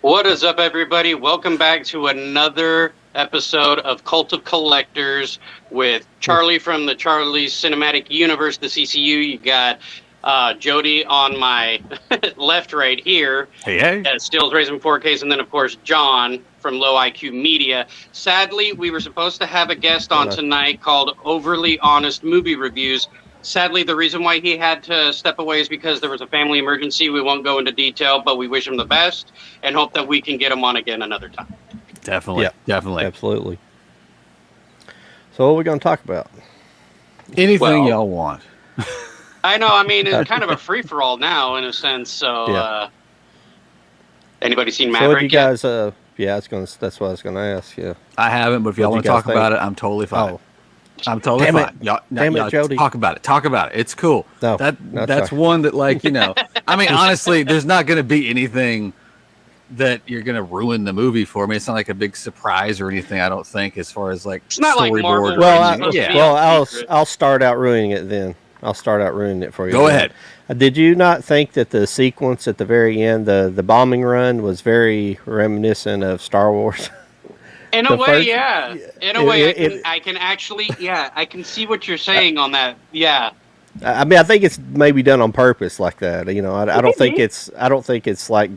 What is up, everybody? Welcome back to another episode of Cult of Collectors with Charlie from the Charlie's Cinematic Universe, the CCU. You got Jody on my left right here. Hey. Stills Raising 4Ks, and then, of course, John from Low IQ Media. Sadly, we were supposed to have a guest on tonight called Overly Honest Movie Reviews. Sadly, the reason why he had to step away is because there was a family emergency. We won't go into detail, but we wish him the best and hope that we can get him on again another time. Definitely. Yeah, definitely. Absolutely. So what are we going to talk about? Anything y'all want. I know. I mean, it's kind of a free-for-all now, in a sense. So, anybody seen Maverick? So what you guys, that's what I was going to ask, yeah. I haven't, but if y'all want to talk about it, I'm totally fine. Oh. I'm totally fine. Y'all Jody. Talk about it. It's cool. No, that's one that, like, you know, I mean, honestly, there's not going to be anything that you're going to ruin the movie for me. It's not like a big surprise or anything, I don't think, as far as like it's not like Marvel. I'll start out ruining it then. I'll start out ruining it for you. Go ahead. Did you not think that the sequence at the very end, the bombing run, was very reminiscent of Star Wars? In a way, yeah. In a way, I can actually, I can see what you're saying on that. Yeah. I mean, I think it's maybe done on purpose like that. You know, I don't think it's like,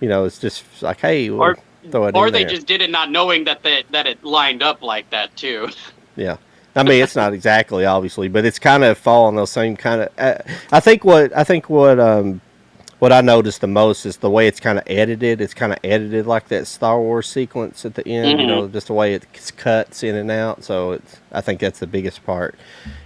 you know, it's just like, hey, we'll throw it in or they there. Just did it not knowing that it lined up like that too. Yeah. I mean, it's not exactly, obviously, but it's kind of following those same kind of. I think what I noticed the most is the way it's kind of edited. It's kind of edited like that Star Wars sequence at the end. Mm-hmm. You know, just the way it cuts in and out. So I think that's the biggest part.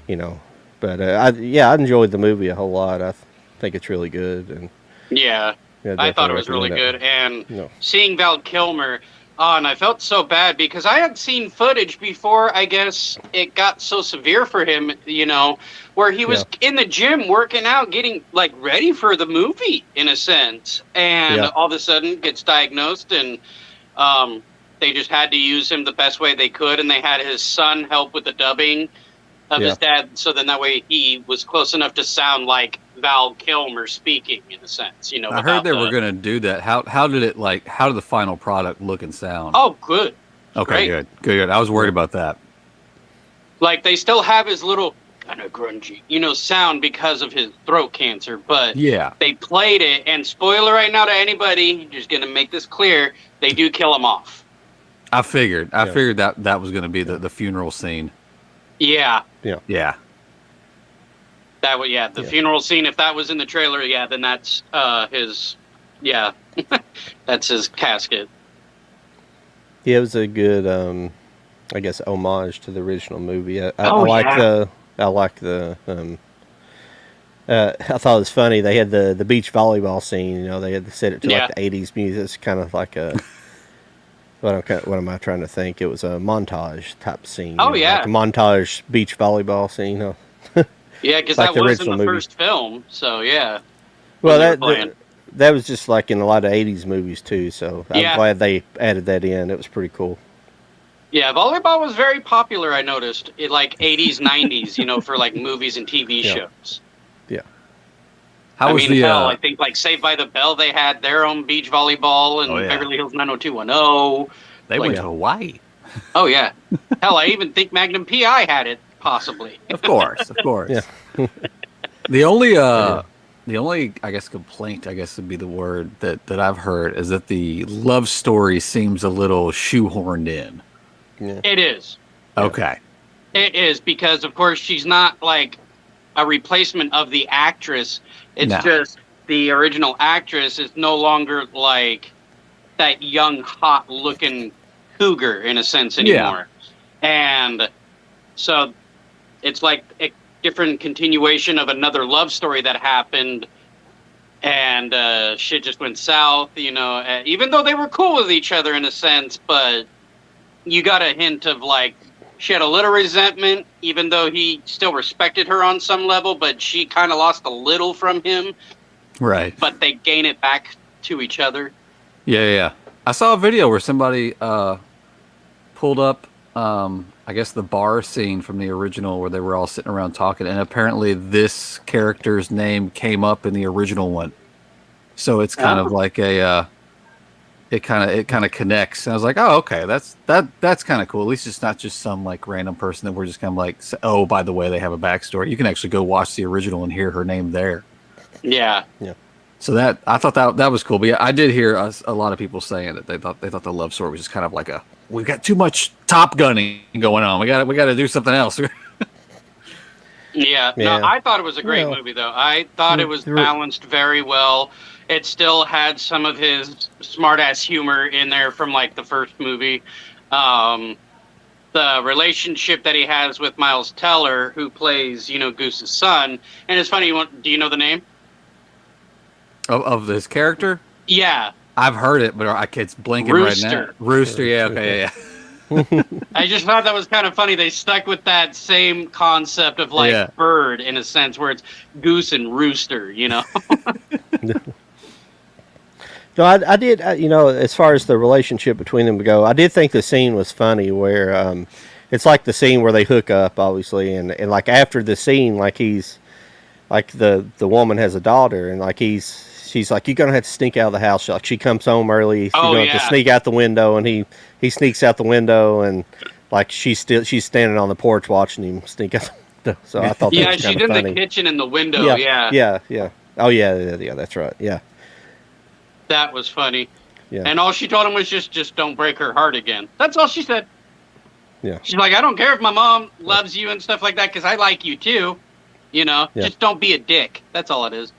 You know, but I enjoyed the movie a whole lot. I think it's really good. And I thought it was really good. And seeing Val Kilmer. Oh, and I felt so bad because I had seen footage before, I guess, it got so severe for him, you know, where he was in the gym working out, getting, like, ready for the movie, in a sense. And all of a sudden gets diagnosed, and they just had to use him the best way they could, and they had his son help with the dubbing of his dad, so then that way he was close enough to sound like Val Kilmer speaking, in a sense, you know. I heard they were going to do that. How did the final product look and sound? Oh, good. Okay, good. I was worried about that. Like, they still have his little kind of grungy, you know, sound because of his throat cancer, but they played it, and spoiler right now to anybody, just going to make this clear, they do kill him off. I figured that was going to be the funeral scene. Yeah. That was the funeral scene. If that was in the trailer, then that's his. That's his casket. Yeah, it was a good, I guess, homage to the original movie. I thought it was funny. They had the beach volleyball scene. You know, they had to set it to like the '80s music. It's kind of like a. What am I trying to think? It was a montage type scene. Oh, like a montage beach volleyball scene. You know? Yeah, because like that was in the first film. So Well, that was just like in a lot of '80s movies too. So I'm glad they added that in. It was pretty cool. Yeah, volleyball was very popular. I noticed in like '80s, '90s. You know, for like movies and TV shows. Yeah. I think like Saved by the Bell, they had their own beach volleyball, and Beverly Hills 90210. They went to Hawaii. Oh yeah. Hell, I even think Magnum PI had it, possibly. Of course. Yeah. The only I guess complaint, I guess would be the word that I've heard, is that the love story seems a little shoehorned in. Yeah. It is. Okay. It is, because of course she's not like a replacement of the actress. It's just the original actress is no longer like that young, hot-looking cougar, in a sense, anymore. And so it's like a different continuation of another love story that happened, and shit just went south, you know, even though they were cool with each other in a sense, but you got a hint of, like, she had a little resentment, even though he still respected her on some level, but she kind of lost a little from him. Right. But they gain it back to each other. Yeah. I saw a video where somebody pulled up, I guess, the bar scene from the original where they were all sitting around talking, and apparently this character's name came up in the original one. So it's kind of like a it kind of connects. And I was like, oh, okay, that's kind of cool. At least it's not just some like random person that we're just kind of like, oh, by the way, they have a backstory. You can actually go watch the original and hear her name there. Yeah. So that I thought that was cool. But yeah, I did hear a lot of people saying that they thought the love story was just kind of like we've got too much Top Gunning going on. We got to do something else. Yeah, no, I thought it was a great movie, though. I thought it was balanced very well. It still had some of his smart-ass humor in there from, like, the first movie. The relationship that he has with Miles Teller, who plays, Goose's son. And it's funny, do you know the name? Of this character? Yeah. I've heard it, but it's blinking Rooster. right now. Rooster, yeah, okay, yeah. I just thought that was kind of funny. They stuck with that same concept of bird in a sense, where it's goose and rooster. No, I did. As far as the relationship between them go, I did think the scene was funny. Where it's like the scene where they hook up, obviously, and like after the scene, like he's like the woman has a daughter, and like she's like, you're gonna have to sneak out of the house. Like she comes home early, she's gonna have to sneak out the window, and he sneaks out the window, and like she's standing on the porch watching him sneak out the window. So I thought that was she's in funny. the kitchen in the window. Yeah. Oh yeah, that's right. Yeah, that was funny. Yeah. And all she told him was just don't break her heart again. That's all she said. Yeah. She's like, I don't care if my mom loves you and stuff like that, because I like you too. Just don't be a dick. That's all it is.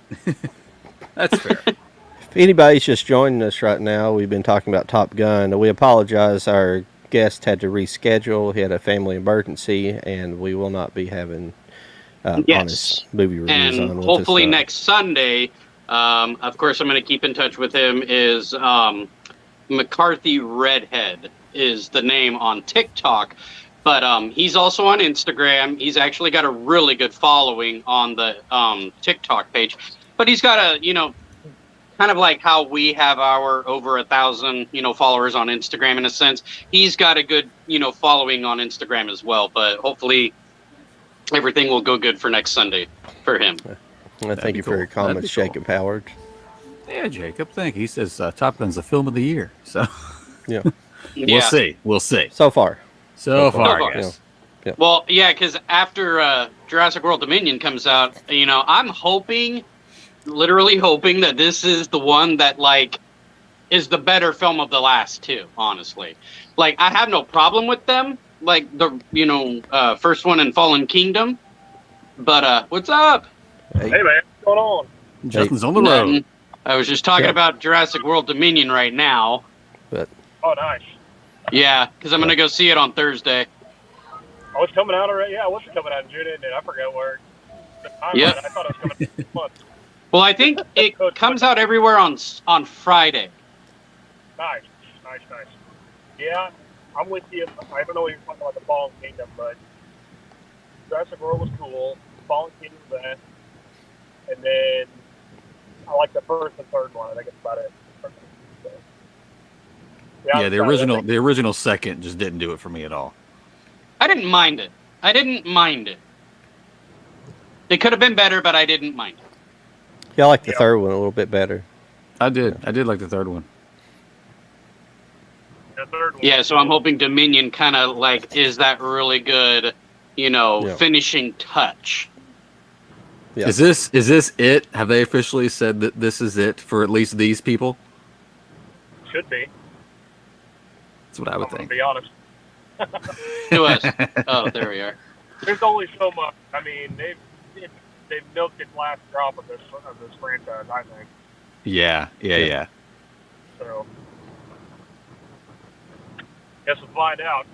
That's fair. If anybody's just joining us right now, we've been talking about Top Gun. We apologize. Our guest had to reschedule. He had a family emergency, and we will not be having honest movie reviews on. And hopefully next Sunday, of course, I'm going to keep in touch with him, is McCarthy Redhead is the name on TikTok. But he's also on Instagram. He's actually got a really good following on the TikTok page. But he's got kind of like how we have our over 1,000, followers on Instagram in a sense. He's got a good, following on Instagram as well. But hopefully everything will go good for next Sunday for him. Well, thank you for your comments, Jacob Howard. Yeah, Jacob, thank you. He says Top Gun's the film of the year. So yeah. We'll see. So far, yes. Yeah. Well, yeah, because after Jurassic World Dominion comes out, I'm literally hoping that this is the one that, like, is the better film of the last two, honestly. Like, I have no problem with them, like the, first one in Fallen Kingdom. But, what's up? Hey, man, what's going on? Justin's on the road. I was just talking about Jurassic World Dominion right now. Oh, nice. Yeah, because I'm going to go see it on Thursday. Oh, it's coming out already? Yeah, it was coming out in June, isn't it? I forgot where. Yeah. I thought it was coming out this month. Well, I think it comes out everywhere on Friday. Nice. Yeah, I'm with you. I don't know what you're talking about the Fallen Kingdom, but Jurassic World was cool. Fallen Kingdom was that. And then I like the first and third one. I think it's about it. Yeah, the original second just didn't do it for me at all. I didn't mind it. It could have been better, but I didn't mind it. Yeah, I like the third one a little bit better. I did like the third one. The third one. Yeah, so I'm hoping Dominion kind of like is that really good, finishing touch. Yeah. Is this it? Have they officially said that this is it for at least these people? Should be. That's what I would think. To be honest. To us. Oh, there we are. There's only so much. I mean, they've milked its last drop of this franchise, I think. Yeah. So, guess we'll find out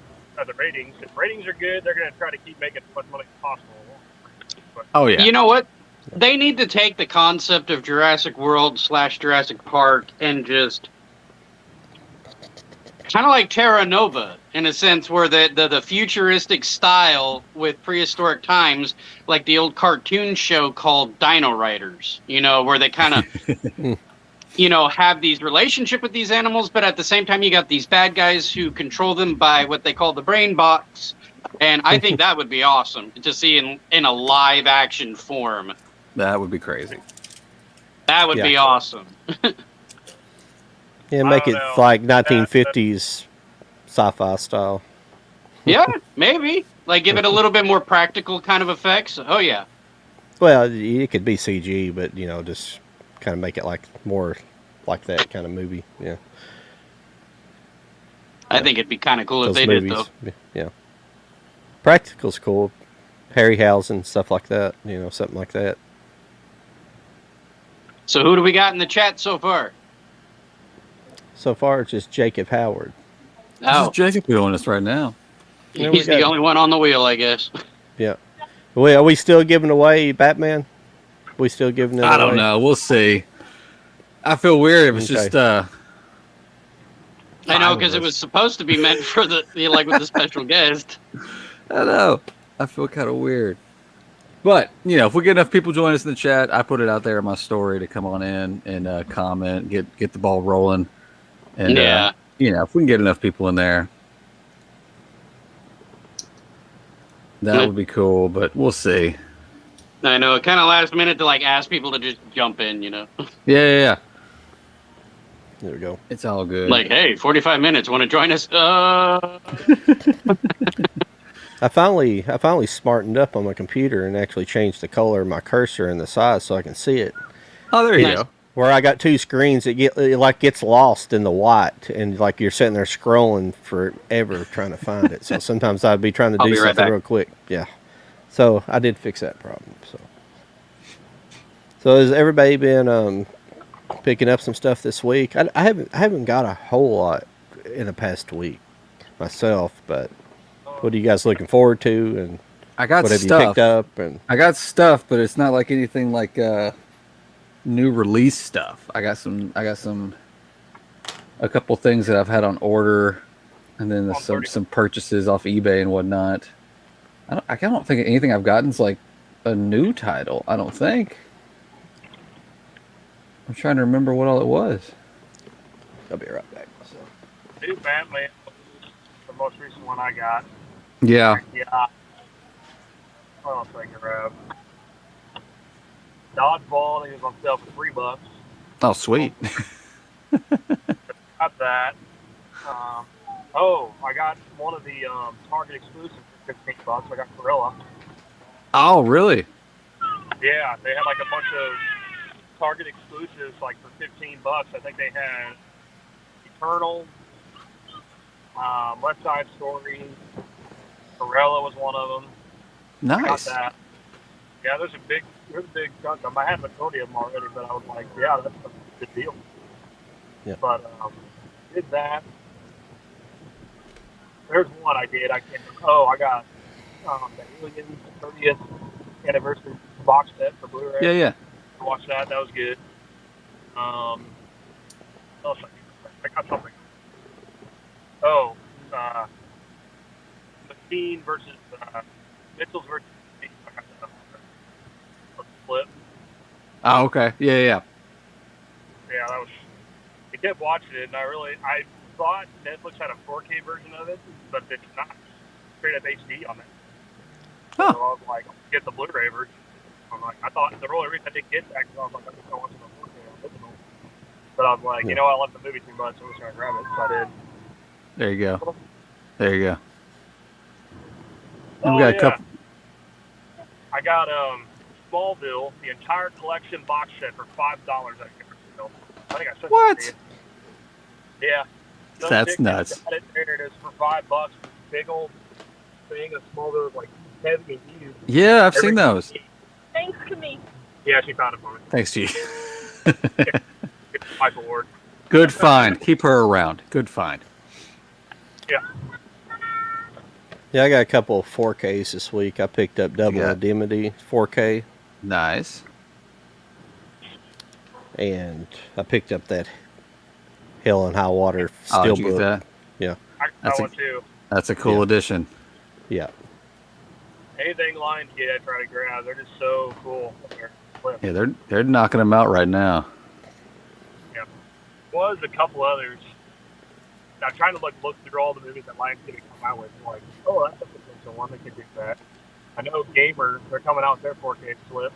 the ratings. If ratings are good, they're going to try to keep making as much money as possible. But, oh yeah. You know what? They need to take the concept of Jurassic World / Jurassic Park and just kind of like Terra Nova, in a sense, where the futuristic style with prehistoric times, like the old cartoon show called Dino Riders, where they kind of, have these relationship with these animals, but at the same time you got these bad guys who control them by what they call the brain box. And I think that would be awesome to see in a live action form. That would be crazy. That would be awesome. Yeah, I make don't it know. like 1950s sci-fi style. Yeah, maybe. Like give it a little bit more practical kind of effects. Oh yeah. Well, it could be CG, but just kind of make it like more like that kind of movie. Yeah, I think it'd be kind of cool if those they did though. movies. Yeah, practical's cool. Harryhausen, stuff like that. Something like that. So who do we got in the chat so far? So far, it's just Jacob Howard. This is Oh, Jacob doing this right now. Yeah, we he's the got- only one on the wheel, I guess. Yeah. Well, are we still giving away Batman? We still giving it away? I don't know. We'll see. I feel weird if it's Okay. just I know, because it us. was supposed to be meant for the like with the special guest. I know. I feel kind of weird. But, if we get enough people join us in the chat, I put it out there in my story to come on in and comment, get the ball rolling. And, Yeah. if we can get enough people in there, that would be cool, but we'll see. I know, kind of last minute to like ask people to just jump in, Yeah. There we go. It's all good. Like, hey, 45 minutes, want to join us? I finally smartened up on my computer and actually changed the color of my cursor and the size so I can see it. Oh, there you Nice. go. Where I got two screens, it gets lost in the white, and like you're sitting there scrolling forever trying to find it. So sometimes I'd be trying to I'll do be right something back. real quick. Yeah. So I did fix that problem. So has everybody been picking up some stuff this week? I haven't got a whole lot in the past week myself, but what are you guys looking forward to? And I got what have stuff. you picked up? And I got stuff, but it's not like anything like new release stuff. I got a couple things that I've had on order, and then some purchases off eBay and whatnot. I don't think anything I've gotten's like a new title. I don't think. I'm trying to remember what all it was. I'll be right back. New Batman, the most recent one I got. Yeah. Yeah. What else I can grab? Dodgeball, I think it was on sale for $3. Oh, sweet. Got that. I got one of the Target exclusives for $15. I got Gorilla. Oh, really? Yeah, they had like a bunch of Target exclusives like for $15. I think they had Eternal, West Side Story, Gorilla was one of them. I got Nice. that. Yeah, there's a big chunk of them. I had a majority of them already, but I was like, yeah, that's a good deal. Yeah. But did that. There's one I did. I can't. I got the Aliens 30th anniversary box set for Blu-ray. Yeah. I watched that. That was good. What else I got something. Machine versus Mitchell's versus Machine. I got that flip. Oh, okay. Yeah. Yeah, that was. I kept watching it, and I thought Netflix had a 4K version of it, but it's not straight up HD on it. Huh. So I was like, get the Blu-ray version. I'm like, I thought the only reason I didn't get that because I was like, I just don't want to the 4K original. But I was like, I love the movie too much, so I was trying to grab it, so I did. There you go. And Oh, we got a couple. I got Smallville, the entire collection box set for $5. I think I said What? that to you. Yeah. Some That's chick nuts. got it, there it is for $5. Big old thing of Smallville, like heavy and huge. Yeah, I've seen those. Thanks to me. Yeah, she found it for me. Thanks to you. Get the Michael Ward. Good find. Keep her around. Good find. Yeah. yeah, I got a couple of 4Ks this week. I picked up Double got? Indemnity 4K, Nice. and I picked up that Hell and High Water Oh, did you get Steelbook. that? Yeah, I got That's that a- one too. That's a cool Yeah. addition. yeah. Anything Lionsgate I try to grab, they're just so cool. Yeah, they're knocking them out right now. Was a couple others. I'm trying to look through all the movies that Lionsgate have come out with. I'm like, that's a potential one. They could do that. I know Gamer, they're coming out with their 4K flip.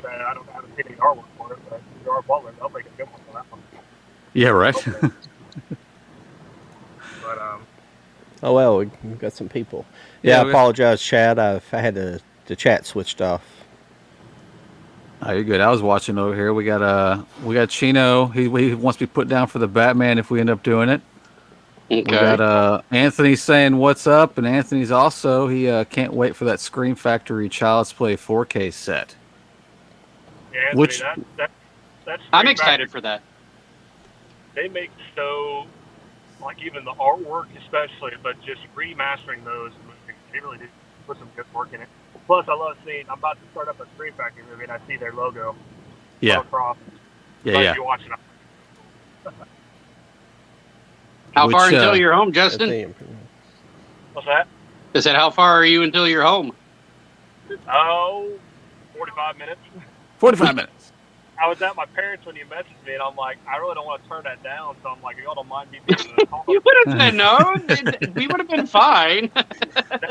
I haven't seen any artwork for it, but if you are Butler, they'll make a good one for that one. Yeah, right. But Oh well, we've got some people. Yeah, Yeah, I we- apologize, Chad. I had the chat switched off. Oh, you're good. I was watching over here. We got Chino. He wants to be put down for the Batman if we end up doing it. Okay. We got Anthony saying what's up, and Anthony's also he can't wait for that Scream Factory Child's Play 4K set. yeah, Anthony, Which- that's I'm great excited back- for that. They make so, like even the artwork especially, but just remastering those movies, they really do put some good work in it. Plus, I love seeing. I'm about to start up a Scream Factory movie, and I see their logo. Yeah, Across. yeah. You're watching. How Which, far until uh, you're home, I Justin? think- What's that? I said, how far are you until you're home? Oh, 45 minutes. 45 minutes. I was at my parents when you messaged me, and I'm like, I really don't want to turn that down, so I'm like, y'all don't mind me being in the car. You would have said no. We would have been fine.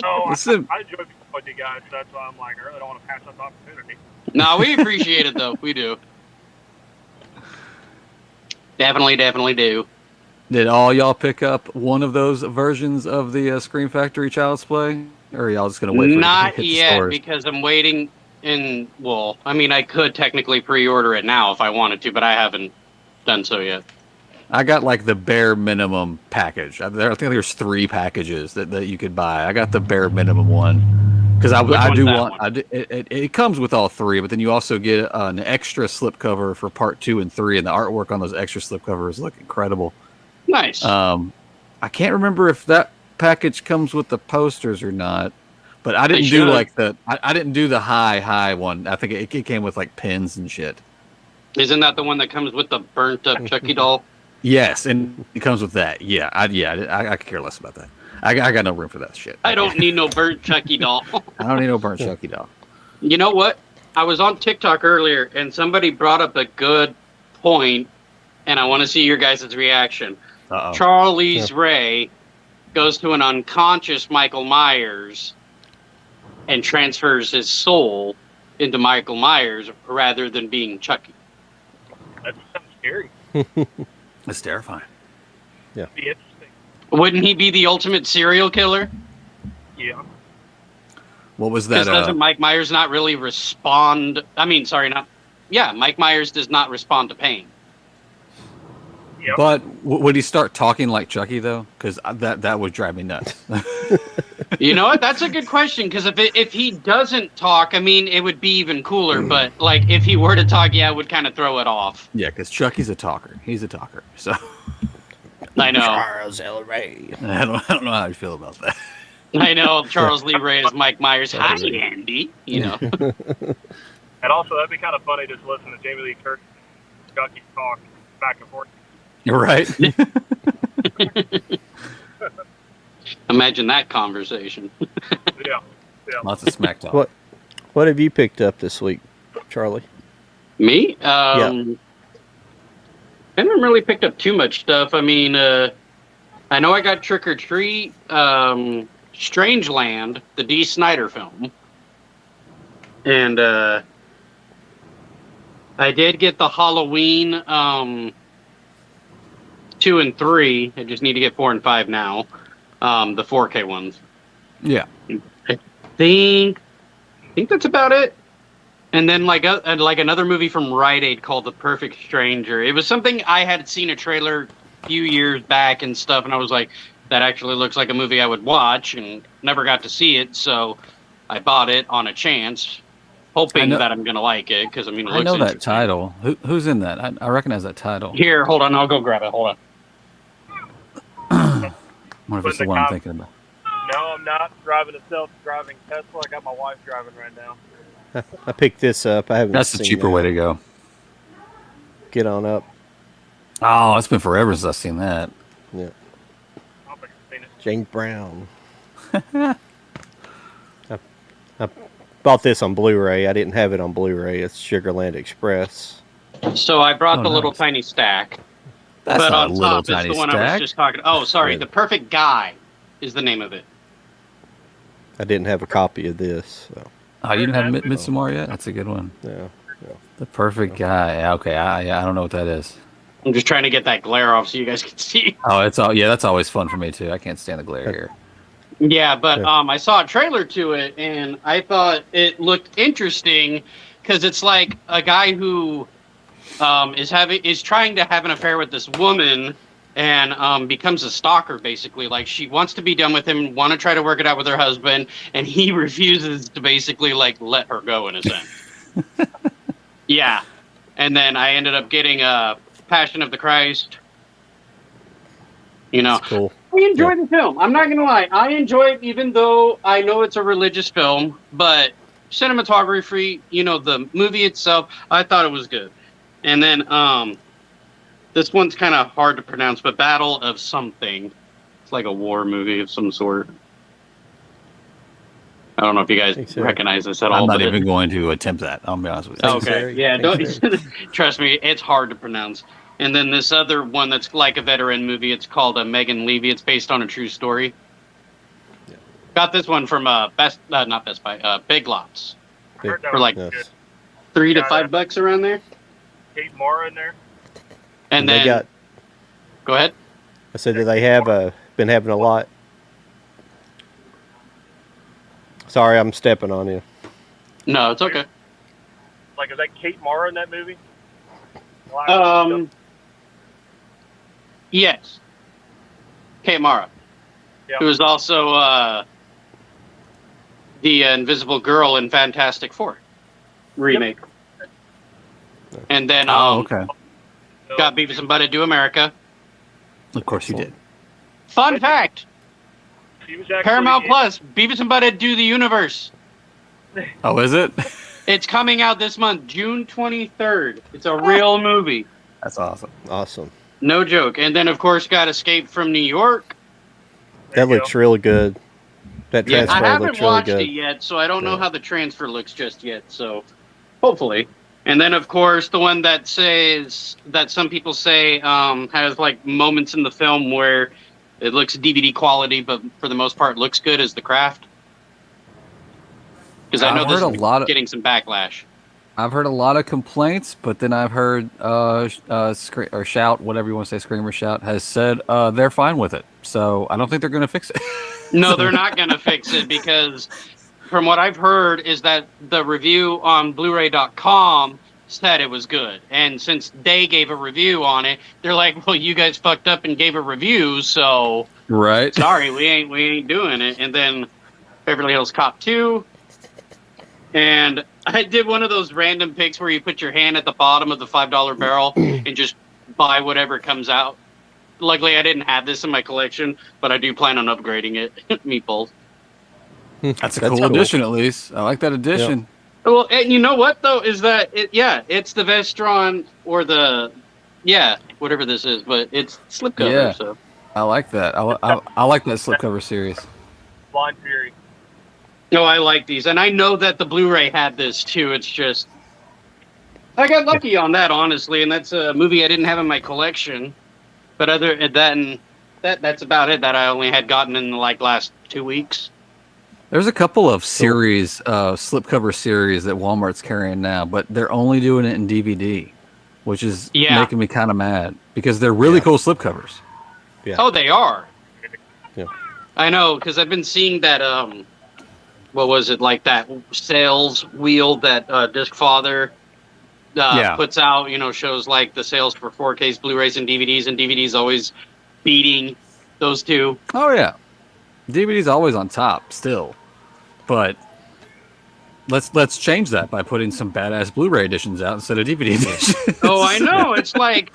No, Listen. I enjoy being with you guys, so that's why I'm like, I really don't want to pass this opportunity. No, we appreciate it though. We do. Definitely do. Did all y'all pick up one of those versions of the Scream Factory Child's Play, or are y'all just gonna wait for it Not to hit the yet, stores? because I'm waiting. Well, I mean, I could technically pre-order it now if I wanted to, but I haven't done so yet. I got like the bare minimum package. I think there's 3 packages that you could buy. I got the bare minimum one because Which I one's do that want. one? It comes with all 3, but then you also get an extra slipcover for part 2 and 3, and the artwork on those extra slipcovers look incredible. Nice. I can't remember if that package comes with the posters or not, but I didn't do should. like I didn't do the high one. I think it came with like pins and shit. Isn't that the one that comes with the burnt up Chucky doll? Yes, and it comes with that. Yeah, I could care less about that. I got no room for that shit. I don't need no burnt Chucky doll. I don't need no burnt Chucky doll. You know what? I was on TikTok earlier, and somebody brought up a good point, and I want to see your guys' reaction. Uh-oh. Charles Ray goes to an unconscious Michael Myers and transfers his soul into Michael Myers rather than being Chucky. That sounds scary. That's terrifying. It'd be interesting. Wouldn't he be the ultimate serial killer? Yeah. What was that? Because doesn't Mike Myers not really respond? I mean, sorry, not. Yeah, Mike Myers does not respond to pain. Yep. But would he start talking like Chucky though? Because that would drive me nuts. You know what? That's a good question. Because if he doesn't talk, I mean, it would be even cooler. But like, if he were to talk, yeah, it would kind of throw it off. Yeah, because Chucky's a talker. He's a talker. So I know. Charles L. Ray. I don't know how you feel about that. I know. Charles Lee Ray is Mike Myers. Hi, Andy. You know. And also, that'd be kind of funny just to listen to Jamie Lee Curtis and Chucky talk back and forth. You're right. Imagine that conversation. Yeah. Lots of smack talk. What have you picked up this week, Charlie? Me? I haven't really picked up too much stuff. I mean, I know I got Trick or Treat, Strangeland, the Dee Snider film. And I did get the Halloween 2 and 3. I just need to get 4 and 5 now. The 4K ones. Yeah. I think that's about it. And then like another movie from Rite Aid called The Perfect Stranger. It was something I had seen a trailer a few years back and stuff, and I was like, that actually looks like a movie I would watch, and never got to see it, so I bought it on a chance, hoping that I'm gonna like it, because I mean, it looks I know that interesting. title. Who's in that? I recognize that title. Here, hold on, I'll go grab it. Hold on. I wonder if it's the one I'm thinking about. No, I'm not driving a self-driving Tesla. I got my wife driving right now. I picked this up. I haven't. That's the seen cheaper that. way to go. Get on up. Oh, it's been forever since I've seen that. Yeah. I don't think I've seen it. James Brown. I bought this on Blu-ray. I didn't have it on Blu-ray. It's Sugarland Express. So I brought Oh, the little nice. tiny stack, That's but not on a little top is tiny the one I was stack. just talking. Oh, sorry, Yeah. The Perfect Guy is the name of it. I didn't have a copy of this. So, Oh, you didn't have Midsommar yet? That's a good one. yeah. The Perfect Guy. Okay, I don't know what that is. I'm just trying to get that glare off so you guys can see. Oh, that's always fun for me too. I can't stand the glare here. Yeah, but I saw a trailer to it, and I thought it looked interesting because it's like a guy who is trying to have an affair with this woman, and becomes a stalker basically. Like, she wants to be done with him, want to try to work it out with her husband, and he refuses to basically like let her go in a sense. Yeah, and then I ended up getting a Passion of the Christ. You know, That's cool. I enjoyed the film. I'm not gonna lie, I enjoy it, even though I know it's a religious film. But cinematography, you know, the movie itself, I thought it was good. And then this one's kind of hard to pronounce, but Battle of Something. It's like a war movie of some sort. I don't know if you guys recognize this at all. I'm not even going to attempt that. I'll be honest with you. Okay, yeah, don't trust me. It's hard to pronounce. And then this other one that's like a veteran movie. It's called Megan Levy. It's based on a true story. Yeah. Got this one from not Best Buy, Big Lots. For like $3 to $5 around there. Kate Mara in there. And then go ahead. I said that they have been having a lot. Sorry, I'm stepping on you. No, it's okay. Like, is that Kate Mara in that movie? Yes. Kate Mara. Yeah. Who is also the Invisible Girl in Fantastic Four remake. Yep. And then okay. Got Beavis and Butthead Do America. Of course you did. Fun fact. Paramount Plus, Beavis and Butthead Do the Universe. Oh, is it? It's coming out this month, June 23rd. It's a real movie. That's awesome. Awesome. No joke. And then, of course, got Escape from New York. That looks really good. That transfer I haven't looks really watched good. it yet, so I don't know how the transfer looks just yet. So, hopefully. And then, of course, the one that says that some people say has like moments in the film where it looks DVD quality, but for the most part looks good, is The Craft. Because I know this is getting some backlash. I've heard a lot of complaints, but then I've heard Shout, whatever you want to say, Scream or Shout, has said they're fine with it. So I don't think they're going to fix it. No, they're not going to fix it, because from what I've heard is that the review on Blu-ray.com said it was good. And since they gave a review on it, they're like, well, you guys fucked up and gave a review, so right. Sorry, we ain't doing it. And then Beverly Hills Cop 2. And I did one of those random picks where you put your hand at the bottom of the $5 barrel and just buy whatever comes out. Luckily, I didn't have this in my collection, but I do plan on upgrading it. Meatballs. That's a cool addition, at least. I like that addition. Yeah. Well, and you know what, though, is that, it's the Vestron or whatever this is, but it's slipcover. Yeah. So. I like that. I like that slipcover series. Blind Fury. No, I like these, and I know that the Blu-ray had this too. It's just I got lucky on that, honestly, and that's a movie I didn't have in my collection. But other than that's about it that I only had gotten in the last 2 weeks. There's a couple of series, slipcover series that Walmart's carrying now, but they're only doing it in DVD, which is making me kind of mad because they're really cool slipcovers. Yeah. Oh, they are. Yeah. I know, because I've been seeing that. What was it, like that sales wheel that Disc Father puts out? You know, shows like the sales for 4Ks, Blu-rays, and DVDs always beating those two. Oh yeah, DVD's always on top still, but let's change that by putting some badass Blu-ray editions out instead of DVD editions. Oh, I know. It's like,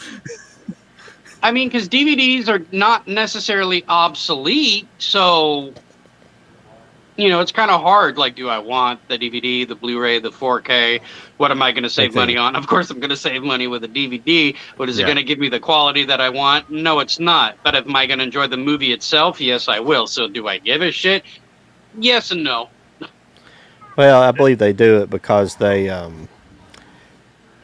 I mean, because DVDs are not necessarily obsolete, so. You know, it's kind of hard. Like, do I want the DVD, the Blu-ray, the 4K? What am I going to save money on? Of course, I'm going to save money with a DVD. But is it going to give me the quality that I want? No, it's not. But am I going to enjoy the movie itself? Yes, I will. So do I give a shit? Yes and no. Well, I believe they do it because they,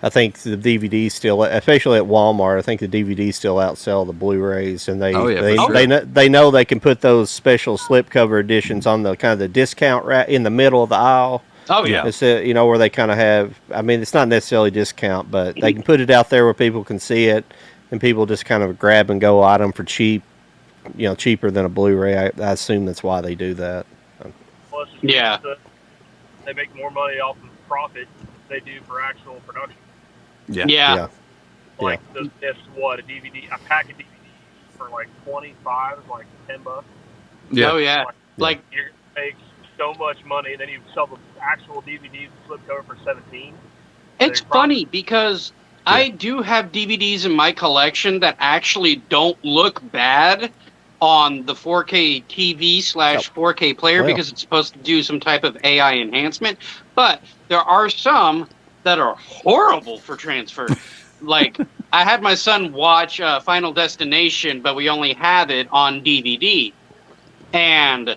I think the DVDs still, especially at Walmart, I think the DVDs still outsell the Blu-rays, and they know they can put those special slipcover editions on the kind of the discount rack in the middle of the aisle. Oh yeah, it's where they kind of have. I mean, it's not necessarily discount, but they can put it out there where people can see it, and people just kind of grab and go at them for cheap, cheaper than a Blu-ray. I assume that's why they do that. Plus, Yeah. They make more money off of profit than they do for actual production. Yeah. Like a DVD, a pack of DVDs for like 25 is like $10. Oh yeah. Like you make so much money, and then you sell the actual DVD slipcover for 17. It's funny because I do have DVDs in my collection that actually don't look bad on the 4K TV/4K player because it's supposed to do some type of AI enhancement. But there are some that are horrible for transfer. Like, I had my son watch Final Destination, but we only had it on DVD. And,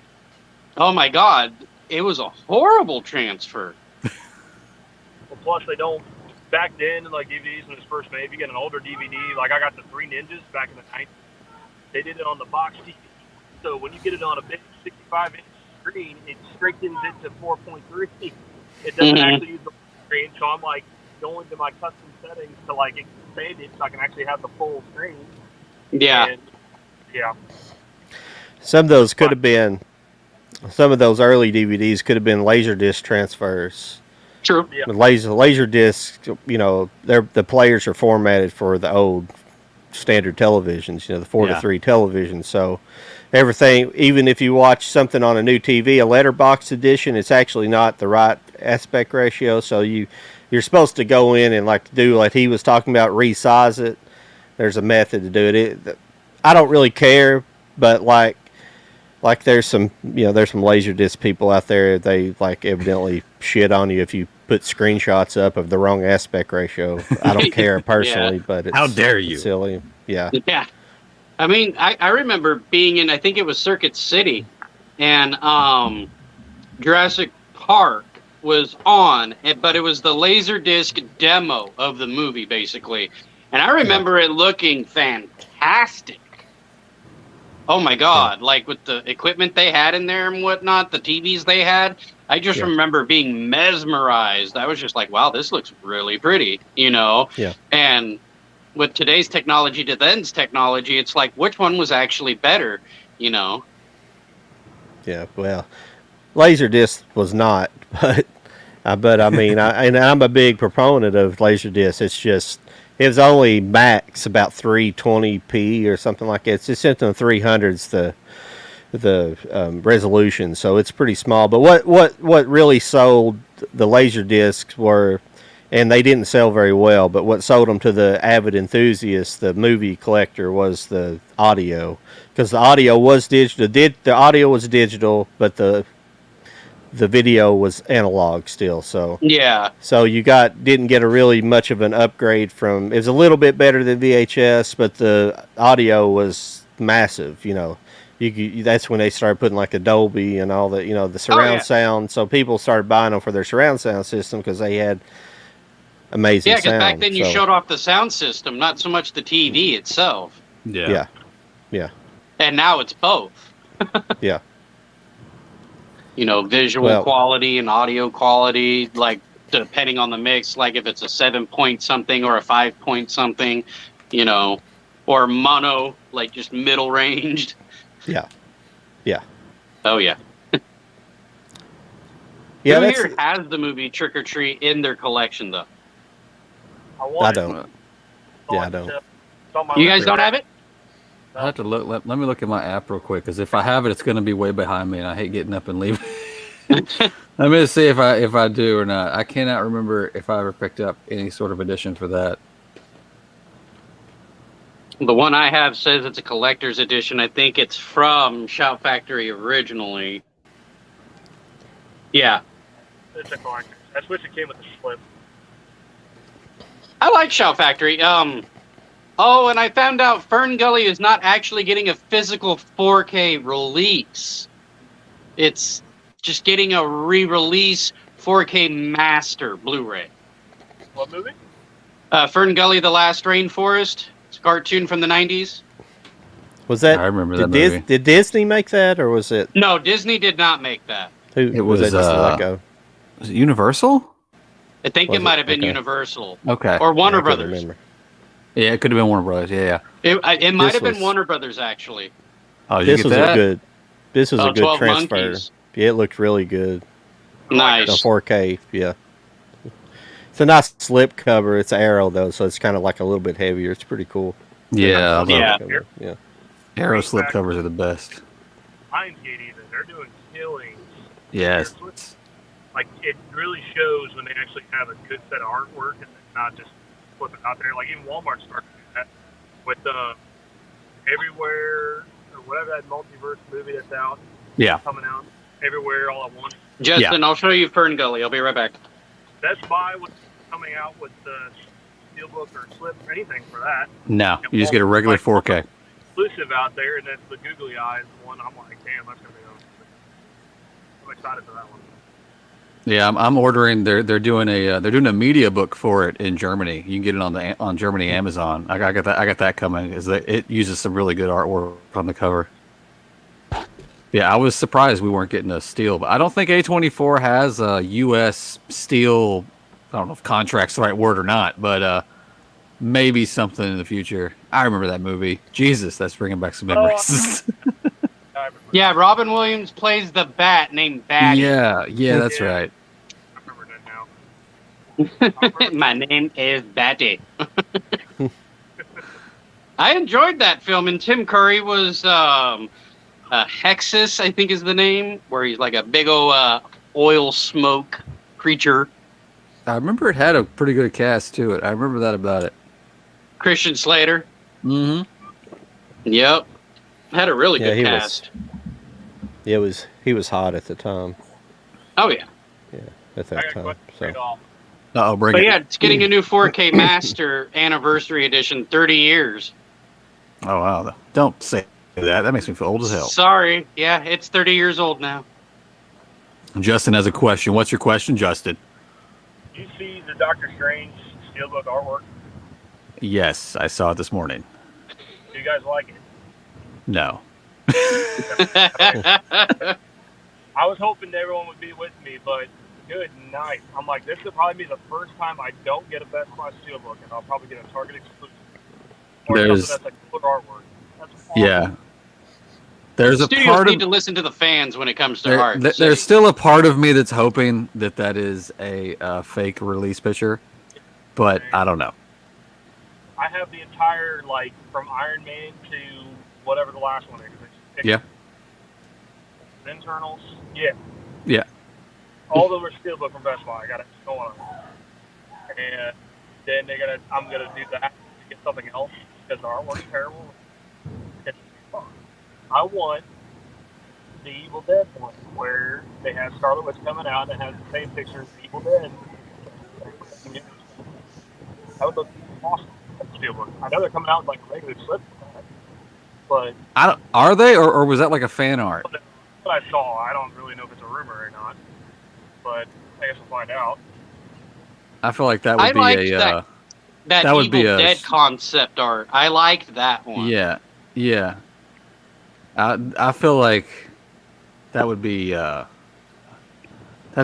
oh my God, it was a horrible transfer. Well, plus they don't, back then, like DVDs when it was first made, if you get an older DVD, like I got the Three Ninjas back in the 90s, they did it on the box TV. So when you get it on a big 65-inch screen, it straightens it to 4.3. It doesn't actually use the screen, so I'm like going to my custom settings to like expand it so I can actually have the full screen. Yeah. And, yeah. Some of those could have been, some of those early DVDs could have been Laserdisc transfers. True. Yeah. Laserdisc, the players are formatted for the old standard televisions, the 4:3 television. So everything, even if you watch something on a new TV, a letterbox edition, it's actually not the right aspect ratio. So you're supposed to go in and do like he was talking about, resize it. There's a method to do it. I don't really care, but like there's some Laserdisc people out there, they evidently shit on you if you put screenshots up of the wrong aspect ratio. I don't care personally, but it's, how dare you? It's silly. Yeah. Yeah. I mean, I remember being in, I think it was Circuit City, and Jurassic Park was on, but it was the Laserdisc demo of the movie, basically. And I remember it looking fantastic. Oh my God, like with the equipment they had in there and whatnot, the TVs they had, I just remember being mesmerized. I was just like, wow, this looks really pretty, Yeah. And with today's technology to then's technology, it's like, which one was actually better, Yeah, well, Laserdisc was not, but I mean, I'm a big proponent of Laserdisc. It's just, it was only max about 320p or something like that. It's just in the 300s, the resolution, so it's pretty small. But what really sold the Laserdiscs were, and they didn't sell very well, but what sold them to the avid enthusiast, the movie collector, was the audio, because the audio was digital. The audio was digital, but the video was analog still. So so you didn't get a really much of an upgrade from. It was a little bit better than VHS, but the audio was massive. That's when they started putting like a Dolby and all that. The surround sound. So people started buying them for their surround sound system because they had amazing sound. Yeah, because back then you showed off the sound system, not so much the TV itself. Yeah. And now it's both. Yeah. Visual quality and audio quality, like depending on the mix, like if it's a 7-point something or a 5-point something, or mono, like just middle ranged. Yeah. Oh yeah. Yeah. Who here has the movie Trick or Treat in their collection though? I don't. Yeah, I don't. You guys don't have it? I have to look. Let me look at my app real quick, because if I have it, it's going to be way behind me, and I hate getting up and leaving. Let me see if I do or not. I cannot remember if I ever picked up any sort of edition for that. The one I have says it's a collector's edition. I think it's from Shout Factory originally. Yeah. It's a collector's. I wish it came with the slip. I like Shout Factory. Oh, and I found out Fern Gully is not actually getting a physical 4K release. It's just getting a re-release 4K master Blu-ray. What movie? Fern Gully, The Last Rainforest. It's a cartoon from the 90s. Was that? I remember that movie. Did Disney make that, or was it? No, Disney did not make that. It was that just Lego? Was it Universal? I think it might have been Universal. Okay. Or Warner I can't Brothers. remember. Yeah, it could have been Warner Brothers. Yeah. It might This have been was- Warner Brothers, actually. Oh, you This get was that? a good. This was a good 12 transfer. Monkeys. Yeah, it looked really good. Nice. The 4K. Yeah. It's a nice slip cover. It's Arrow though, so it's kind of like a little bit heavier. It's pretty cool. Yeah, I love Yeah. Cover. Yeah. Arrow slip covers are the best. Lionsgate even, they're doing killings. Yes. Like, it really shows when they actually have a good set of artwork and not just flip it out there. Like, even Walmart started doing that with Everywhere, or whatever that multiverse movie that's out. Yeah. Coming out. Everywhere, all at once. Justin, I'll show you Fern Gully. I'll be right back. Best Buy was coming out with the Steelbook or Slip or anything for that. No, you just get a regular 4K. Exclusive out there, and that's the Googly Eyes one. I'm like, damn, that's going to be awesome. I'm excited for that one. Yeah, I'm ordering. They're doing a media book for it in Germany. You can get it on Germany Amazon. I got that coming. It uses some really good artwork on the cover. Yeah, I was surprised we weren't getting a steel, but I don't think A24 has a U.S. steel. I don't know if contract's the right word or not, but maybe something in the future. I remember that movie. Jesus, that's bringing back some memories. Yeah, Robin Williams plays the bat named Batty. Yeah, that's right. I remember that now. My name is Batty. I enjoyed that film, and Tim Curry was Hexus, I think is the name, where he's like a big old oil smoke creature. I remember it had a pretty good cast to it. I remember that about it. Christian Slater. Mm-hmm. Yep. Had a really good cast. He was hot at the time. Oh, yeah. Yeah, at that time. So. Uh-oh, bring But it. yeah, it's getting a new 4K Master Anniversary Edition, 30 years. Oh, wow. Don't say that. That makes me feel old as hell. Sorry. Yeah, it's 30 years old now. Justin has a question. What's your question, Justin? Did you see the Doctor Strange Steelbook artwork? Yes, I saw it this morning. Do you guys like it? No. I was hoping everyone would be with me, but good night. I'm like, this will probably be the first time I don't get a Best Buy Steelbook, and I'll probably get a Target exclusive. Or There's- something that's like good artwork. That's awesome. Yeah. There's a Studios part need of to listen to the fans when it comes to art. there's still a part of me that's hoping that is a fake release picture, but I don't know. I have the entire, like, from Iron Man to whatever the last one is. Yeah. Internals. Yeah. Yeah. All those are Steelbook from Best Buy. I got it going on. And then I'm gonna do that to get something else because the artwork's terrible. It's fun. I want the Evil Dead one where they have Scarlet Witch coming out and it has the same picture as Evil Dead. That would look awesome. Steelbook. I know they're coming out with like regular slip, but Are they, or was that like a fan art? what I saw, I don't really know if it's a rumor or not, but I guess we'll find out. I feel like that would I be liked a that would Evil be a- Dead concept art. I liked that one. yeah. I feel like that would be that'd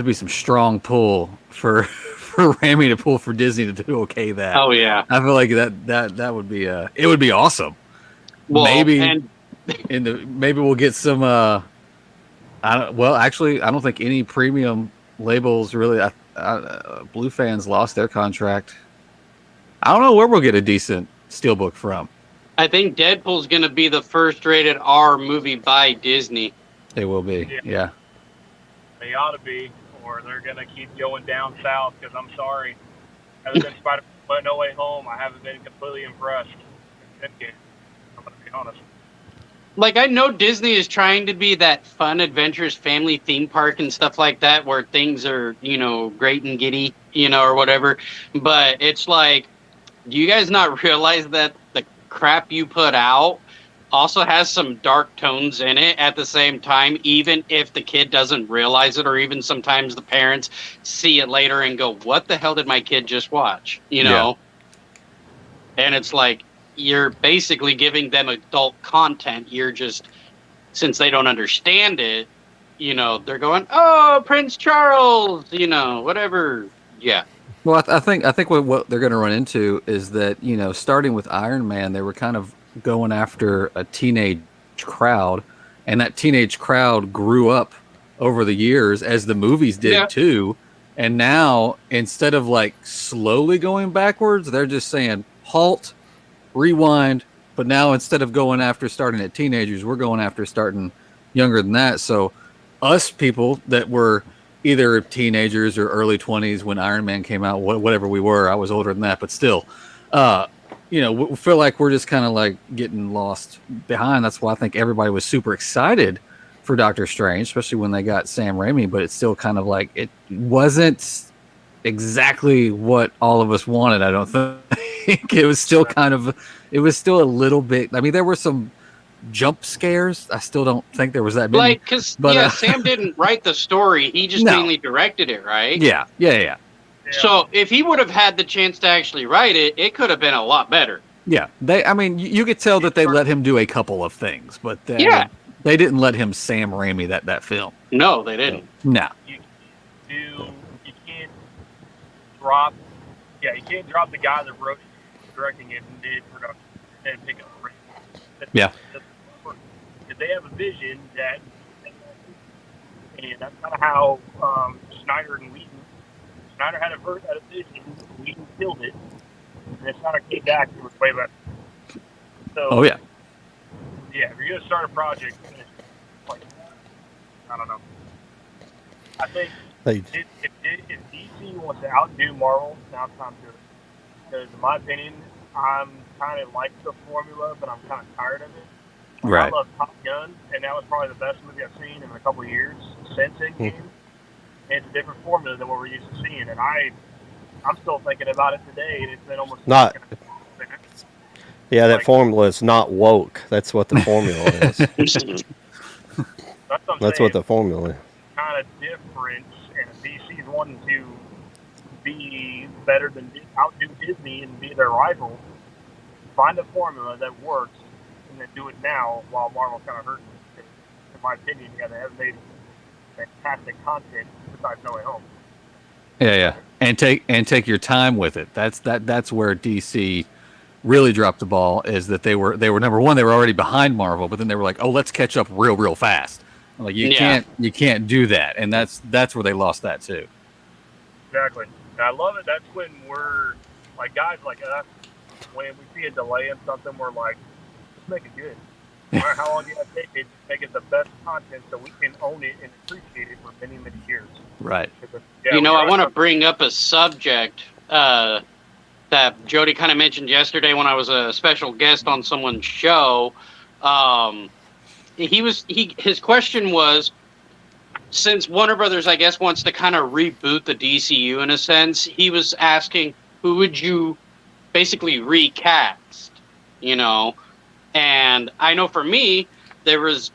be some strong pull for Rami to pull for Disney to do okay that. Oh yeah. I feel like that would be it would be awesome. Well, maybe and maybe we'll get some actually I don't think any premium labels really Blue fans lost their contract. I don't know where we'll get a decent steelbook from. I think Deadpool's going to be the first rated R movie by Disney. They will be. Yeah. They ought to be, or they're going to keep going down south, because I'm sorry. Other than Spider-Man No Way Home, I haven't been completely impressed. I'm going to be honest. Like, I know Disney is trying to be that fun, adventurous family theme park and stuff like that, where things are, great and giddy, or whatever. But it's like, do you guys not realize that the crap you put out also has some dark tones in it at the same time, even if the kid doesn't realize it, or even sometimes the parents see it later and go, what the hell did my kid just watch? And it's like, you're basically giving them adult content. You're just, since they don't understand it, they're going, oh, Prince Charles, whatever. Yeah. Well, I think what they're going to run into is that, starting with Iron Man, they were kind of going after a teenage crowd, and that teenage crowd grew up over the years as the movies Yeah. did too. And now, instead of like slowly going backwards, they're just saying halt, rewind. But now, instead of going after starting at teenagers, we're going after starting younger than that. So us people that were either teenagers or early 20s when Iron Man came out, whatever we were, I was older than that, but still, uh, we feel like we're just kind of like getting lost behind. That's why I think everybody was super excited for Doctor Strange, especially when they got Sam Raimi, but it's still kind of like it wasn't exactly what all of us wanted. I don't think it was still it was still a little bit. I mean, there were some jump scares. I still don't think there was that many. Like, because, Sam didn't write the story. He just mainly directed it, right? Yeah. So if he would have had the chance to actually write it, it could have been a lot better. Yeah. You could tell that they let him do a couple of things, but they didn't let him Sam Raimi that film. No, they didn't. No. You can't drop. Yeah, you can't drop the guy that wrote it, directing it, and did production, and pick up the rest. Yeah. Because they have a vision that, and that's kind of how Snyder and Whedon. Snyder had a vision, Whedon killed it, and then Snyder came back and was way better. So, oh yeah. Yeah, if you're gonna start a project, like, I don't know. I think if DC wants to outdo Marvel, now it's time to do it. Because in my opinion, I'm kind of like the formula, but I'm kind of tired of it. Right. I love Top Gun, and that was probably the best movie I've seen in a couple of years since Endgame. It's a different formula than what we're used to seeing, and I'm still thinking about it today, and it's been almost not. Yeah, that like, formula is not woke. That's what the formula is. That's what the formula is. Kind of different, and if DC's wanting to be better than outdo Disney and be their rival, find a formula that works and then do it now while Marvel kind of hurts. In my opinion, they haven't made fantastic content besides No Way Home. Yeah, and take your time with it. That's where DC really dropped the ball. Is that they were number one, they were already behind Marvel, but then they were like, oh, let's catch up real fast. Like you can't do that, and that's where they lost that too. Exactly. And I love it. That's when we're like guys like us. When we see a delay in something, we're like, let's make it good. No matter how long you have to take it, make it the best content so we can own it and appreciate it for many years. Right. I want to bring up a subject that Jody kind of mentioned yesterday when I was a special guest on someone's show. His question was, since Warner Brothers, I guess, wants to kind of reboot the DCU in a sense, he was asking, who would you basically recast, And I know for me, there was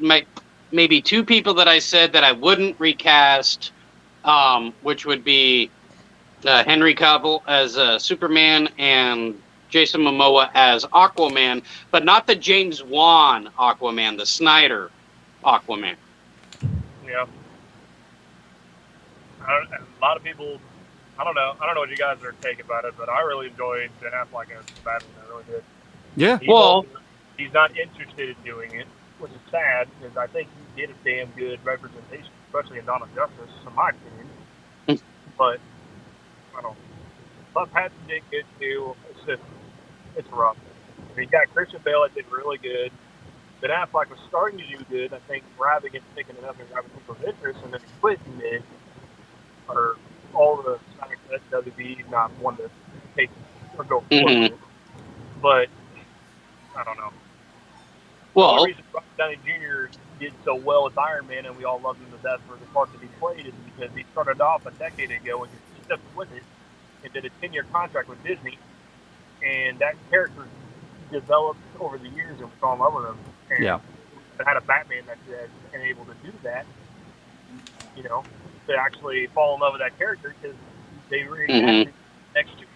maybe two people that I said that I wouldn't recast, which would be Henry Cavill as Superman and Jason Momoa as Aquaman, but not the James Wan Aquaman, the Snyder Aquaman. Yeah. A lot of people, I don't know what you guys are taking about it, but I really enjoyed Ben Affleck as Batman. I really did. Yeah. He's not interested in doing it, which is sad because I think he did a damn good representation, especially in Dawn of Justice, in my opinion. But I don't know. But Pattinson did good too. It's rough. I mean, you got Christian Bale that did really good. Ben Affleck was starting to do good. I think grabbing it, picking it up, and grabbing people's interest, and then he quit mid. Or all the snacks that WB not one to take or go forward. But I don't know. Well, the reason Robert Downey Jr. did so well as Iron Man and we all loved him to death for the part that he played is because he started off a decade ago and just stuck with it and did a 10-year contract with Disney, and that character developed over the years and we fell in love with him. And it had a Batman that been able to do that, to actually fall in love with that character because they reacted next to it.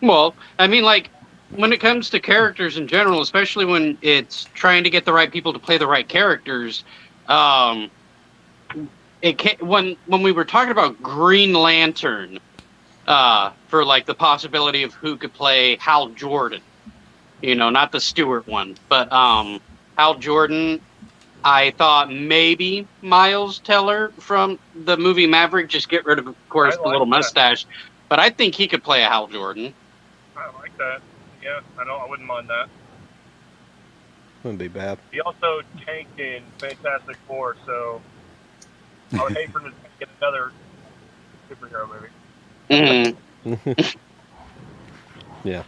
Well, I mean, like, when it comes to characters in general, especially when it's trying to get the right people to play the right characters, when we were talking about Green Lantern, for like the possibility of who could play Hal Jordan. You know, not the Stewart one, but Hal Jordan. I thought maybe Miles Teller from the movie Maverick, just get rid of course, the little mustache. But I think he could play a Hal Jordan. I like that. Yeah, I wouldn't mind that. Wouldn't be bad. He also tanked in Fantastic Four, so I would hate for him to get another superhero movie. Mm-hmm. Yeah.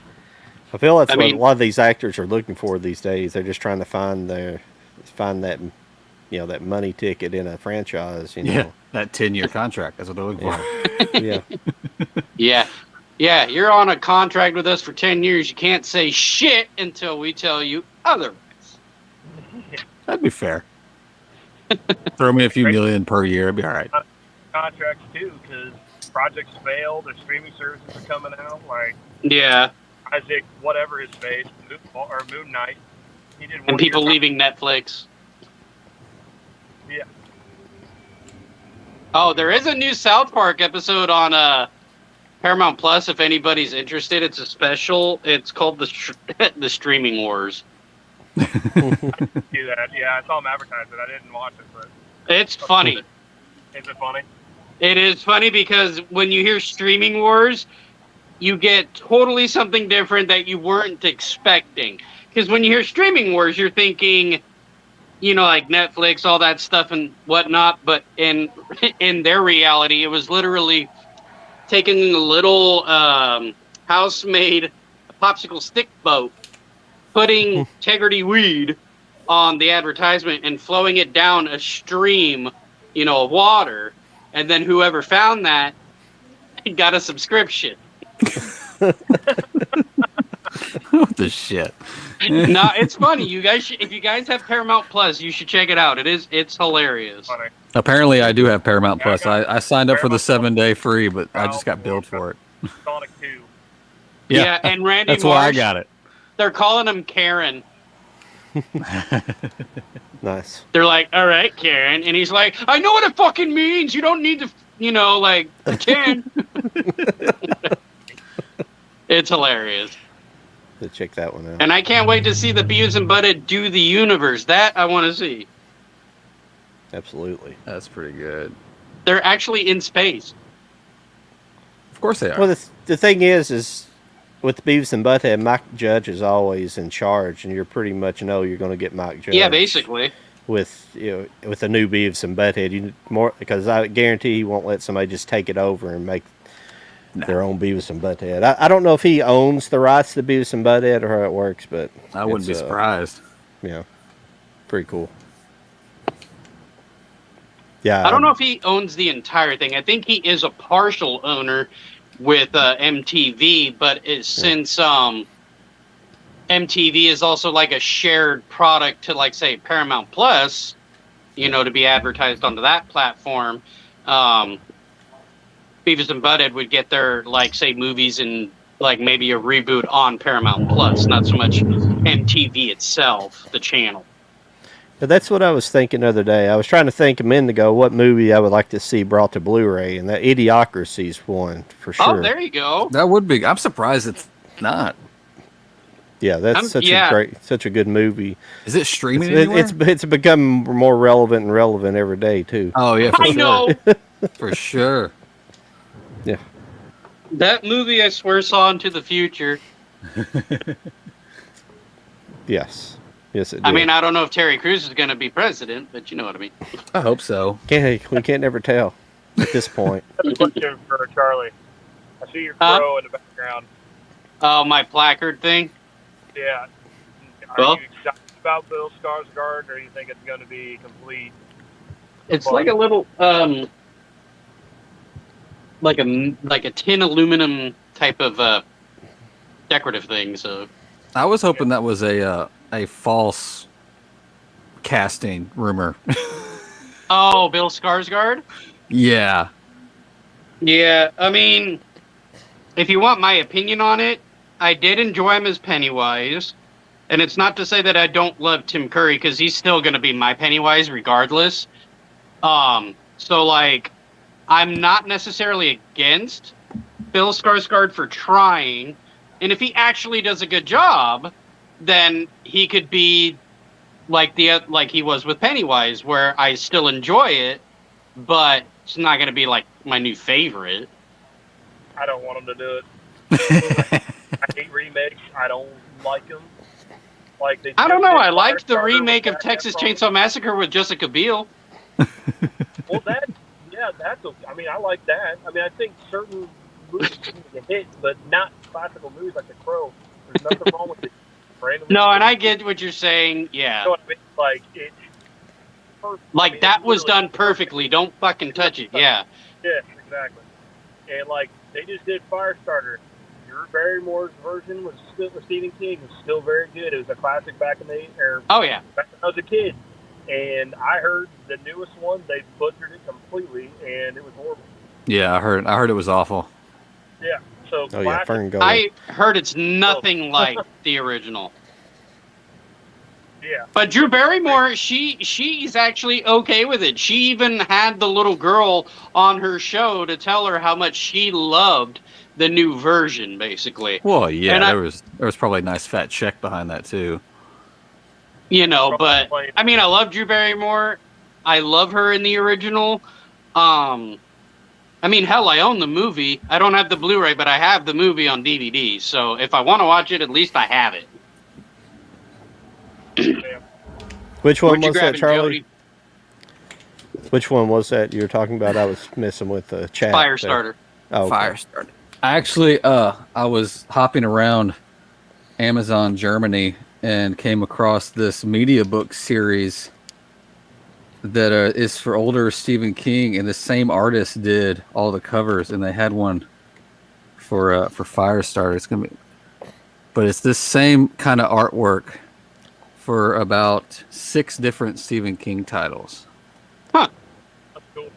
I feel that's what a lot of these actors are looking for these days. They're just trying to find that, that money ticket in a franchise. Yeah, that 10-year contract. That's what they're looking for. Yeah. Yeah. You're on a contract with us for 10 years. You can't say shit until we tell you otherwise. That'd be fair. Throw me a few million per year. It'd be all right. Contracts too, because projects fail. Their streaming services are coming out. Like Isaac, whatever his face, Moon Knight. He did one. And people leaving Netflix. Yeah. Oh, there is a new South Park episode on Paramount Plus. If anybody's interested, it's a special. It's called the Streaming Wars. Do that. Yeah, I saw him advertise it. I didn't watch it, but it's funny. Is it funny? It is funny because when you hear Streaming Wars, you get totally something different that you weren't expecting. Because when you hear Streaming Wars, you're thinking, like Netflix, all that stuff and whatnot. But in their reality, it was literally taking a little house-made popsicle stick boat, putting Integrity weed on the advertisement and flowing it down a stream, of water. And then whoever found that got a subscription. What the shit? No, it's funny. You guys, if you guys have Paramount Plus, you should check it out. It's hilarious. Funny. Apparently, I do have Paramount Plus. I signed up for the 7-day free, but I just got billed for it. Sonic 2. Yeah, and Randy that's Marsh, why I got it. They're calling him Karen. Nice. They're like, all right, Karen. And he's like, I know what it fucking means. You don't need to, pretend. It's hilarious. To check that one out. And I can't wait to see the Beavis and Butthead do the universe. That I want to see. Absolutely. That's pretty good. They're actually in space. Of course they are. Well, the thing is with Beavis and Butthead, Mike Judge is always in charge, and you're pretty much you're going to get Mike Judge. Yeah, basically. With with a new Beavis and Butthead, because I guarantee he won't let somebody just take it over and make their own Beavis and Butthead. I don't know if he owns the rights to Beavis and Butthead or how it works, but I wouldn't be surprised. Yeah, pretty cool. Yeah, I don't know if he owns the entire thing. I think he is a partial owner with MTV, but since MTV is also like a shared product to, like, say, Paramount Plus, to be advertised onto that platform, Beavis and Butthead would get their, like, say, movies and, like, maybe a reboot on Paramount Plus, not so much MTV itself, the channel. But that's what I was thinking the other day. I was trying to think a minute ago what movie I would like to see brought to Blu-ray, and that Idiocracy's one for sure. Oh, there you go. That would be. I'm surprised it's not. Yeah, that's such a good movie. Is it streaming anywhere? It's become more relevant every day too. Oh yeah, for I know. For sure. Yeah. That movie, I swear, saw into the future. Yes. Yes, it did. I mean, I don't know if Terry Crews is going to be president, but you know what I mean. I hope so. We can't never tell at this point. That's a question for Charlie. I see your crow in the background. Oh, my placard thing? Yeah. Are you excited about Bill Skarsgård, or do you think it's going to be complete? It's like a little, like a tin aluminum type of decorative thing. So I was hoping that was a false casting rumor. Oh, Bill Skarsgård? Yeah. Yeah, I mean, if you want my opinion on it, I did enjoy him as Pennywise. And it's not to say that I don't love Tim Curry, because he's still going to be my Pennywise regardless. So, like, I'm not necessarily against Bill Skarsgård for trying, and if he actually does a good job, then he could be like he was with Pennywise, where I still enjoy it, but it's not going to be like my new favorite. I don't want him to do it. I hate remakes. I don't like them. Like I don't know. I liked the remake of Texas Chainsaw Massacre with Jessica Biel. Well, that's okay. I mean, I like that. I mean, I think certain movies can hit, but not classical movies like The Crow. There's nothing wrong with it. No, and I get what you're saying. Yeah. You know what I mean? Like, it's perfect. Like, I mean, that was literally done perfectly. Don't fucking touch it. Yeah. Yes, exactly. And, like, they just did Firestarter. Drew Barrymore's version was still, with Stephen King, was still very good. It was a classic back in the oh yeah, back when I was a kid. And I heard the newest one, they butchered it completely, and it was horrible. Yeah, I heard it was awful. Yeah. So Oh yeah, Fern Gully. I heard it's nothing like the original. Yeah. But Drew Barrymore, she's actually okay with it. She even had the little girl on her show to tell her how much she loved the new version, basically. Well, yeah, And there was probably a nice fat check behind that too. You know, but I mean, I love Drew Barrymore. I love her in the original. I mean, hell, I own the movie. I don't have the Blu-ray, but I have the movie on DVD. So if I want to watch it, at least I have it. Which one Where'd you was grab that, it, Charlie? Jody? Which one was that you were talking about? I was messing with the chat. Firestarter. Oh, okay. Firestarter. I actually, I was hopping around Amazon Germany and came across this media book series that is for older Stephen King, and the same artist did all the covers, and they had one for Firestarter. It's gonna be, but it's this same kind of artwork for about 6 different Stephen King titles. Huh. That's cool.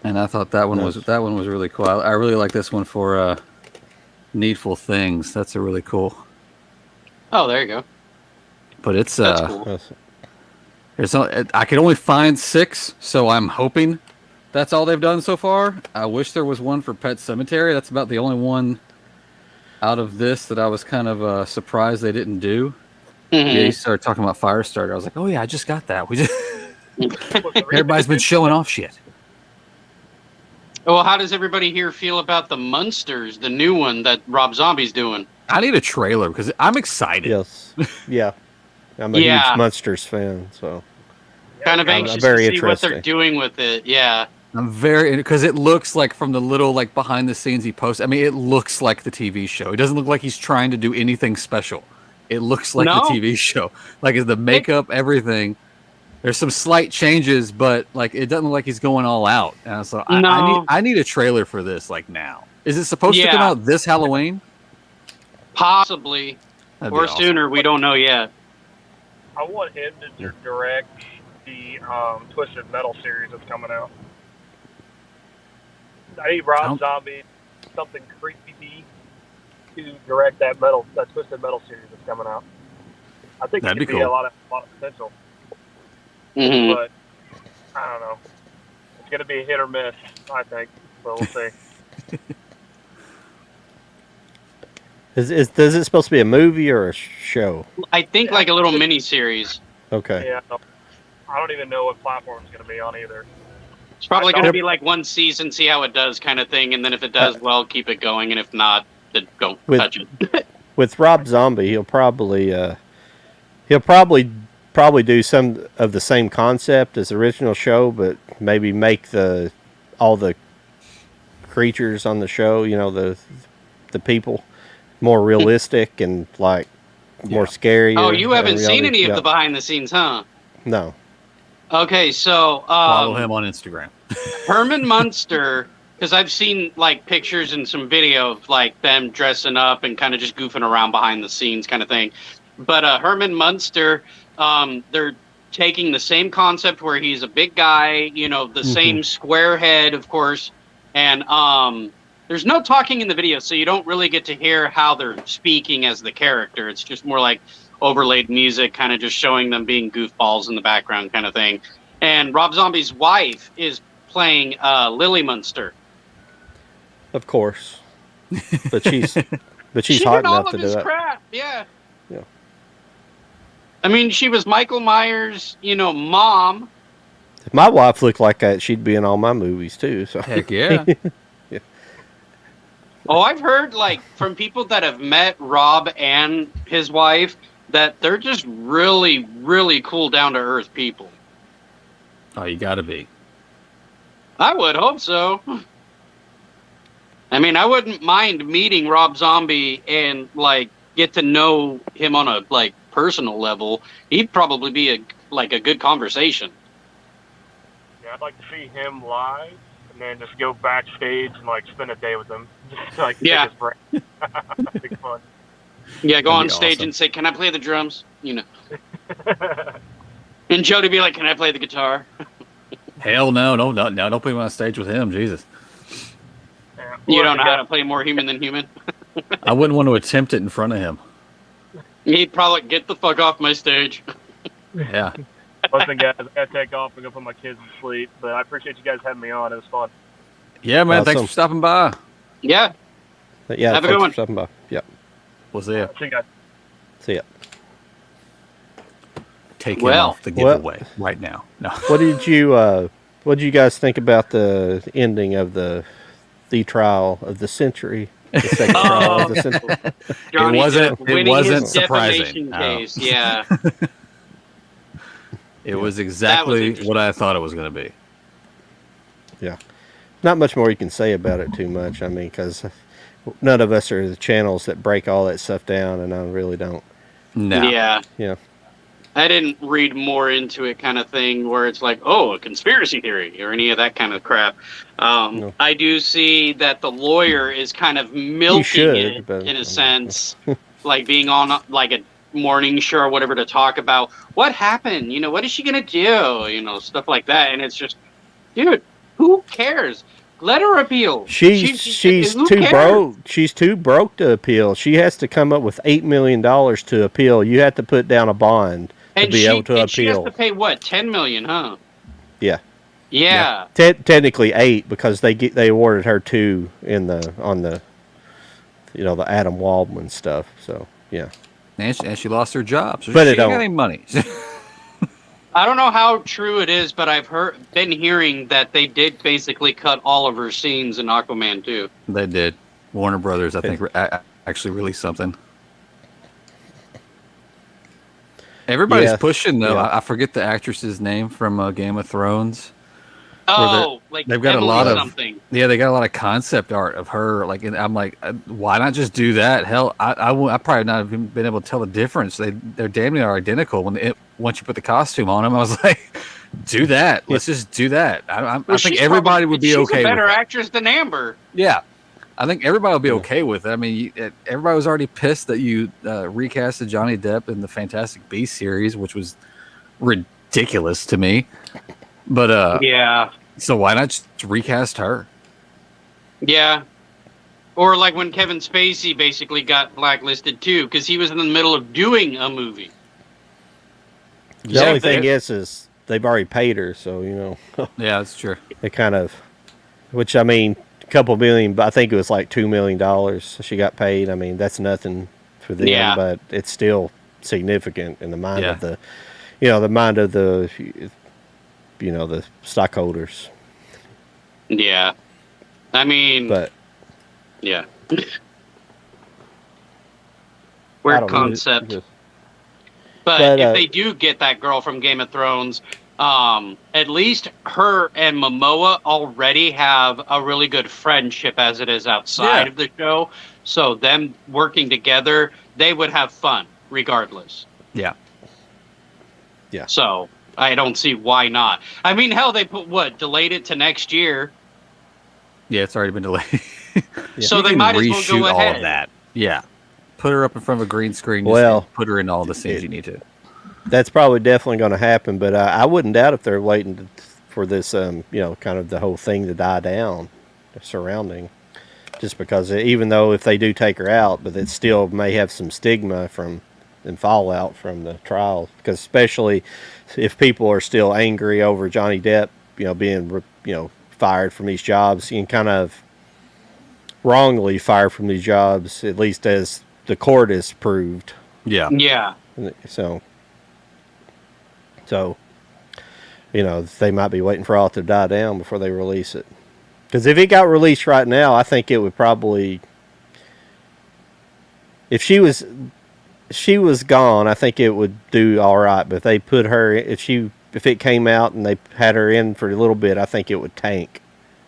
And I thought that one was really cool. I really like this one for Needful Things. That's a really cool. Oh, there you go. But it's That's cool. I could only find 6, so I'm hoping that's all they've done so far. I wish there was one for Pet Sematary. That's about the only one out of this that I was kind of surprised they didn't do. Mm-hmm. Yeah, you started talking about Firestarter. I was like, oh yeah, I just got that. We just everybody's been showing off shit. Well, how does everybody here feel about the Munsters, the new one that Rob Zombie's doing? I need a trailer because I'm excited. Yes. Yeah. I'm a huge Munsters fan, so Kind of anxious very to see what they're interesting. doing with it. Yeah. I'm very, because it looks like from the little like behind the scenes he posts. I mean, it looks like the TV show. It doesn't look like he's trying to do anything special. It looks like the TV show. Like is the makeup, everything. There's some slight changes, but like it doesn't look like he's going all out. And so I need a trailer for this like now. Is it supposed to come out this Halloween? Possibly. That'd Or be awesome. sooner. We don't know yet. I want him to direct the Twisted Metal series that's coming out. I need Rob Zombie, something creepy, to direct that Twisted Metal series that's coming out. I think That'd it could be be cool. a lot of potential, Mm-hmm. but I don't know. It's going to be a hit or miss, I think. So we'll see. Is it supposed to be a movie or a show? I think like a little mini series. Okay. Yeah, I don't even know what platform it's going to be on either. It's probably going to be like one season, see how it does, kind of thing, and then if it does well, keep it going, and if not, then don't touch it. With Rob Zombie, he'll probably do some of the same concept as the original show, but maybe make all the creatures on the show, you know, the people, more realistic and like more scary. Oh, you haven't seen any of the behind the scenes, huh? No. Okay, so Follow him on Instagram. Herman Munster, because I've seen like pictures and some video of like them dressing up and kind of just goofing around behind the scenes kind of thing. But Herman Munster, they're taking the same concept where he's a big guy, you know, the same square head, of course, and there's no talking in the video, so you don't really get to hear how they're speaking as the character. It's just more like overlaid music, kind of just showing them being goofballs in the background kind of thing. And Rob Zombie's wife is playing Lily Munster. of course. But she's She hot did all enough of to do his it. crap. Yeah. Yeah. I mean, she was Michael Myers, mom. If my wife looked like that, she'd be in all my movies too. So Heck yeah. Oh, I've heard from people that have met Rob and his wife that they're just really, really cool, down to earth people. Oh, you gotta be. I would hope so. I mean, I wouldn't mind meeting Rob Zombie and get to know him on a personal level. He'd probably be a good conversation. Yeah, I'd like to see him live, and then just go backstage and spend a day with him. Just Yeah. take his break. That'd be fun. Yeah, go That'd on be stage awesome. and say, "Can I play the drums?" And Jody be like, "Can I play the guitar?" Hell no, don't put me on stage with him, Jesus. Yeah. You don't know how to play more human than human. I wouldn't want to attempt it in front of him. He'd probably get the fuck off my stage. Yeah. Listen, guys, I gotta take off and go put my kids to sleep. But I appreciate you guys having me on. It was fun. Yeah, man, thanks Awesome. for stopping by. Yeah. but yeah, Have a thanks good one. for stopping by. Yep. We'll see ya. See you guys. See ya. Take him Well- off the giveaway right now. No. What did you guys think about the ending of the trial of the century? The second trial of the century. Johnny wasn't- Depp it winning wasn't his surprising. defamation Oh. case. Yeah. It was exactly interesting. what I thought it was going to be. Yeah. Not much more you can say about it too much. I mean, because none of us are the channels that break all that stuff down, and I really don't. No. Yeah. Yeah. I didn't read more into it kind of thing where it's like, oh, a conspiracy theory or any of that kind of crap. No. I do see that the lawyer is kind of milking should, it but- in a sense, like being on a morning show or whatever to talk about what happened, what is she going to do, stuff like that. And it's just, dude, who cares? Let her appeal. She's who too cares? broke. She's too broke to appeal. She has to come up with $8 million to appeal. You have to put down a bond to And be able to and she has appeal. to pay what, $10 million, huh? Yeah. Yeah. Technically 8 because they awarded her 2 on the the Adam Waldman stuff. So yeah. And she lost her job. So But she it ain't got don't- any money. I don't know how true it is, but I've been hearing that they did basically cut all of her scenes in Aquaman 2. They did. Warner Brothers, I think, actually released something. Everybody's Yeah, pushing, though. yeah. I forget the actress's name from Game of Thrones. Oh, they've got Emily a lot of something. Yeah, they got a lot of concept art of her. And I'm like, why not just do that? Hell, I probably not have been able to tell the difference. They're damn near identical once you put the costume on them. I was like, do that. Let's just do that. I think She's everybody would be she's okay a better with it. actress than Amber. Yeah, I think everybody will be okay with it. I mean, everybody was already pissed that you recasted Johnny Depp in the Fantastic Beasts series, which was ridiculous to me. But Yeah. so why not just recast her? Yeah. Or like when Kevin Spacey basically got blacklisted too, because he was in the middle of doing a movie. The only thing is they've already paid her, so Yeah, that's true. it kind of, which I mean, a couple million, but I think it was like $2 million she got paid. I mean, that's nothing for them, Yeah. but it's still significant in the mind Yeah. of the mind of the stockholders. Yeah. I mean, But yeah. I Weird don't know, concept. just- But if But, they do get that girl from Game of Thrones, at least her and Momoa already have a really good friendship as it is outside Yeah. of the show. So them working together, they would have fun regardless. Yeah. Yeah. So I don't see why not. I mean, hell, they delayed it to next year. Yeah, it's already been delayed. So You they can might as well reshoot go all ahead. of that. Yeah. Put her up in front of a green screen. Just Well, put her in all the scenes you need to. that's probably definitely going to happen. But I wouldn't doubt if they're waiting for this, kind of the whole thing to die down surrounding. Just because even though if they do take her out, but it still may have some stigma and fallout from the trial. Because especially if people are still angry over Johnny Depp, being fired from these jobs, you can kind of wrongly fired from these jobs, at least as the court has proved. Yeah. Yeah. So, they might be waiting for all to die down before they release it. Because if it got released right now, I think it would probably, if she was gone, I think it would do all right. But if they put her, if it came out and they had her in for a little bit, I think it would tank.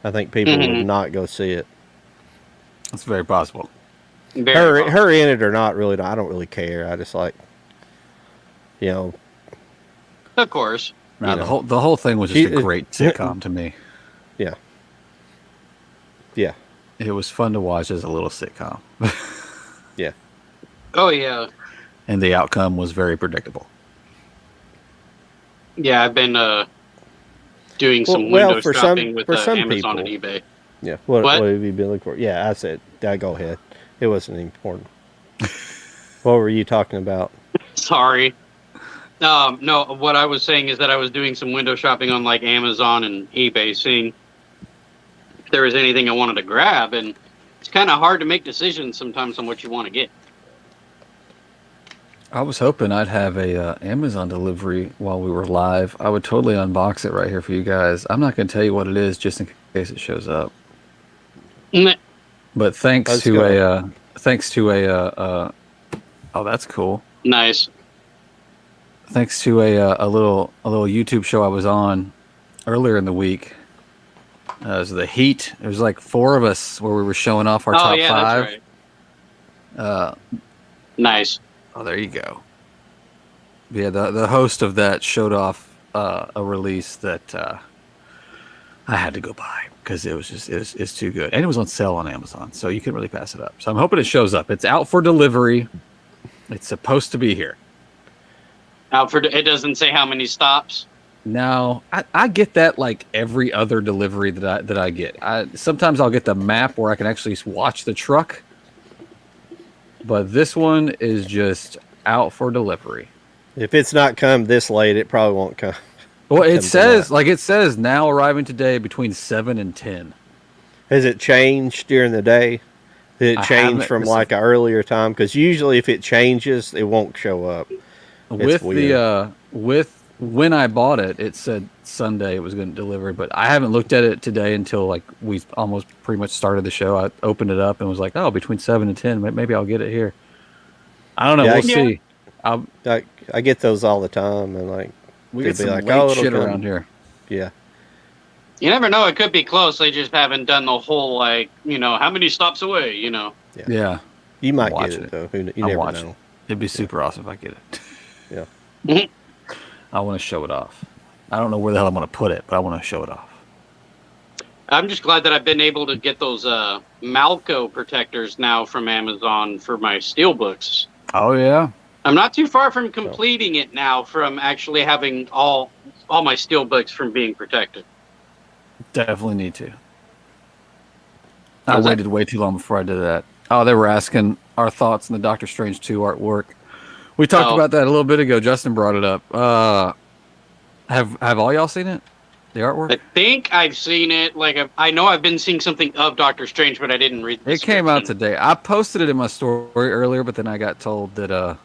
I think people would not go see it. That's very possible. Her in it or not, really, I don't really care. I just like, Of course. Nah, the whole thing was just a great sitcom to me. Yeah. Yeah. It was fun to watch as a little sitcom. Yeah. Oh yeah. And the outcome was very predictable. Yeah, I've been doing some window shopping with some Amazon people. and eBay. Yeah. What have you been looking for? Yeah, I said, go ahead. It wasn't important. What were you talking about? Sorry. No, what I was saying is that I was doing some window shopping on like Amazon and eBay, seeing if there was anything I wanted to grab, and it's kind of hard to make decisions sometimes on what you want to get. I was hoping I'd have a Amazon delivery while we were live. I would totally unbox it right here for you guys. I'm not going to tell you what it is just in case it shows up. But thanks to a oh, that's cool. Nice. Thanks to a little YouTube show I was on earlier in the week. It was the Heat. There was like 4 of us where we were showing off our top 5. That's right. Nice. Oh, there you go. Yeah, the host of that showed off a release that I had to go buy because it's too good, and it was on sale on Amazon, so you couldn't really pass it up. So I'm hoping it shows up. It's out for delivery. It's supposed to be here. It doesn't say how many stops. No, I get that like every other delivery that I get. Sometimes I'll get the map where I can actually watch the truck. But this one is just out for delivery. If it's not come this late, it probably won't come. Well, it says now arriving today between 7 and 10. Has it changed during the day? Did it change from like an earlier time? Because usually if it changes, it won't show up. With when I bought it, it said Sunday it was going to deliver, but I haven't looked at it today until like we almost pretty much started the show. I opened it up and was like, oh, between 7 and 10, maybe I'll get it here. I don't know. We'll see. I get those all the time, and like we get some late shit around here. Yeah. You never know. It could be close. They just haven't done the whole how many stops away. Yeah. You might get it though. You never know. It'd be super awesome if I get it. Yeah. I want to show it off. I don't know where the hell I'm going to put it, but I want to show it off. I'm just glad that I've been able to get those Malco protectors now from Amazon for my steelbooks. Oh, yeah. I'm not too far from completing it now, from actually having all my steelbooks from being protected. Definitely need to. I waited way too long before I did that. Oh, they were asking our thoughts on the Doctor Strange 2 artwork. We talked about that a little bit ago. Justin brought it up. Have all y'all seen it? The artwork? I think I've seen it. I know I've been seeing something of Doctor Strange, but I didn't read the description. It came out today. I posted it in my story earlier, but then I got told that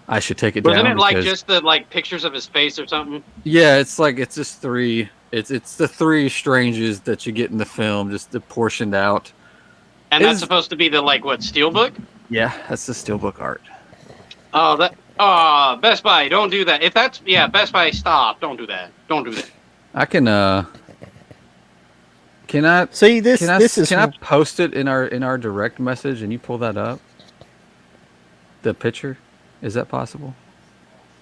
I should take it down. Wasn't it just the pictures of his face or something? Yeah, it's just 3. It's the 3 Stranges that you get in the film, just portioned out. And that's supposed to be the steelbook? Yeah, that's the steelbook art. Oh, Best Buy, don't do that. If that's Best Buy, stop. Don't do that. Don't do that. I can I see this? Can I post it in our direct message and you pull that up? The picture, is that possible?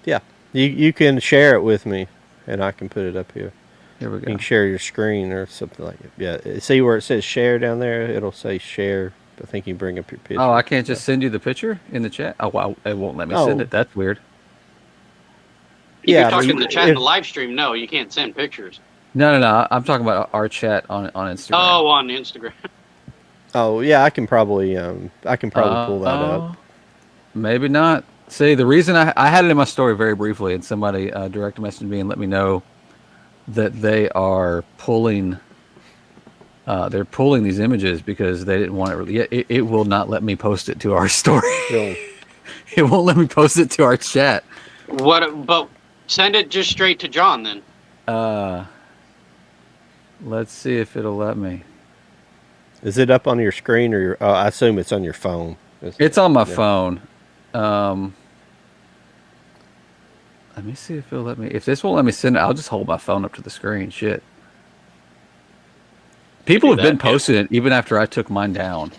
Yeah, you can share it with me, and I can put it up here. Here we go. You can share your screen or something like it. Yeah, see where it says share down there? It'll say share. I think you bring up your picture. Oh, I can't just send you the picture in the chat? Oh, wow. It won't let me send it. That's weird. You're talking in the chat in the live stream. No, you can't send pictures. No. I'm talking about our chat on Instagram. Oh, on Instagram. Oh, yeah, I can probably pull that up. Maybe not. See, the reason I had it in my story very briefly, and somebody direct messaged me and let me know that they are pulling they're pulling these images because they didn't want it. It will not let me post it to our story. Really? It won't let me post it to our chat. But send it just straight to John then. Let's see if it'll let me. Is it up on your screen or your? Oh, I assume it's on your phone. It's on my phone. Let me see if it'll let me. If this won't let me send it, I'll just hold my phone up to the screen. Shit. People have been posting it even after I took mine down.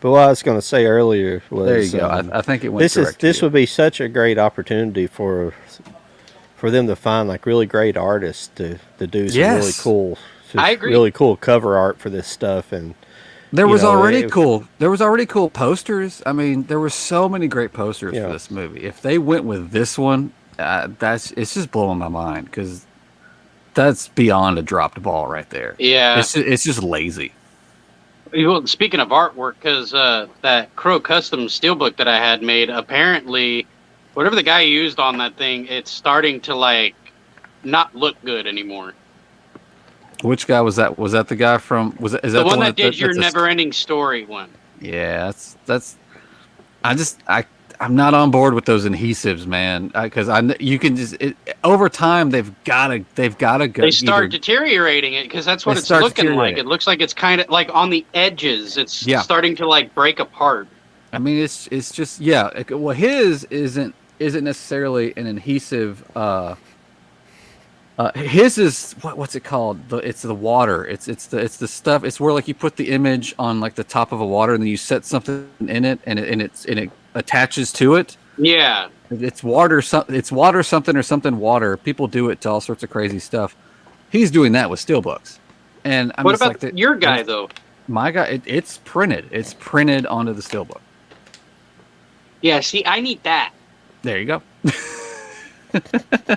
But what I was going to say earlier was, there you go. I think it went. This would be such a great opportunity for them to find like really great artists to do some really cool. I agree. Really cool cover art for this stuff, and there was already cool. There was already cool posters. I mean, there were so many great posters for this movie. If they went with this one, it's just blowing my mind because that's beyond a dropped ball right there. Yeah, it's just lazy. Well, speaking of artwork, because that Crow Custom Steelbook that I had made, apparently, whatever the guy used on that thing, it's starting to like not look good anymore. Which guy was that? Was that the guy from? Is that the one that did your Never-Ending Story one? Yeah, that's. I'm not on board with those adhesives, man. Because you can just over time they've got to go. They start deteriorating it because that's what it's looking like. It looks like it's kind of like on the edges. It's starting to like break apart. I mean, it's just Well, his isn't necessarily an adhesive. His is what's it called? It's the water. It's the stuff. It's where like you put the image on like the top of a water and then you set something in it and it attaches to it. Yeah. It's water. It's water something or something water. People do it to all sorts of crazy stuff. He's doing that with steelbooks. And what about your guy though? My guy, it's printed. It's printed onto the steelbook. Yeah. See, I need that. There you go.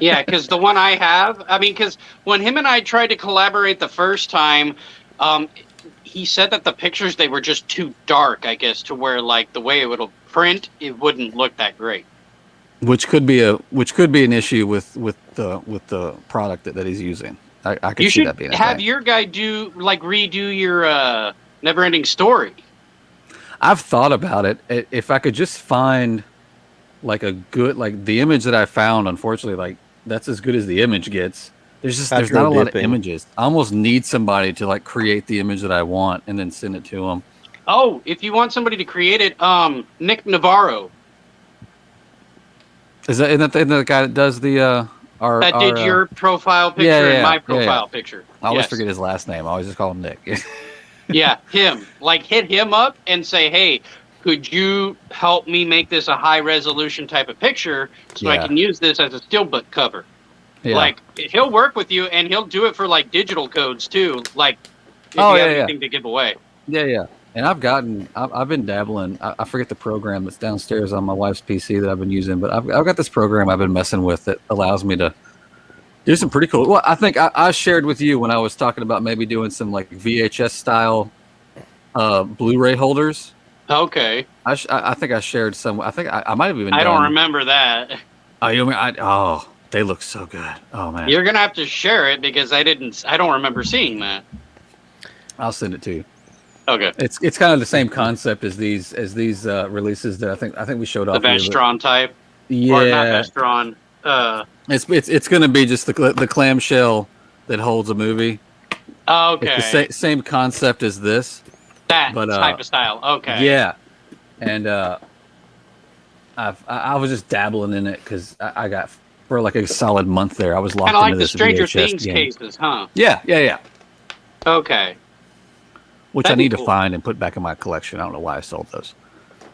Yeah, because the one I have, I mean, because when him and I tried to collaborate the first time, he said that the pictures, they were just too dark, I guess, to where like the way it would print, it wouldn't look that great. Which could be an issue with the product that he's using. I could see that being. You should have your guy redo your Never-Ending Story. I've thought about it. If I could just find like a good, like the image that I found, unfortunately, like that's as good as the image gets. There's not a lot of images. I almost need somebody to like create the image that I want and then send it to them. Oh, if you want somebody to create it, Nick Navarro. Isn't that the guy that does the did your profile picture and my profile picture? I always forget his last name. I always just call him Nick. Yeah, him. Like hit him up and say, hey, could you help me make this a high resolution type of picture so I can use this as a steelbook cover? Yeah. Like he'll work with you and he'll do it for like digital codes too. Like if you have anything to give away. Yeah. And I've been dabbling. I forget the program that's downstairs on my wife's PC that I've been using, but I've got this program I've been messing with that allows me to do some pretty cool. Well, I think I shared with you when I was talking about maybe doing some like VHS style Blu-ray holders. Okay. I think I shared some. I think I might have even. I don't remember that. Oh, you mean they look so good. Oh man. You're gonna have to share it because I don't remember seeing that. I'll send it to you. Okay. It's kind of the same concept as these releases that I think we showed off. The Vestron type. Yeah. Or not Vestron. It's going to be just the clamshell that holds a movie. Okay. It's the same concept as this. That type of style. Okay. Yeah. And I was just dabbling in it because I got for like a solid month there. I was locked into this Stranger VHS Things game. cases, huh? Yeah. Okay. Which I need to find and put back in my collection. I don't know why I sold those.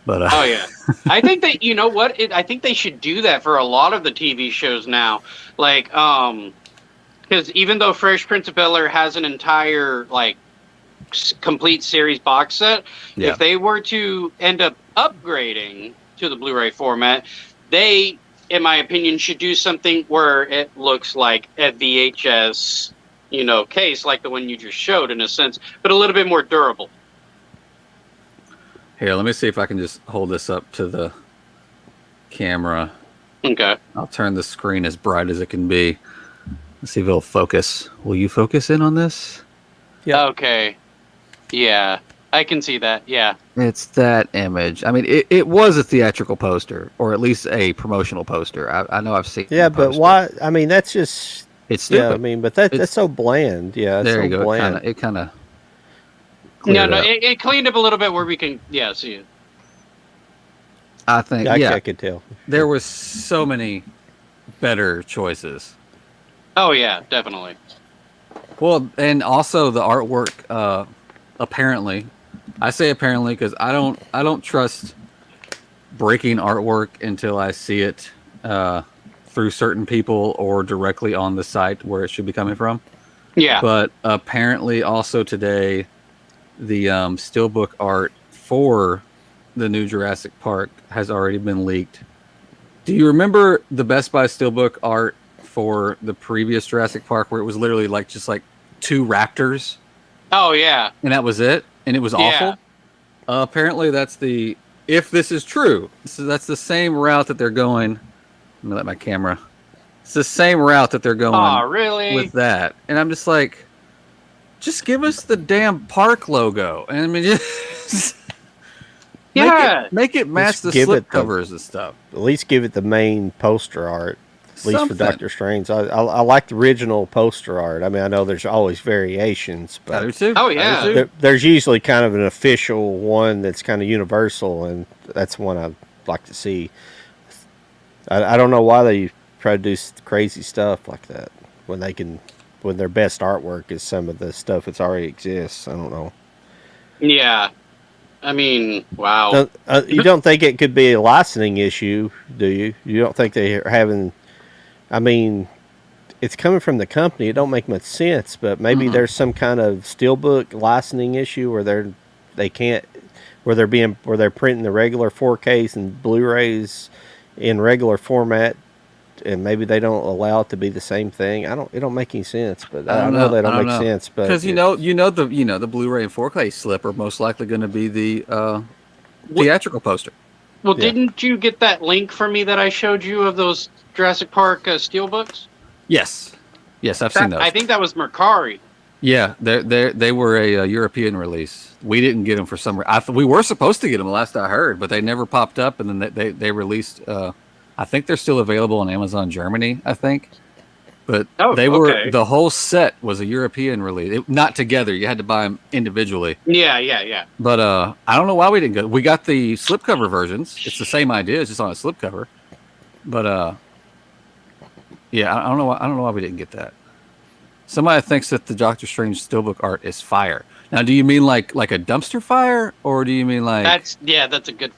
But oh yeah, I think that you know what? I think they should do that for a lot of the TV shows now. Like, because even though Fresh Prince of Bel-Air has an entire like complete series box set, if they were to end up upgrading to the Blu-ray format, they, in my opinion, should do something where it looks like a VHS, case like the one you just showed in a sense, but a little bit more durable. Here, let me see if I can just hold this up to the camera. Okay. I'll turn the screen as bright as it can be. Let's see if it'll focus. Will you focus in on this? Yep. Okay. Yeah, I can see that. Yeah. It's that image. I mean, it was a theatrical poster, or at least a promotional poster. I know I've seen. Yeah, the but poster. why? I mean, that's just It's yeah. I stupid. mean, but that's It's so bland. Yeah, it's there so you go. bland. It kind of No, cleared no, up. it cleaned up a little bit where we can, see it. I think I could tell. there was so many better choices. Oh yeah, definitely. Well, and also the artwork. Apparently, I say apparently because I don't trust breaking artwork until I see it through certain people or directly on the site where it should be coming from. Yeah. But apparently, also today, the steelbook art for the new Jurassic Park has already been leaked. Do you remember the Best Buy steelbook art for the previous Jurassic Park, where it was literally just like two raptors? Oh yeah. And that was it, and it was awful. Apparently, that's the if this is true. That's the same route that they're going. Let me let my camera. It's the same route that they're going. Oh really? With that, and I'm just like, just give us the damn park logo, and I mean, just make it match Just the give slip it covers and stuff. At least give it the main poster art. At least Something. for Doctor Strange, I like the original poster art. I mean, I know there's always variations, I do but too. Oh, I do yeah. too. there's usually kind of an official one that's kind of universal, and that's one I'd like to see. I don't know why they try to do crazy stuff like that when their best artwork is some of the stuff that's already exists. I don't know. Yeah. I mean, wow. You don't think it could be a licensing issue, do you? You don't think they're having? I mean, it's coming from the company. It don't make much sense, but maybe there's some kind of steelbook licensing issue where they can't, where they're printing the regular 4Ks and Blu-rays in regular format, and maybe they don't allow it to be the same thing. It don't make any sense, but I know they don't make sense. But because the Blu-ray and 4K slip are most likely going to be the theatrical poster. Well, Yeah. didn't you get that link for me that I showed you of those Jurassic Park steelbooks? Yes, I've seen those. I think that was Mercari. Yeah, they were a European release. We didn't get them for some reason. We were supposed to get them, last I heard, but they never popped up. And then they released. I think they're still available on Amazon Germany. I think, but they were okay. The whole set was a European release, not together. You had to buy them individually. Yeah. But I don't know why we didn't go. We got the slipcover versions. It's the same idea, it's just on a slipcover. But yeah, I don't know why we didn't get that. Somebody thinks that the Doctor Strange steelbook art is fire. Now, do you mean like a dumpster fire, or do you mean like that's a good.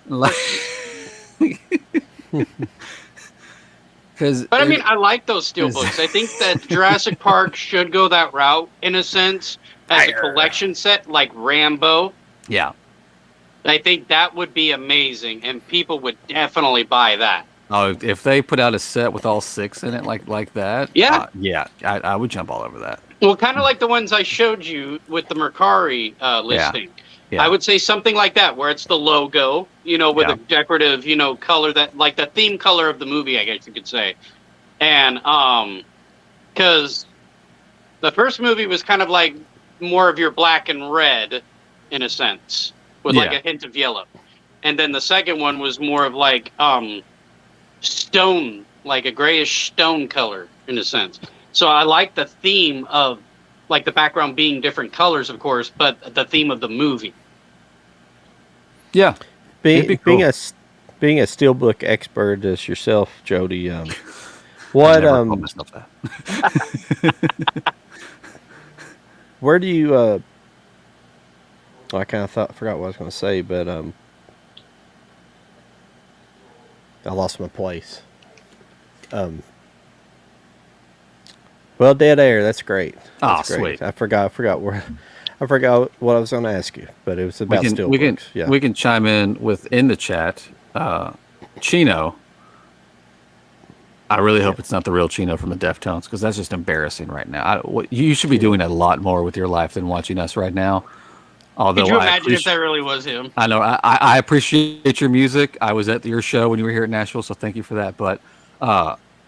Because But I mean, I like those steelbooks. I think that Jurassic Park should go that route in a sense as a collection set, like Rambo. Yeah. I think that would be amazing, and people would definitely buy that. Oh, if they put out a set with all 6 in it, like that, I would jump all over that. Well, kind of like the ones I showed you with the Mercari listing. Yeah. I would say something like that, where it's the logo, with a decorative, color that, like the theme color of the movie, I guess you could say. And because the first movie was kind of like more of your black and red, in a sense, with like a hint of yellow, and then the second one was more of like stone, like a grayish stone color, in a sense. So I like the theme of like the background being different colors, of course, but the theme of the movie. Yeah. being be cool. being a steelbook expert as yourself, Jody, what Never called myself that. where do you I kind of forgot what I was going to say, but I lost my place. Well, dead air. That's great. That's great. Sweet. I forgot what I was going to ask you, but it was about steelbooks. We can chime in within the chat. Chino. I really hope it's not the real Chino from the Deftones, because that's just embarrassing right now. You should be doing a lot more with your life than watching us right now. Although Could you imagine if that really was him? I know. I appreciate your music. I was at your show when you were here at Nashville, so thank you for that. But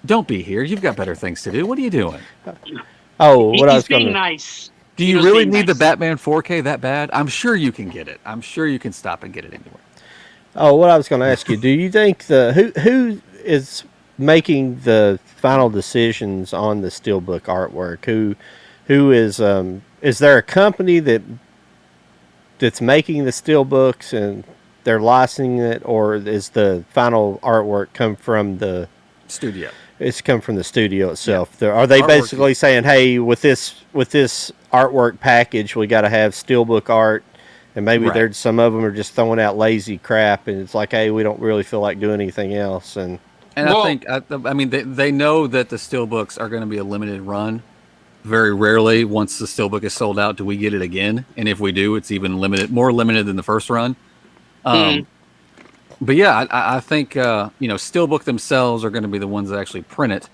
don't be here. You've got better things to do. What are you doing? Oh, what I was being going nice. Do you really need the Batman 4K that bad? I'm sure you can get it. I'm sure you can stop and get it anywhere. Oh, what I was going to ask you, do you think who is making the final decisions on the steelbook artwork? Who is there a company that's making the steelbooks and they're licensing it, or is the final artwork come from the studio? It's come from the studio itself. Yeah. Are they basically saying, "Hey, with this artwork package, we got to have steelbook art," and maybe there's some of them are just throwing out lazy crap, and it's like, "Hey, we don't really feel like doing anything else." And I think, I mean, they know that the steelbooks are going to be a limited run. Very rarely, once the steelbook is sold out, do we get it again, and if we do, it's even more limited than the first run. But yeah, I think steelbook themselves are going to be the ones that actually print it,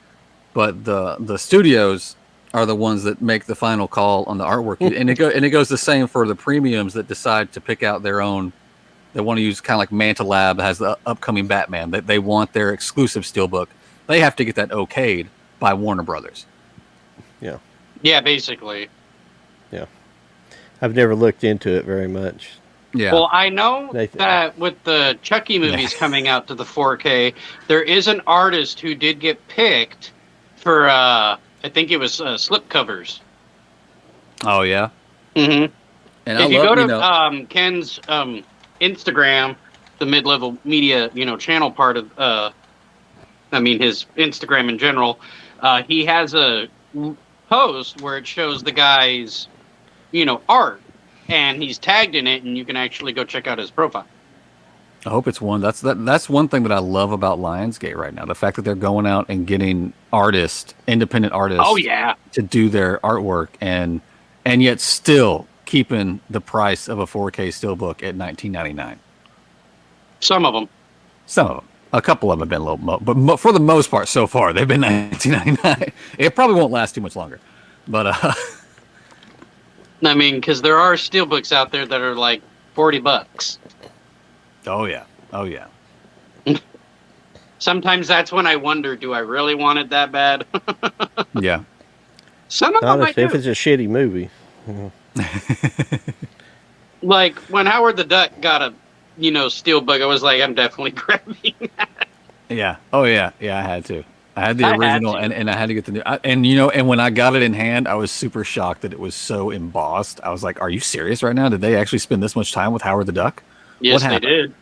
but the studios are the ones that make the final call on the artwork. and it goes the same for the premiums that decide to pick out their own. They want to use kind of like Manta Lab has the upcoming Batman. They want their exclusive steelbook. They have to get that okayed by Warner Brothers. Yeah. Yeah, basically. Yeah. I've never looked into it very much. Yeah. Well, I know that with the Chucky movies coming out to the 4K, there is an artist who did get picked for, I think it was slip covers. Oh, yeah? Mm-hmm. And if you go to Ken's Instagram, the mid-level media, channel part of, his Instagram in general, he has a post where it shows the guy's, art. And he's tagged in it, and you can actually go check out his profile. I hope it's one. That's one thing that I love about Lionsgate right now. The fact that they're going out and getting independent artists. Oh yeah. To do their artwork and yet still keeping the price of a 4K steelbook at $19.99. Some of them. A couple of them have been a little, but for the most part, so far they've been $19.99. It probably won't last too much longer, but. I mean, because there are steelbooks out there that are like $40. Oh yeah. Sometimes that's when I wonder, do I really want it that bad? Yeah. Some of them if it's a shitty movie. Like when Howard the Duck got a, steelbook, I was like, I'm definitely grabbing that. Yeah. Oh yeah. Yeah, I had to. I had the original, and I had to get the new. And when I got it in hand, I was super shocked that it was so embossed. I was like, "Are you serious right now? Did they actually spend this much time with Howard the Duck?" Yes, they did.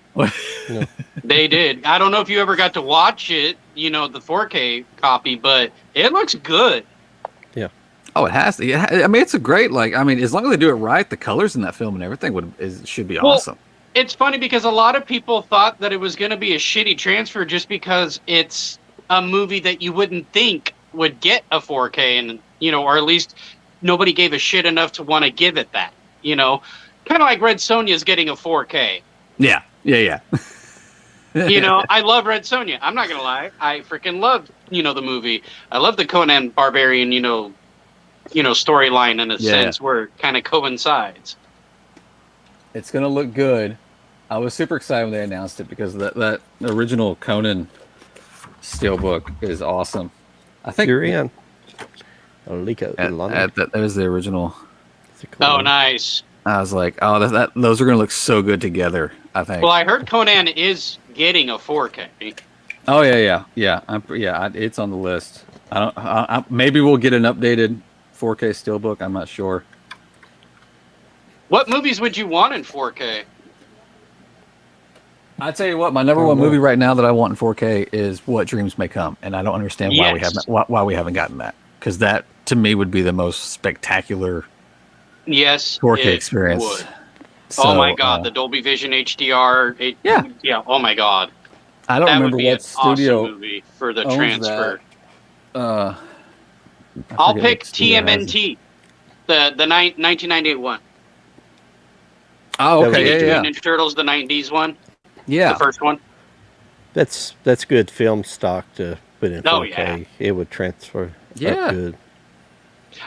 They did. I don't know if you ever got to watch it, the 4K copy, but it looks good. Yeah. Oh, it has to. Yeah. I mean, it's a great as long as they do it right, the colors in that film and everything should be awesome. It's funny because a lot of people thought that it was going to be a shitty transfer just because it's a movie that you wouldn't think would get a 4K, and or at least nobody gave a shit enough to want to give it that. Kind of like Red Sonja's getting a 4K. Yeah. I love Red Sonja. I'm not gonna lie, I freaking love the movie. I love the Conan Barbarian storyline in a sense where it kind of coincides. It's gonna look good. I was super excited when they announced it because that original Conan steelbook is awesome. I think you're in. That was the original. Oh, nice. I was like, those are going to look so good together, I think. Well, I heard Conan is getting a 4K. Oh yeah. It's on the list. Maybe we'll get an updated 4K steelbook. I'm not sure. What movies would you want in 4K? I tell you what, my number one movie right now that I want in 4K is What Dreams May Come, and I don't understand why we haven't gotten that, because that to me would be the most spectacular 4K experience. Would. So, oh my god, the Dolby Vision HDR. Yeah. Oh my god. I don't remember what studio awesome movie for the transfer. I'll pick TMNT, the 1998 one. Oh, okay, yeah. Ninja Turtles, the 90s one. Yeah, the first one. That's good film stock to put in 4K. Oh, yeah. It would transfer up good.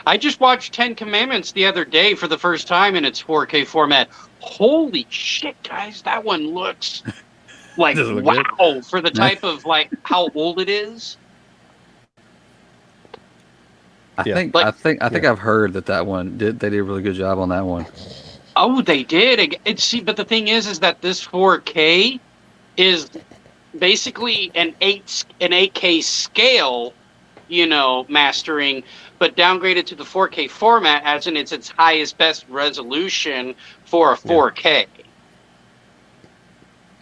I just watched 10 Commandments the other day for the first time in its 4K format. Holy shit, guys, that one looks like wow for the type of how old it is. I Yeah. think Like- I think I've heard that one they did a really good job on that one. Oh, they did. See, but the thing is that this 4K is basically an 8K scale, mastering, but downgraded to the 4K format, as in it's its highest best resolution for a 4K.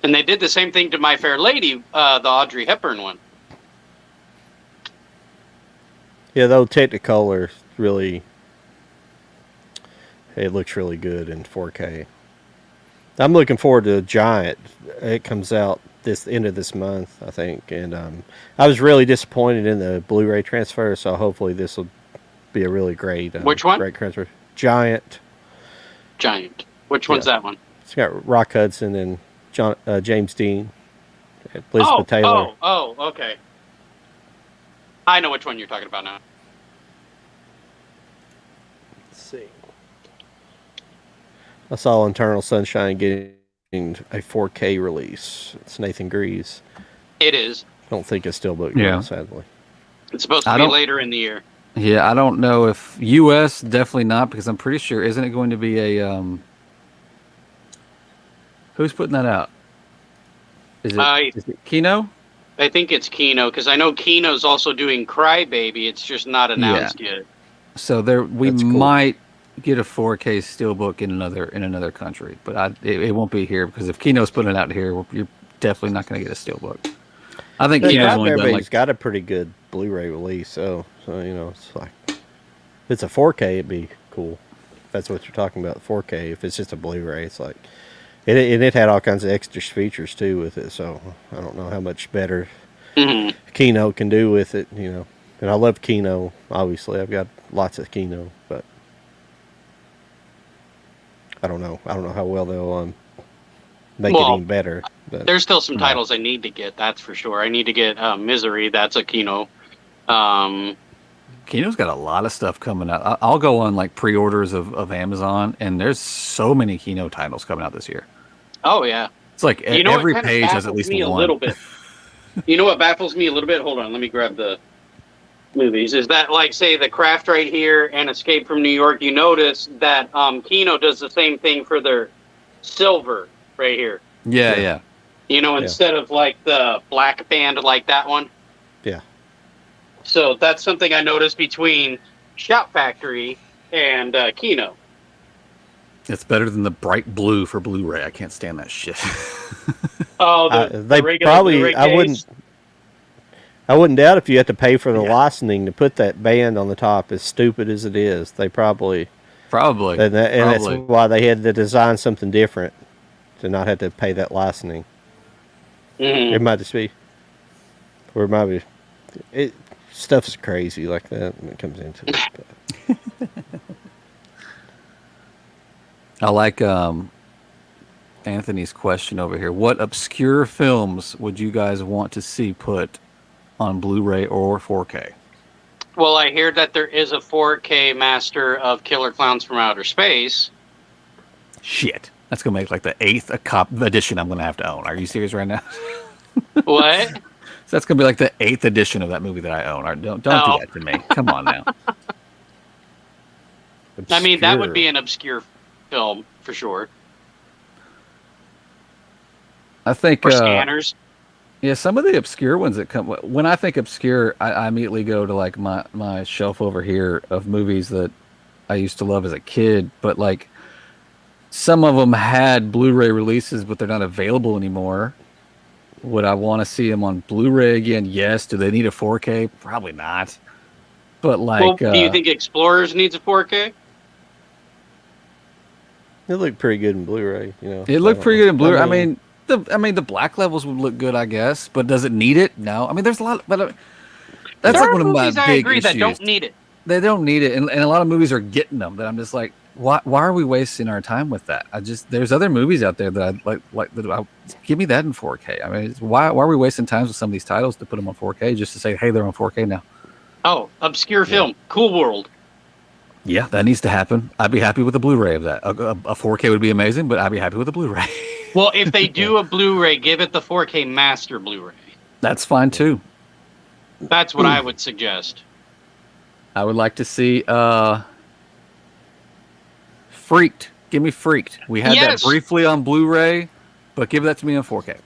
And they did the same thing to My Fair Lady, the Audrey Hepburn one. Yeah, though Technicolor really, it looks really good in 4K. I'm looking forward to Giant. It comes out this end of this month, I think, and I was really disappointed in the Blu-ray transfer. So hopefully this will be a really great. Which one? Great transfer. Giant. Which one's that one? It's got Rock Hudson and James Dean, Elizabeth Taylor. Okay. I know which one you're talking about now. Let's see. I saw Eternal Sunshine getting a 4K release. It's Nathan Greaves. It is. I don't think it's still booked Yeah. now, sadly. It's supposed to be later in the year. Yeah, I don't know if U.S. definitely not, because I'm pretty sure isn't it going to be a who's putting that out? Is it Kino? I think it's Kino, because I know Kino's also doing Crybaby. It's just not announced yet. So we That's cool. might get a 4K steelbook in another country, but it won't be here, because if Kino's putting it out here, you're definitely not going to get a steelbook. I think Kino's only done He's got a pretty good Blu-ray release, so it's like if it's a 4K, it'd be cool. If that's what you're talking about, 4K. If it's just a Blu-ray, it's like it had all kinds of extra features too with it. So I don't know how much better Kino can do with it, And I love Kino. Obviously, I've got lots of Kino, but I don't know how well they'll make it even better. But, there's still some titles I need to get. That's for sure. I need to get Misery. That's a Kino. Kino's got a lot of stuff coming out. I'll go on like pre-orders of Amazon, and there's so many Kino titles coming out this year. Oh yeah. It's like every page has at least me one. A little bit. You know what baffles me a little bit? Hold on, let me grab the movies. Is that like, say, The Craft right here and Escape from New York? You notice that Kino does the same thing for their silver right here. Yeah. Instead of like the black band like that one. Yeah. So that's something I noticed between Shout Factory and Kino. It's better than the bright blue for Blu-ray. I can't stand that shit. Oh, they probably. I wouldn't doubt if you had to pay for the licensing to put that band on the top. As stupid as it is, they probably. And that's why they had to design something different to not have to pay that licensing. Mm-hmm. It might just be, or it might be. Stuff's crazy like that when it comes into it. I like Anthony's question over here. What obscure films would you guys want to see put on Blu-ray or 4K? Well, I hear that there is a 4K master of Killer Clowns from Outer Space. Shit. That's going to make like the 8th edition I'm going to have to own. Are you serious right now? What? So that's going to be like the 8th edition of that movie that I own. Don't do that to me. Come on now. I mean, that would be an obscure film for sure. I think or Scanners. Yeah, some of the obscure ones that come. When I think obscure, I immediately go to like my shelf over here of movies that I used to love as a kid. But like some of them had Blu-ray releases, but they're not available anymore. Would I want to see them on Blu-ray again? Yes. Do they need a 4K? Probably not. But like, do you think Explorers needs a 4K? It looked pretty good in Blu-ray, It looked pretty good in Blu-ray. I mean, the black levels would look good, I guess. But does it need it? No. I mean, there's a lot. But that's like one of my big I agree issues. that don't need it. They don't need it, and a lot of movies are getting them. That I'm just like, why are we wasting our time with that? There's other movies out there that I'd like that give me that in 4K. I mean, why are we wasting time with some of these titles to put them on 4K just to say, hey, they're on 4K now? Oh, obscure film, Cool World. Yeah, that needs to happen. I'd be happy with a Blu-ray of that. A 4K would be amazing, but I'd be happy with a Blu-ray. Well, if they do a Blu-ray, give it the 4K master Blu-ray. That's fine too. That's what I would suggest. I would like to see Freaked. Give me Freaked. We had that briefly on Blu-ray, but give that to me on 4K.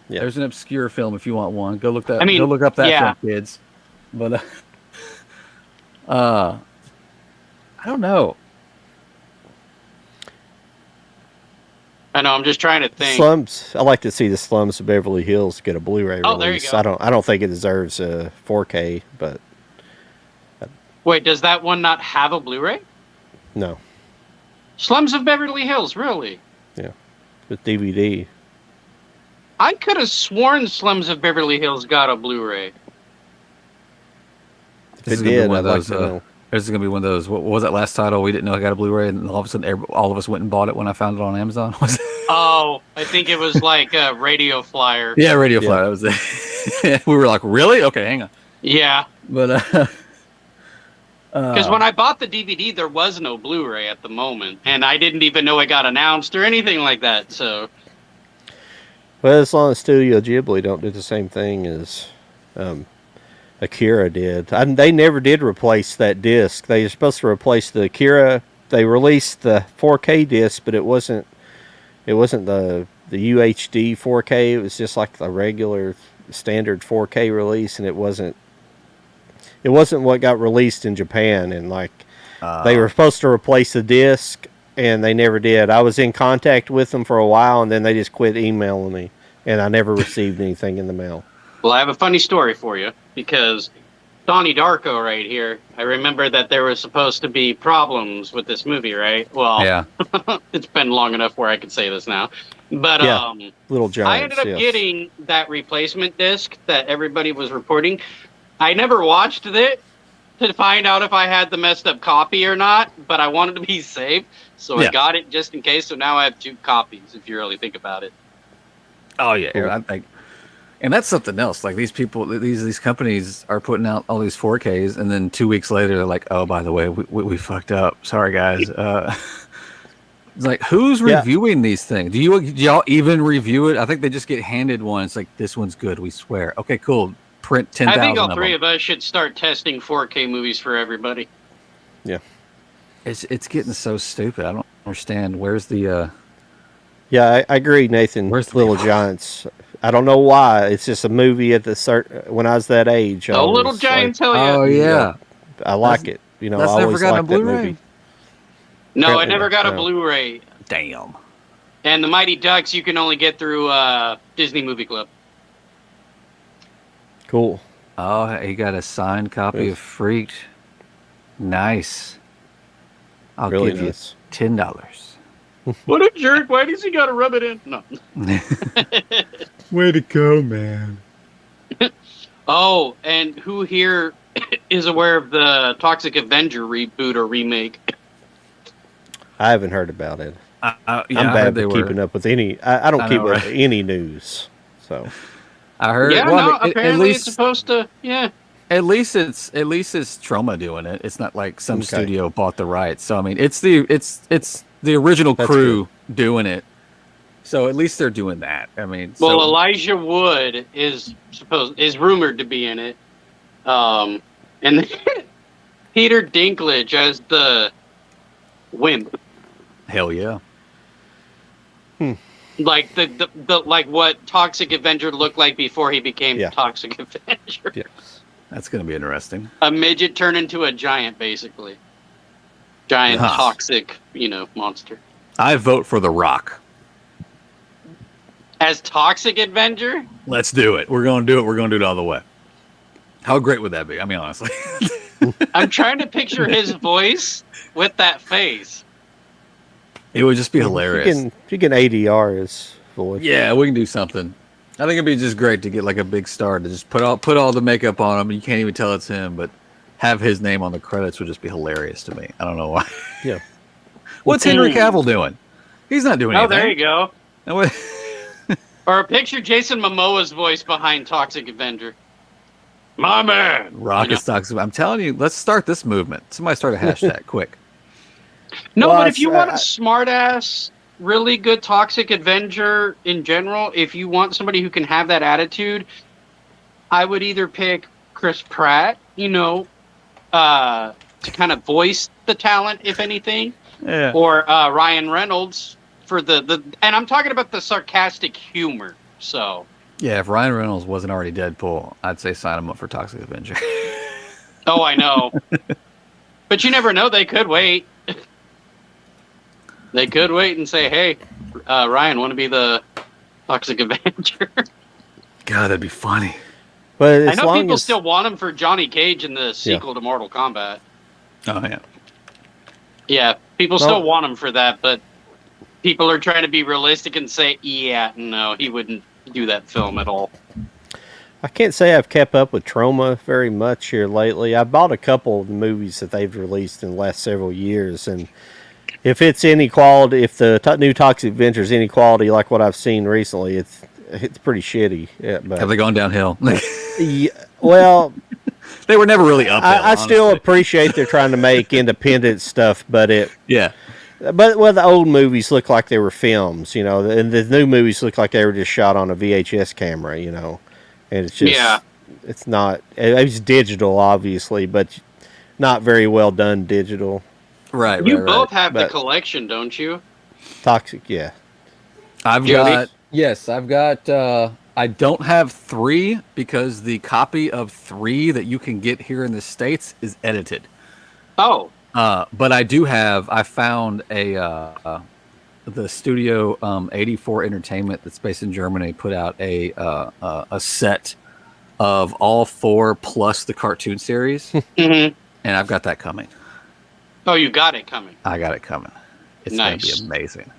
Yeah. There's an obscure film if you want one. Go look that. Go look up that film, kids. But I don't know. I know. I'm just trying to think. Slums. I like to see the Slums of Beverly Hills get a Blu-ray Oh, there you release. go. I don't think it deserves a 4K, but Wait, does that one not have a Blu-ray? no. Slums of Beverly Hills, really? Yeah, with DVD. I could have sworn Slums of Beverly Hills got a Blu-ray. If it did, I'd like to know. This is gonna be one of those. What was that last title? We didn't know I got a Blu-ray, and all of a sudden, all of us went and bought it when I found it on Amazon. Oh, I think it was like a Radio Flyer. Yeah, Radio Flyer. That was it. We were like, really? Okay, hang on. Yeah. But because when I bought the DVD, there was no Blu-ray at the moment, and I didn't even know it got announced or anything like that. So, Well, as long as Studio Ghibli don't do the same thing as Akira did. They never did replace that disc. They were supposed to replace the Akira. They released the 4K disc, but it wasn't the UHD 4K. It was just like the regular standard 4K release, and it wasn't what got released in Japan. And they were supposed to replace the disc, and they never did. I was in contact with them for a while, and then they just quit emailing me, and I never received anything in the mail. well, I have a funny story for you, because Donnie Darko right here, I remember that there was supposed to be problems with this movie, right? Well, yeah, it's been long enough where I can say this now. But Little Giants. I ended up getting that replacement disc that everybody was reporting. I never watched it to find out if I had the messed up copy or not, but I wanted to be safe, so I got it just in case. So now I have 2 copies, if you really think about it. Oh yeah, Cool. I think, and that's something else. Like these people, these companies are putting out all these 4Ks, and then 2 weeks later they're like, "Oh, by the way, we fucked up. Sorry, guys." It's like, who's reviewing these things? Do y'all even review it? I think they just get handed one. It's like, this one's good. We swear. Okay, cool. Print 10,000. I think all of 3 them. of us should start testing 4K movies for everybody. Yeah. It's getting so stupid. I don't understand. Where's the? Yeah, I agree, Nathan. Where's the Little Giants? I don't know why. It's just a movie at when I was that age. Oh, Little Giants, hell yeah. Oh yeah, I like it. You know, that's I never always got a liked that Blu-ray. movie. No, I Apparently never got a not. Blu-ray. Damn. And the Mighty Ducks you can only get through Disney Movie Club. Cool. Oh, he got a signed copy of Freaked. Nice. I'll Really give nice. you $10. What a jerk. Why does he got to rub it in? No. Way to go, man. Oh, and who here is aware of the Toxic Avenger reboot or remake? I haven't heard about it. Yeah, I'm I bad heard they at were. keeping up with any. I don't I keep know, up right? with any news. So I heard. Yeah, well, no, at apparently it's least, supposed to, yeah. at least it's Trauma doing it. It's not like some Okay. studio bought the rights. So I mean, it's the original That's crew doing it. So at least they're doing that. I mean, Well, so, Elijah Wood is rumored to be in it. And Peter Dinklage as the wimp. hell yeah. Like the like what Toxic Avenger looked like before he became Yeah. Toxic Avenger. yeah. That's going to be interesting. A midget turned into a giant, basically. Giant Nice. toxic, monster. I vote for The Rock. As Toxic Avenger? Let's do it. We're going to do it. We're going to do it all the way. How great would that be? I mean, honestly. I'm trying to picture his voice with that face. It would just be hilarious. If you can ADR his voice. Yeah, we can do something. I think it'd be just great to get like a big star to just put all the makeup on him. You can't even tell it's him, but have his name on the credits would just be hilarious to me. I don't know why. Yeah. What's Henry Cavill doing? He's not doing Oh, anything. there you go. No, what- Or picture Jason Momoa's voice behind Toxic Avenger. My man. Rock is toxic. I'm telling you, let's start this movement. Somebody start a hashtag quick. No, Well, but if you want a I- smart-ass, really good Toxic Avenger in general, if you want somebody who can have that attitude, I would either pick Chris Pratt, to kind of voice the talent, if anything, Yeah. or Ryan Reynolds for the and I'm talking about the sarcastic humor. So Yeah, if Ryan Reynolds wasn't already Deadpool, I'd say sign him up for Toxic Avenger. oh, I know, but you never know. They could wait. They could wait and say, "Hey, Ryan, want to be the Toxic Avenger?" God, that'd be funny. But I as know long people as still want him for Johnny Cage in the sequel to Mortal Kombat. Oh yeah. Yeah, people Well- still want him for that, but people are trying to be realistic and say, "Yeah, no, he wouldn't do that film at all." I can't say I've kept up with Troma very much here lately. I bought a couple of the movies that they've released in the last several years, and if it's any quality, if the new Toxic Avenger is any quality like what I've seen recently, it's pretty shitty. Yeah, but Have they gone downhill? yeah, well, They were never really uphill. I still honestly. appreciate they're trying to make independent stuff, but Yeah. the old movies look like they were films, you know, and the new movies look like they were just shot on a VHS camera, you know, and it's just it's not. It's digital, obviously, but not very well done digital. Right. You right, both right. have the But- collection, don't you? Toxic, yeah. I've Jody? got yes, I've got I don't have 3 because the copy of 3 that you can get here in the States is edited. Oh, But I do have I found the Studio 84 Entertainment that's based in Germany put out a set of all 4 plus the cartoon series, mm-hmm. and I've got that coming. Oh, you got it coming. I got it coming. It's Nice. gonna be amazing.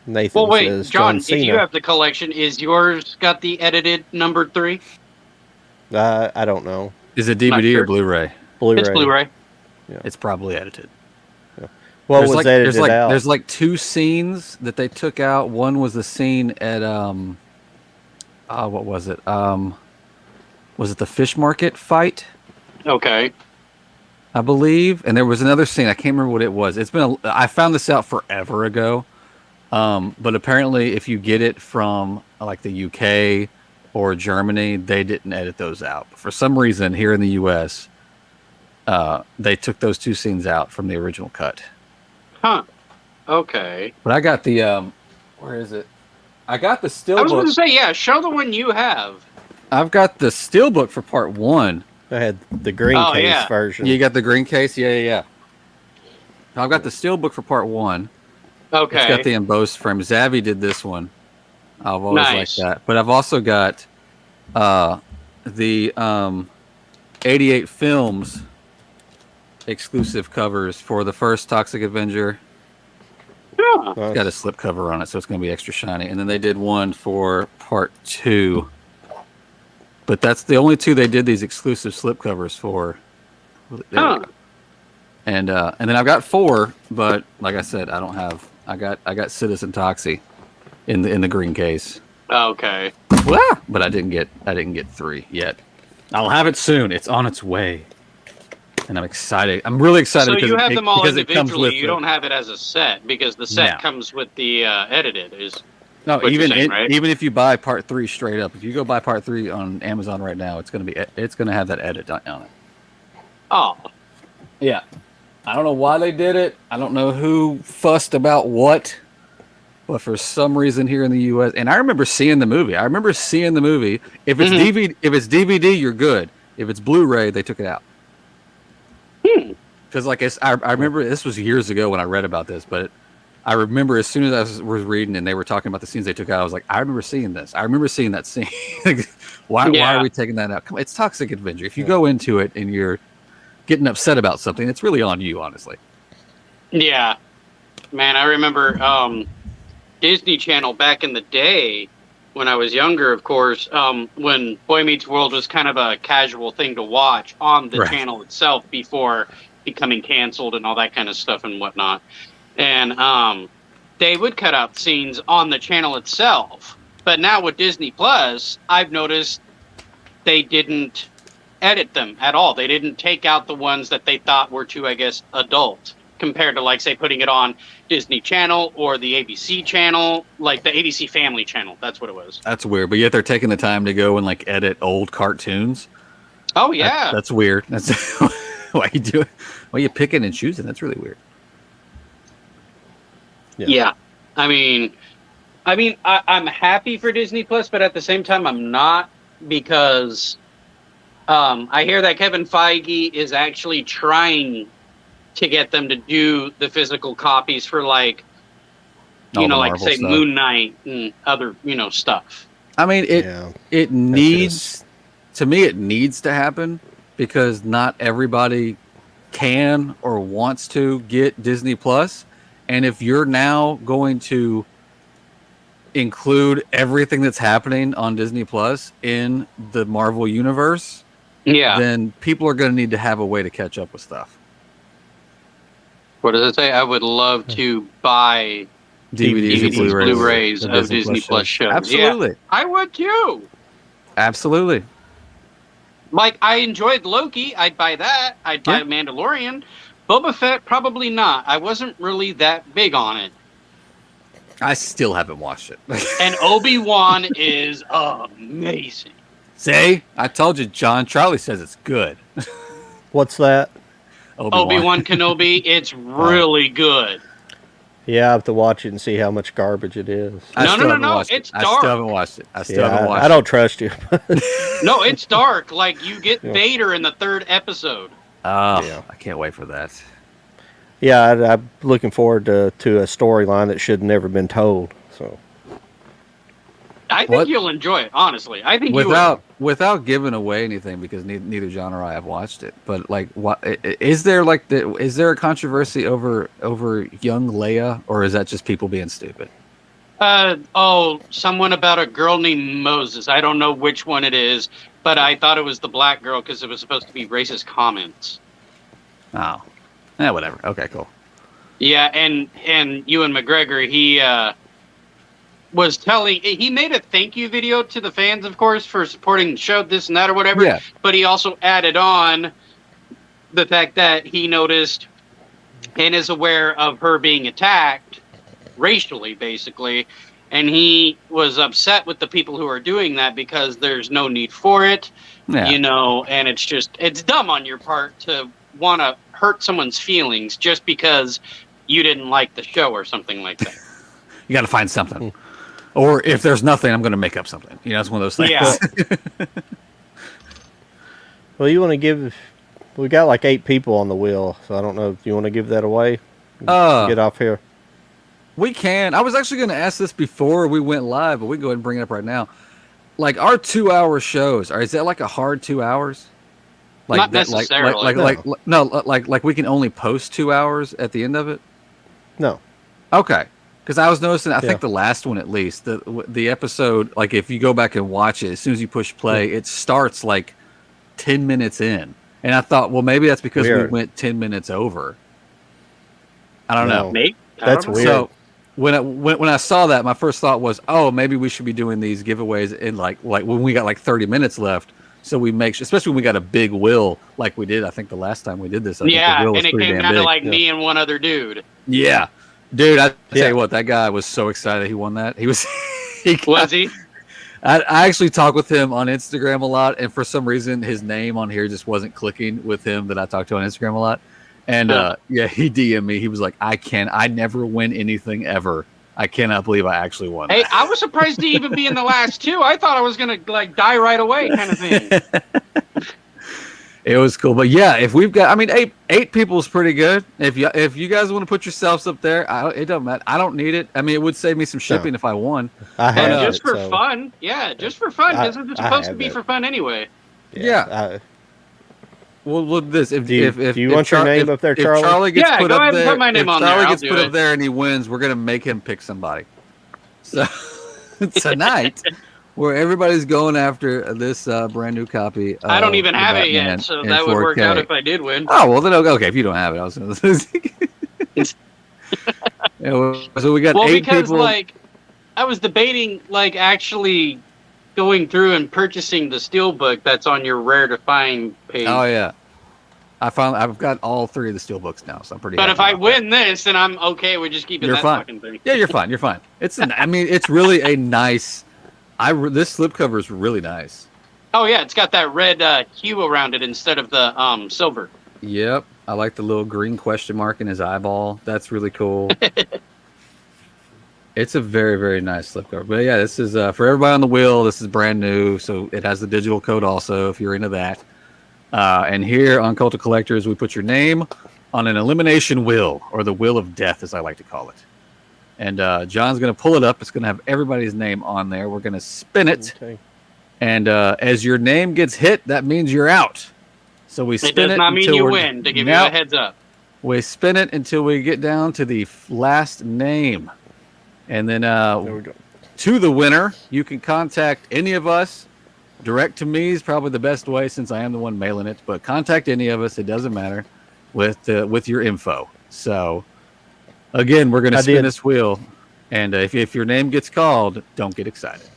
Nathan Well, wait, says John, Cena. if you have the collection, is yours got the edited number 3? I don't know. Is it Not DVD sure. or Blu-ray? Blu-ray. It's Blu-ray. It's probably edited. What there's was like, edited out? There's like 2 scenes that they took out. One was the scene at what was it? Was it the fish market fight? Okay. I believe, and there was another scene. I can't remember what it was. I found this out forever ago, but apparently, if you get it from like the UK or Germany, they didn't edit those out. For some reason, here in the US, they took those 2 scenes out from the original cut. Huh. Okay. But I got the where is it? I got the I was going steelbook. to say, yeah, show the one you have. I've got the steelbook for part 1. I had the green Oh, case yeah. version. You got the green case? Yeah. I've got the steelbook for part 1. Okay. It's got the embossed frame. Zavi did this one. I've always Nice. liked that. But I've also got the 88 Films exclusive covers for the first Toxic Avenger. Yeah. Nice. It's got a slip cover on it, so it's going to be extra shiny. And then they did one for part 2. But that's the only 2 they did these exclusive slip covers for. There we Huh. go. And then I've got 4, but like I said, I don't have. I got Citizen Toxie in the green case. Okay. But I didn't get 3 yet. I'll have it soon. It's on its way, and I'm excited. I'm really excited. So because you have it, them all because it comes individually. with You don't have it as a set because the set No. comes with the edited. Is No, what you're even saying, right? even if you buy part 3 straight up, if you go buy part 3 on Amazon right now, it's gonna have that edit on it. oh Yeah, I don't know why they did it. I don't know who fussed about what, but for some reason here in the U.S. and I remember seeing the movie. If it's DVD, you're good. If it's Blu-ray, they took it out. Because I remember this was years ago when I read about this, but I remember as soon as I was reading and they were talking about the scenes they took out, I was like, I remember seeing this. I remember seeing that scene. Why Yeah. are we taking that out? Come on, it's Toxic Avenger. If you go into it and you're getting upset about something, it's really on you, honestly. yeah, man. I remember Disney Channel back in the day when I was younger. Of course, when Boy Meets World was kind of a casual thing to watch on the Right. channel itself before becoming canceled and all that kind of stuff and whatnot. And they would cut out scenes on the channel itself. But now with Disney Plus, I've noticed they didn't edit them at all. They didn't take out the ones that they thought were too, I guess, adult, compared to, like, say, putting it on Disney Channel or the ABC channel, like the ABC Family channel. That's what it was. That's weird. But yet they're taking the time to go and like edit old cartoons. Oh, yeah. That's weird. That's Why you doing? Why you picking and choosing? That's really weird. Yeah. I mean, I'm happy for Disney Plus, but at the same time, I'm not, because I hear that Kevin Feige is actually trying to get them to do the physical copies for, like, All the like Marvel say stuff. Moon Knight and other, stuff. I mean, it needs, to me, it needs to happen, because not everybody can or wants to get Disney Plus. And if you're now going to include everything that's happening on Disney Plus in the Marvel universe, then people are going to need to have a way to catch up with stuff. What does it say? I would love to buy DVDs and Blu-rays of Disney Plus shows. Absolutely. Yeah, I would too. Absolutely. Like, I enjoyed Loki. I'd buy that. I'd buy Mandalorian. Boba Fett, probably not. I wasn't really that big on it. I still haven't watched it. And Obi-Wan is amazing. See? I told you, John. Charlie says it's good. What's that? Obi-Wan Kenobi. It's really good. Yeah, I have to watch it and see how much garbage it is. No. It's dark. I still haven't watched it. I don't trust you. No, it's dark. Like, you get Vader in the 3rd episode. Oh, I can't wait for that. Yeah, I'm looking forward to a storyline that should have never been told. So, I think you'll enjoy it. Honestly, I think without giving away anything, because neither John or I have watched it. But like, what is there is there a controversy over young Leia, or is that just people being stupid? Someone about a girl named Moses. I don't know which one it is, but I thought it was the black girl because it was supposed to be racist comments. Oh, whatever. Okay, cool. Yeah, and Ewan McGregor, he he made a thank you video to the fans, of course, for supporting the show, this and that or whatever. Yeah. But he also added on the fact that he noticed and is aware of her being attacked racially, basically. And he was upset with the people who are doing that because there's no need for it, and it's dumb on your part to want to hurt someone's feelings just because you didn't like the show or something like that. You got to find something. Or if there's nothing, I'm going to make up something. It's one of those things. Yeah. Well, you want to give... We got like 8 people on the wheel, so I don't know if you want to give that away. Get off here. We can. I was actually going to ask this before we went live, but we can go ahead and bring it up right now. Like, our 2-hour shows, is that like a hard 2 hours? Like Not necessarily. Like we can only post 2 hours at the end of it? No. Okay. Because I was noticing, I think the last one at least, the episode, like if you go back and watch it, as soon as you push play, it starts like 10 minutes in. And I thought, well, maybe that's because we went 10 minutes over. I don't know. Maybe. That's weird. So when I saw that, my first thought was, oh, maybe we should be doing these giveaways in like when we got like 30 minutes left. So we make sure, especially when we got a big will like we did, I think the last time we did this. I think the will and it came down to like me and one other dude. Yeah. Dude, I tell you what, that guy was so excited he won that. He was. Was he? I actually talk with him on Instagram a lot, and for some reason, his name on here just wasn't clicking with him that I talk to on Instagram a lot. And he DM'd me. He was like, I never win anything ever. I cannot believe I actually won. Hey, I was surprised to even be in the last 2. I thought I was gonna like die right away, kind of thing. It was cool, but yeah, if we've got, I mean, eight people is pretty good. If you guys want to put yourselves up there, it doesn't matter. I don't need it. I mean, it would save me some shipping if I won. I have just for fun. Yeah, just for fun. Because it's supposed to be for fun anyway. Yeah. Well, look this. If you want your name up there, Charlie? If Charlie gets put go up ahead there, and put my name on there. Charlie gets put up there and he wins, we're gonna make him pick somebody. So tonight, where everybody's going after this brand new copy. I don't even have it yet, so that would work out if I did win. Oh well, then okay. If you don't have it, I was gonna say. So we got 8 people. Like, I was debating like actually going through and purchasing the steelbook that's on your rare to find page. Oh yeah, I've got all 3 of the steelbooks now, so I'm pretty. But if I win this, then I'm okay with just keeping fucking thing. Yeah, you're fine. You're fine. I mean, it's really a nice. This slipcover is really nice. Oh yeah, it's got that red hue around it instead of the silver. Yep. I like the little green question mark in his eyeball. That's really cool. It's a very, very nice slipcover. But yeah, this is for everybody on the wheel. This is brand new, so it has the digital code also if you're into that. And here on Cult of Collectors, we put your name on an elimination wheel, or the wheel of death, as I like to call it. And John's going to pull it up. It's going to have everybody's name on there. We're going to spin it. Okay. And as your name gets hit, that means you're out. So we spin it. It does not mean you win, to give you a heads up. We spin it until we get down to the last name. And then There we go. to the winner, you can contact any of us. Direct to me is probably the best way since I am the one mailing it. But contact any of us. It doesn't matter with your info. So, again, we're going to spin this wheel. And if your name gets called, don't get excited.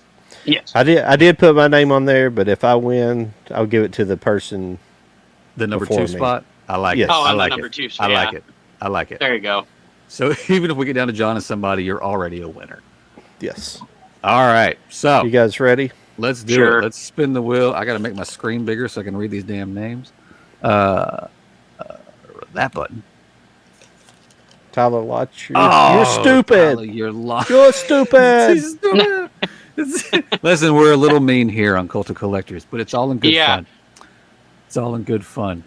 Yes. I did put my name on there, but if I win, I'll give it to the person. The number before 2 me. spot. I like Yes. it. Oh, I on the like number it. 2 I yeah. like it. I like it. There you go. So even if we get down to John and somebody, you're already a winner. Yes. All right. So You guys ready? let's do Sure. it. Let's spin the wheel. I got to make my screen bigger so I can read these damn names. That button. Tyler Lotch, Oh, you're stupid. Tyler, you're lying. You're stupid. Listen, we're a little mean here on Cult of Collectors, but it's all in good Yeah. fun. It's all in good fun.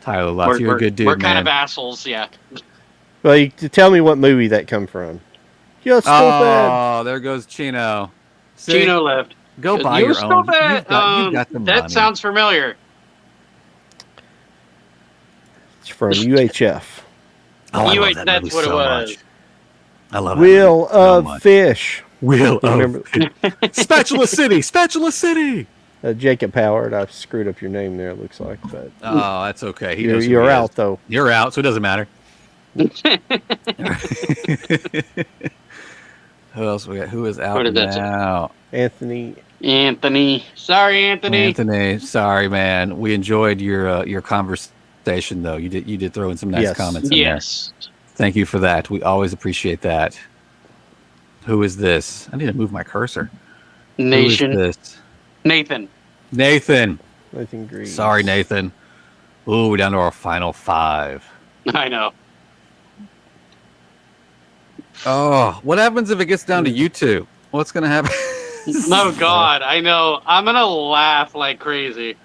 Tyler Lotz, you're a good dude, We're kind man. of assholes, yeah. Well, tell me what movie that come from. You're stupid. Oh, there goes Chino. See? Chino left. Go buy You your own. stupid. You've got the money. That sounds familiar. It's from UHF. Oh, I You love ain't- that that's movie what it so was. much. I love that Wheel movie so of much. Fish. Wheel of Remember- Spatula City. Spatula City. Jacob Howard. I screwed up your name there, it looks like. But Oh, that's okay. He knows who you're he out, is. though. You're out, so it doesn't matter. Who else we got? Who is out What did that say? now? Anthony. Anthony. Sorry, Anthony. Anthony, sorry, man. We enjoyed your conversation, though. You did throw in some nice Yes. comments in there. Yes. Thank you for that. We always appreciate that. Who is this? I need to move my cursor. Nation. Who is this? Nathan. Nathan. Nathan Green. Sorry, Nathan. Ooh, we're down to our final 5. I know. Oh, what happens if it gets down to you two? What's going to happen? No, God, I know. I'm going to laugh like crazy.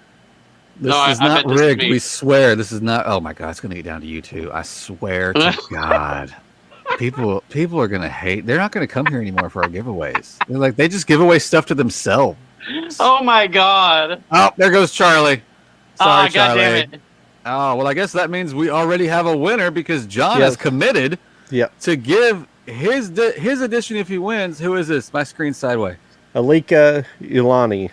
This No, is I not bet this is rigged. me. We swear this is not. Oh my God, it's going to get down to you two. I swear to God. People are going to hate. They're not going to come here anymore for our giveaways. They're like, they just give away stuff to themselves. Oh, my God. Oh, there goes Charlie. Sorry, Oh, God Charlie. damn it. Oh, well, I guess that means we already have a winner because John Yes. has committed Yep. to give his edition if he wins. Who is this? My screen's sideways. Alika Ulani.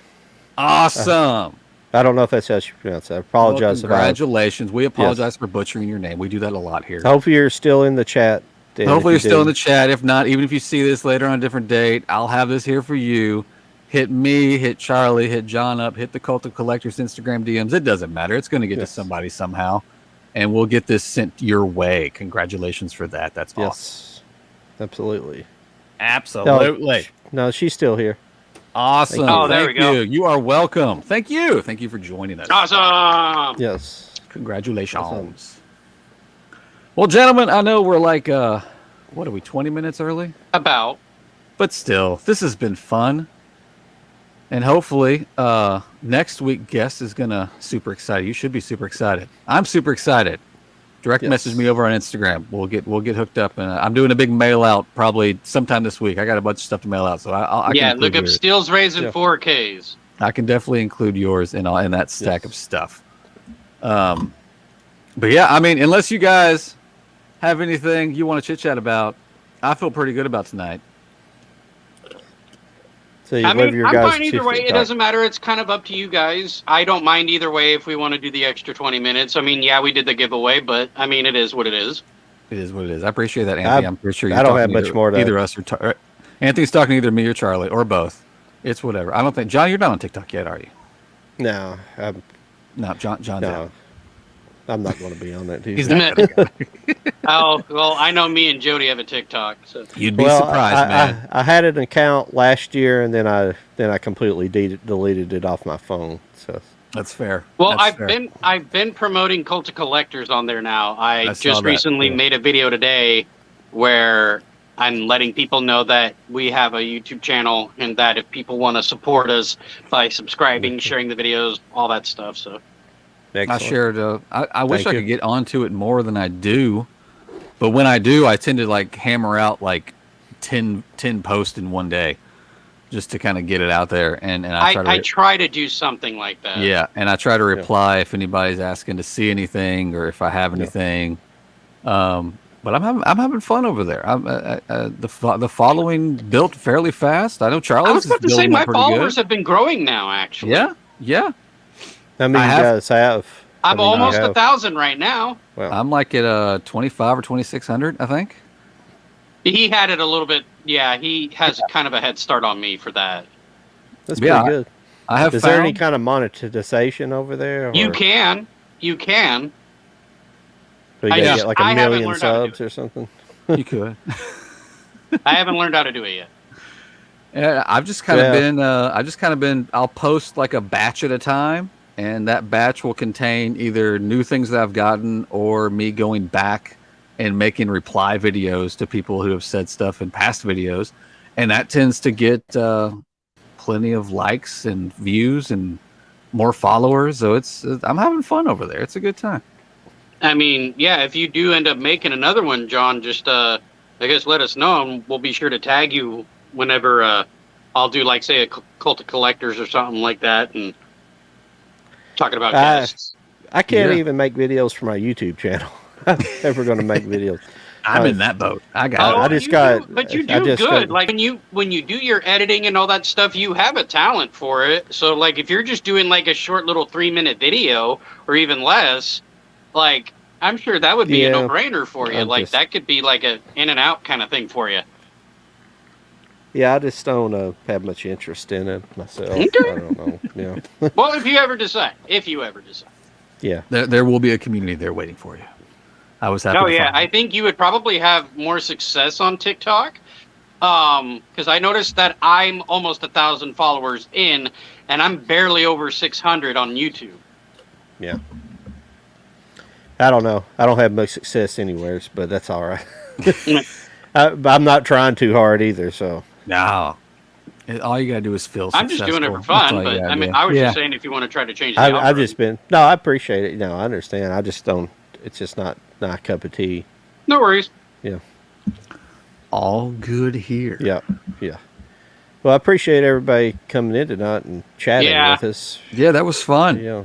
Awesome. I don't know if that's how you pronounce it. I apologize Well, congratulations. We apologize for butchering your name. We do that a lot here. if I hope you're still in the chat. Dan, Hopefully if you're you still in did. the chat. If not, even if you see this later on a different date, I'll have this here for you. Hit me, hit Charlie, hit John up, hit the Cult of Collectors Instagram DMs. It doesn't matter. It's going to get to Yes. somebody somehow. And we'll get this sent your way. Congratulations for that. That's awesome. Yes. Absolutely. Absolutely. No, she's still here. Awesome. Thank you. Oh, there Thank we go. you. You are welcome. Thank you. Thank you for joining us. Awesome. Yes. Congratulations. Awesome. Well, gentlemen, I know we're like, what are we, 20 minutes early? About. But still, this has been fun. And hopefully, next week guest is gonna super excited. You should be super excited. I'm super excited. Direct Yes. message me over on Instagram. We'll get hooked up, and I'm doing a big mail out probably sometime this week. I got a bunch of stuff to mail out, so I Yeah, can look include up yours. Steel's Raising Yeah. 4Ks. I can definitely include yours in that stack Yes. of stuff. But yeah, I mean, unless you guys have anything you want to chit chat about, I feel pretty good about tonight. So you I live mean, your I'm guys' fine either way. It doesn't matter. It's kind of up to you guys. I don't mind either way if we want to do the extra 20 minutes. I mean, yeah, we did the giveaway, but I mean, it is what it is. It is what it is. I appreciate that, Anthony. I'm pretty sure you're I don't talking have much either, more to- either us or Anthony's talking to either me or Charlie or both. It's whatever. I don't think John, you're not on TikTok yet, are you? No. No, John's No. out. I'm not going to be on that. He's Tuesday. not. Oh, well, I know me and Jody have a TikTok. So. You'd be surprised, man. I had an account last year, and then I completely deleted it off my phone. So that's fair. Well, That's fair. I've been promoting Cult of Collectors on there now. I saw just that, recently yeah. made a video today where I'm letting people know that we have a YouTube channel and that if people want to support us by subscribing, sharing the videos, all that stuff. So excellent. I shared. I wish Thank I you. could get onto it more than I do, but when I do, I tend to like hammer out like 10 posts in one day, just to kind of get it out there. And I try to do something like that. Yeah, and I try to reply if anybody's asking to see anything or if I have anything. But I'm having fun over there. The following built fairly fast. I know Charles. I was about to say my followers good. have been growing now. Actually, Yeah. How many you guys have? I'm almost 1,000 right now. Well, I'm like at 25 or 2,600, I think. He had it a little bit. Yeah, he has kind of a head start on me for that. that's pretty good. I have. Is there any kind of monetization over there? Or? You can. So you gotta get like a million subs or something. You could. I haven't learned how to do it yet. Yeah, I've just kind of been. I'll post like a batch at a time, and that batch will contain either new things that I've gotten or me going back and making reply videos to people who have said stuff in past videos, and that tends to get plenty of likes and views and more followers. So I'm having fun over there. It's a good time. I mean, yeah, if you do end up making another one, John, just I guess let us know, and we'll be sure to tag you whenever I'll do, like, say, a Cult of Collectors or something like that, and talking about guests. I can't even make videos for my YouTube channel. I'm never going to make videos. I'm in that boat. I got. I just got. But you do good. Like when you do your editing and all that stuff, you have a talent for it. So like if you're just doing like a short little 3-minute video or even less, like I'm sure that would be a no-brainer for you. Like that could be like a in and out kind of thing for you. Yeah, I just don't have much interest in it myself. I don't know. Yeah. Well, if you ever decide. Yeah. There will be a community there waiting for you. I was happy. Oh yeah, I think you would probably have more success on TikTok, because I noticed that I'm almost 1,000 followers in, and I'm barely over 600 on YouTube. Yeah. I don't know. I don't have much success anywhere, but that's all right. I'm not trying too hard either, so. No. All you gotta do is feel. I'm just doing it for fun, but I mean, I was just saying if you want to try to change the algorithm. I've just been. No, I appreciate it. I understand. I just don't. It's just not a cup of tea. No worries. Yeah. All good here. Yeah. Yeah. Well, I appreciate everybody coming in tonight and chatting with us. Yeah, that was fun. Yeah.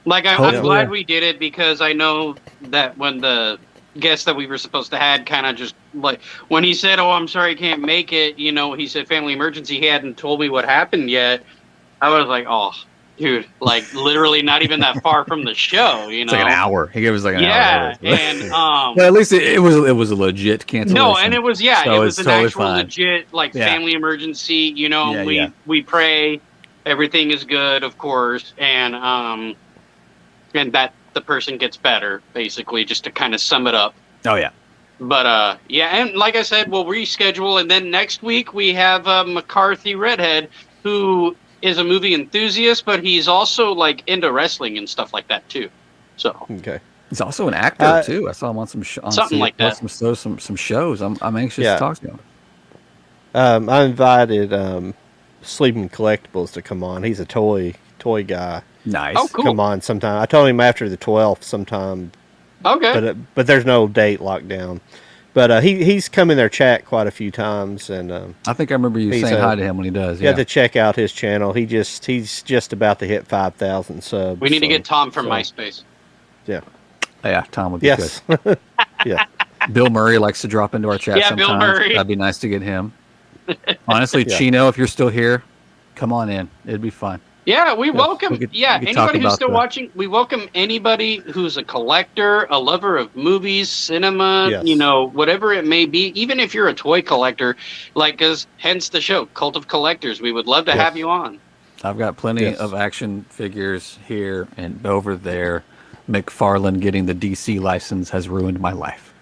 Like I'm glad we did it, because I know that when the guest that we were supposed to had kind of just like when he said, "Oh, I'm sorry, I can't make it," he said family emergency. He hadn't told me what happened yet. I was like, "Oh, dude, like literally not even that far from the show." It's like an hour. He gave us like an hour. Yeah, and well, at least it was a legit cancellation. No, and it was so it was an totally actual legit like family emergency. We pray everything is good, of course, and that the person gets better, basically, just to kind of sum it up. Oh yeah. But and like I said, we'll reschedule, and then next week we have McCarthy Redhead, who is a movie enthusiast, but he's also like into wrestling and stuff like that too. So okay, he's also an actor too. I saw him on some something like that. Some shows. I'm anxious to talk to him. I invited Sleeping Collectibles to come on. He's a toy guy. Nice. Oh, cool. Come on sometime. I told him after the 12th sometime. Okay. But there's no date locked down. But he's come in there chat quite a few times, and I think I remember you saying hi to him when he does. You have to check out his channel. He's just about to hit 5,000 subs. We need to get Tom from MySpace. Yeah. Yeah, Tom would be good. Yeah. Bill Murray likes to drop into our chat sometimes. Bill Murray. That'd be nice to get him. Honestly, Chino, if you're still here, come on in. It'd be fun. Yeah, we welcome. we could Anybody who's still watching, we welcome anybody who's a collector, a lover of movies, cinema, whatever it may be. Even if you're a toy collector, hence the show, Cult of Collectors. We would love to have you on. I've got plenty of action figures here and over there. McFarlane getting the DC license has ruined my life.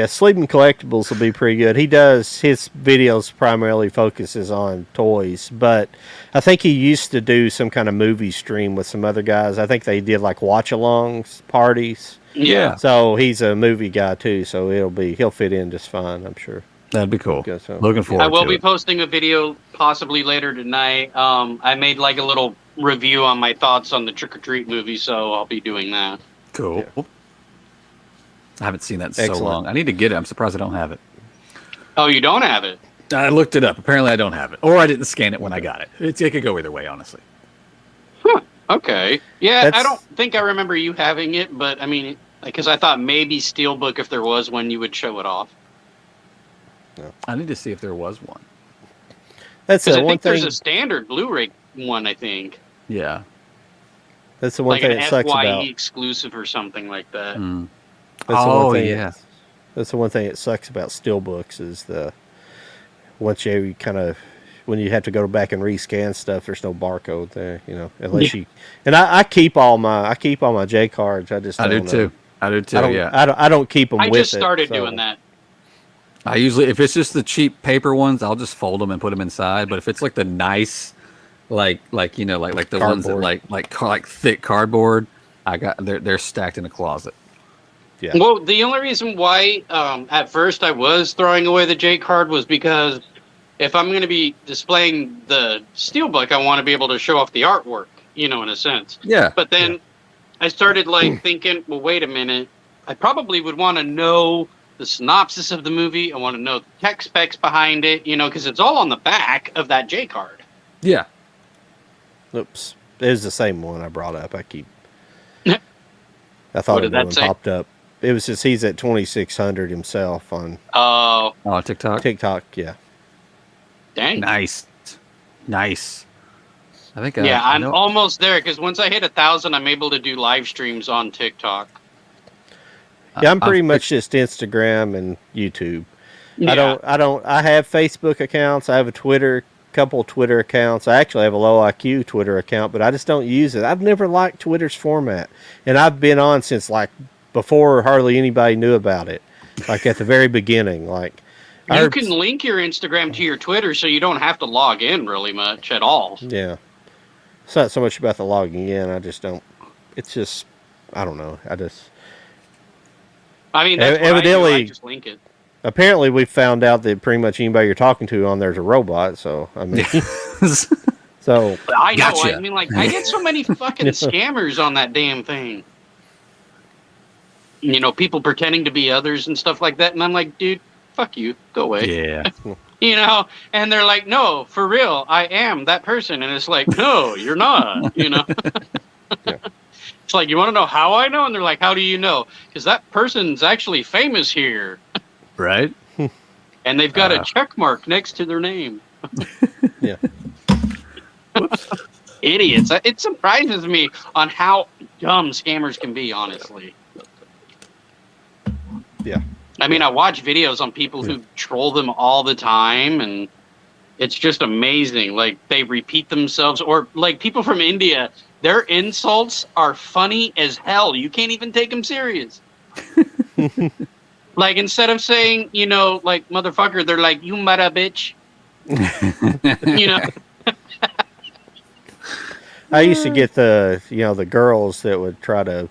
Sleeping Collectibles will be pretty good. He does his videos primarily focuses on toys, but I think he used to do some kind of movie stream with some other guys. I think they did like watch-alongs parties. Yeah. So he's a movie guy too. So he'll fit in just fine, I'm sure. That'd be cool. So, Looking forward. I will to be it. posting a video possibly later tonight. I made like a little review on my thoughts on the Trick or Treat movie, so I'll be doing that. Cool. Yeah. I haven't seen that in so Excellent. long. I need to get it. I'm surprised I don't have it. Oh, you don't have it? I looked it up. Apparently, I don't have it, or I didn't scan it when I got it. It could go either way, honestly. Huh. Okay. Yeah, That's- I don't think I remember you having it, but I mean, because I thought maybe Steelbook, if there was one, you would show it off. I need to see if there was one. That's Because the I one think thing. there's a standard Blu-ray one, I think. Yeah. That's the one Like thing an that sucks FYE about. exclusive or something like that. Mm. That's the one Oh thing yeah. That's the one thing that sucks about steelbooks is once you kind of when you have to go back and rescan stuff, there's no barcode there, unless you. And I keep all my J cards. I just I do don't, too. I do too. I don't, Yeah. I don't keep them. I with just started so. doing that. I usually, if it's just the cheap paper ones, I'll just fold them and put them inside. But if it's like the nice, like the ones that Cardboard. like thick cardboard, they're stacked in a closet. Yeah. Well, the only reason why at first I was throwing away the J card was because if I'm going to be displaying the Steelbook, I want to be able to show off the artwork, in a sense. Yeah. But then I started thinking, well, wait a minute. I probably would want to know the synopsis of the movie. I want to know the tech specs behind it, because it's all on the back of that J card. Yeah. Oops, it was the same one I brought up. I What thought did it that one say? popped up. It was just he's at 2600 himself on Oh, Oh, TikTok. TikTok. Yeah. dang. Nice. I think. Yeah, I I'm know- almost there because once I hit 1,000, I'm able to do live streams on TikTok. Yeah, I'm pretty I've- much just Instagram and YouTube. Yeah. I have Facebook accounts. I have a couple Twitter accounts. I actually have a low IQ Twitter account, but I just don't use it. I've never liked Twitter's format. And I've been on since before hardly anybody knew about it. Like at the very beginning. You can link your Instagram to your Twitter so you don't have to log in really much at all. Yeah. It's not so much about the logging in. I just don't. It's just, I don't know. I mean, that's what Evidently- I just link it. Apparently, we found out that pretty much anybody you're talking to on there's a robot. So, I mean, so, I know. Gotcha. I mean, I get so many fucking scammers on that damn thing. People pretending to be others and stuff like that. And I'm like, dude, fuck you. Go away. yeah. And they're like, no, for real, I am that person. And it's like, no, you're not, Yeah. It's like, you want to know how I know? And they're like, how do you know? Because that person's actually famous here. Right. And they've got a check mark next to their name. yeah. Idiots. It surprises me on how dumb scammers can be, honestly. Yeah. I mean, I watch videos on people who troll them all the time, and it's just amazing. Like, they repeat themselves, or like people from India, their insults are funny as hell. You can't even take them serious. Like, instead of saying, like, motherfucker, they're like, you mother bitch. I used to get the girls that would try to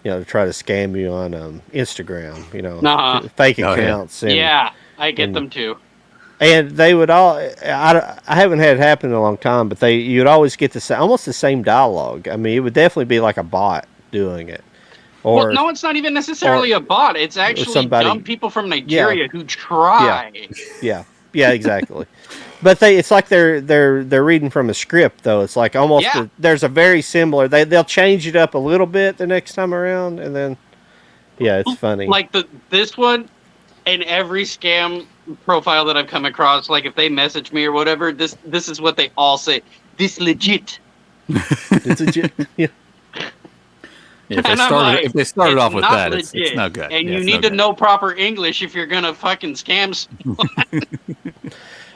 scam you on Instagram, Uh-huh. fake Oh, yeah. accounts. And, Yeah, I get and- them too. And they would all. I haven't had it happen in a long time, but you'd always get almost the same dialogue. I mean, it would definitely be like a bot doing it, or Well, no, it's not even necessarily a bot. It's actually somebody- dumb people from Nigeria who try. yeah, exactly. But it's like they're reading from a script though. It's like almost Yeah. there's a very similar. They'll change it up a little bit the next time around, and then it's funny. Like this one, in every scam profile that I've come across, like if they message me or whatever, this is what they all say. This legit. It's legit. Yeah. If And they I'm started, like, if they started it's off with not that, it's legit. no good. And Yeah, you it's need no to good. know proper English if you're gonna fucking scam.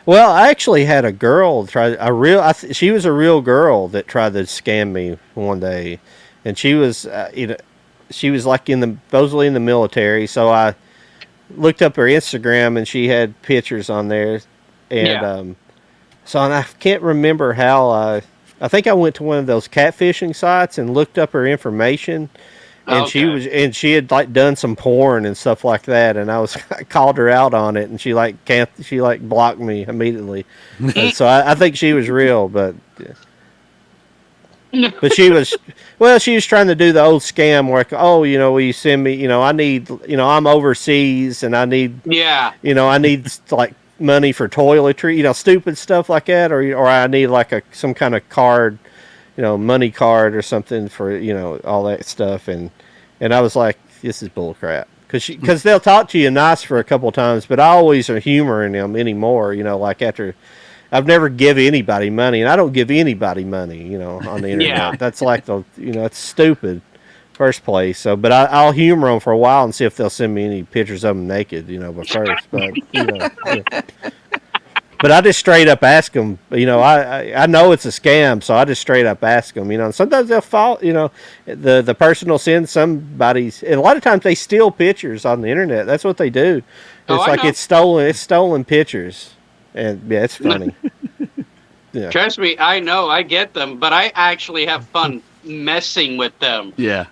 Well, I actually had a girl try she was a real girl that tried to scam me one day, and she was, she was like supposedly in the military. So I looked up her Instagram, and she had pictures on there, and Yeah. so and I can't remember how I think I went to one of those catfishing sites and looked up her information, and Okay. she had like done some porn and stuff like that, and I called her out on it, and she blocked me immediately. So I think she was real, but she was, well, she was trying to do the old scam where, oh, will you send me, I need, I'm overseas and I need, Yeah. I need like money for toiletry, stupid stuff like that, or I need like some kind of card, money card or something for, all that stuff. And I was like, this is bullcrap. Because they'll talk to you nice for a couple of times, but I always are humoring them anymore, like after I've never give anybody money, and I don't give anybody money, on the internet. Yeah. That's like it's stupid, first place. So, but I'll humor them for a while and see if they'll send me any pictures of them naked, but first, but but I just straight up ask them. I know it's a scam, so I just straight up ask them. And sometimes they'll fall. The person will send somebody's. And a lot of times they steal pictures on the internet. That's what they do. It's like it's stolen. It's stolen pictures. And yeah, it's funny. Yeah. Trust me, I know, I get them, but I actually have fun messing with them. Yeah.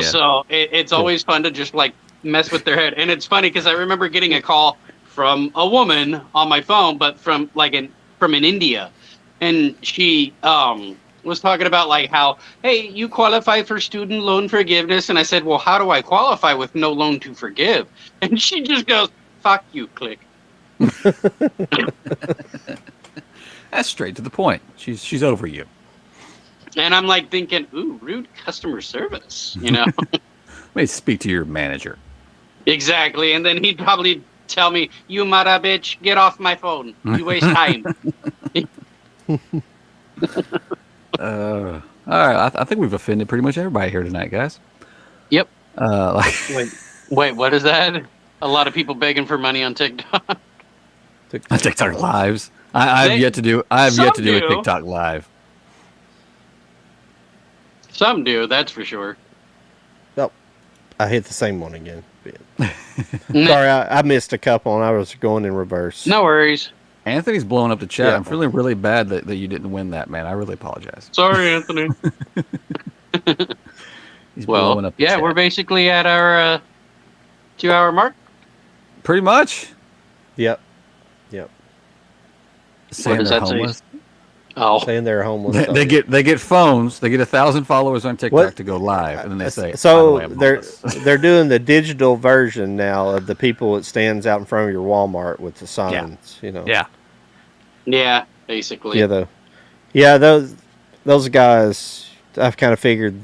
So it's always fun to just like mess with their head. And it's funny because I remember getting a call from a woman on my phone, but from in India, and she was talking about like how, hey, you qualify for student loan forgiveness, and I said, well, how do I qualify with no loan to forgive? And she just goes, fuck you, click. That's straight to the point. She's over you. And I'm like thinking, ooh, rude customer service, Let me speak to your manager. Exactly. And then he'd probably tell me, you mother bitch, get off my phone. You waste time. All right, I think we've offended pretty much everybody here tonight, guys. Yep. Wait, what is that? A lot of people begging for money on TikTok. TikTok lives. I have yet to do a TikTok live. Some do, that's for sure. Oh, I hit the same one again. Sorry, I missed a couple and I was going in reverse. No worries. Anthony's blowing up the chat. Yeah. I'm feeling really bad that you didn't win that, man. I really apologize. Sorry, Anthony. He's blowing up the chat. We're basically at our 2-hour mark. Pretty much. Yep. Saying they're homeless. Oh, saying they're homeless. They get phones. They get 1,000 followers on TikTok to go live, and then they say, "So they're doing the digital version now of the people that stands out in front of your Walmart with the signs." Yeah, basically. Those guys. I've kind of figured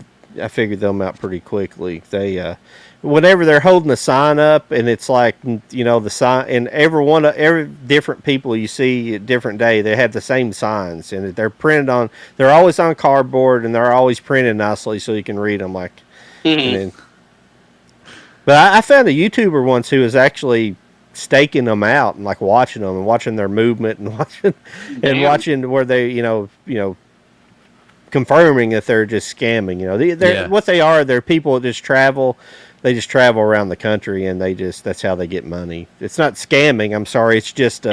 them out pretty quickly. They whenever they're holding a sign up, and it's like the sign, and every different people you see a different day, they have the same signs, and they're printed they're always on cardboard, and they're always printed nicely so you can read them. Like, but I found a YouTuber once who was actually staking them out and like watching them and watching their movement and watching where they confirming that they're just scamming. What they are, they're people that just travel. They just travel around the country, and that's how they get money. It's not scamming. I'm sorry. It's just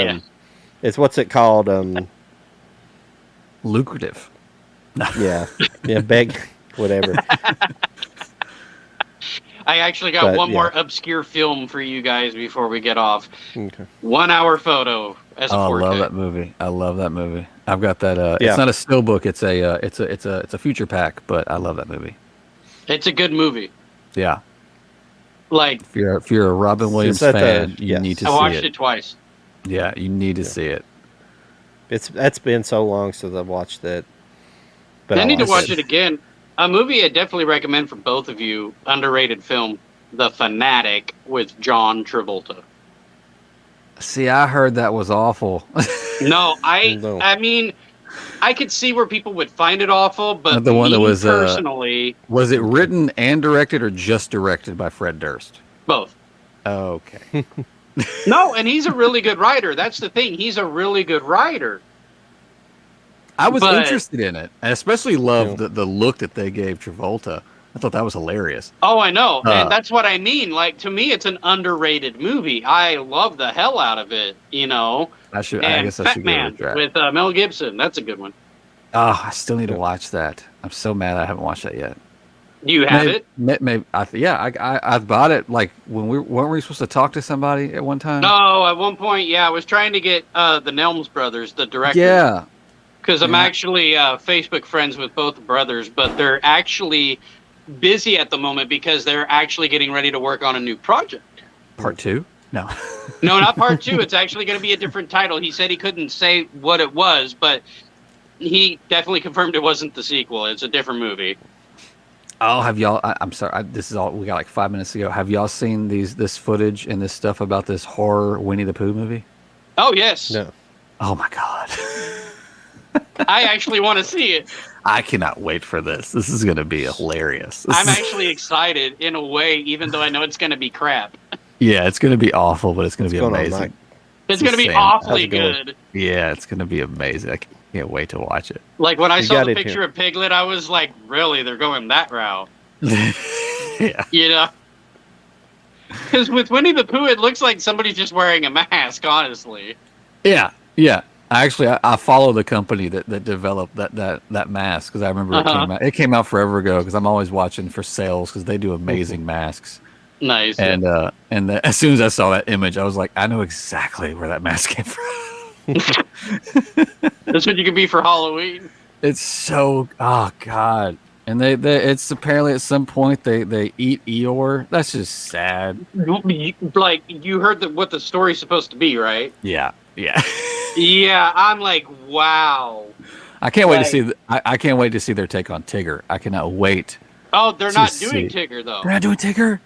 it's what's it called? Lucrative. Beg, whatever. I actually got one more obscure film for you guys before we get off. Okay. 1 hour photo as a 4K. I love that movie. I've got that. It's not a still book. It's a future pack. But I love that movie. It's a good movie. Yeah. Like if you're a Robin Williams fan, you need to see it. I watched it twice. Yeah, you need to see it. That's been so long since I've watched that. But I need to watch it again. A movie I definitely recommend for both of you, underrated film, The Fanatic with John Travolta. See, I heard that was awful. No, I mean, I could see where people would find it awful, but the one that was personally, was it written and directed or just directed by Fred Durst? Both. Okay. No, and he's a really good writer. That's the thing. He's a really good writer. I was But- interested in it. I especially loved the look that they gave Travolta. I thought that was hilarious. Oh, I know. And that's what I mean. Like, to me, it's an underrated movie. I love the hell out of it, you know. I And guess I Fat should give it a Man try. with Mel Gibson. That's a good one. Oh, I still need to watch that. I'm so mad I haven't watched that yet. Do you have it? Maybe I bought it like when weren't we supposed to talk to somebody at one time? No, at one point, yeah, I was trying to get the Nelms brothers, the director. Yeah. Because I'm Yeah. actually Facebook friends with both brothers, but they're actually busy at the moment because they're actually getting ready to work on a new project. Part 2? No. No, not part 2. It's actually going to be a different title. He said he couldn't say what it was, but he definitely confirmed it wasn't the sequel. It's a different movie. Oh, have y'all? I'm sorry. This is all we got like 5 minutes ago. Have y'all seen this footage and this stuff about this horror Winnie the Pooh movie? Oh, yes. No. Oh my god. I actually want to see it. I cannot wait for this. This is going to be hilarious. I'm actually excited in a way, even though I know it's going to be crap. Yeah, it's going to be awful, but it's going to be What's going on, amazing. Mike? It's going to be Insane. awfully How's it going? good. Yeah, it's going to be amazing. I can't wait to watch it. Like, when I You saw got the it picture here. of Piglet, I was like, really? They're going that route? Yeah. You know? Because with Winnie the Pooh, it looks like somebody's just wearing a mask, honestly. Yeah. I follow the company that developed that mask because I remember it came out forever ago because I'm always watching for sales because they do amazing masks. Nice. And as soon as I saw that image, I was like, I know exactly where that mask came from. That's what you can be for Halloween. It's so god. And they it's apparently at some point they eat Eeyore. That's just sad. Like, you heard what the story's supposed to be, right? Yeah. Yeah, I'm like, wow. I can't wait to see. I can't wait to see their take on Tigger. I cannot wait. Oh, they're To not see. doing Tigger, though. They're not doing Tigger.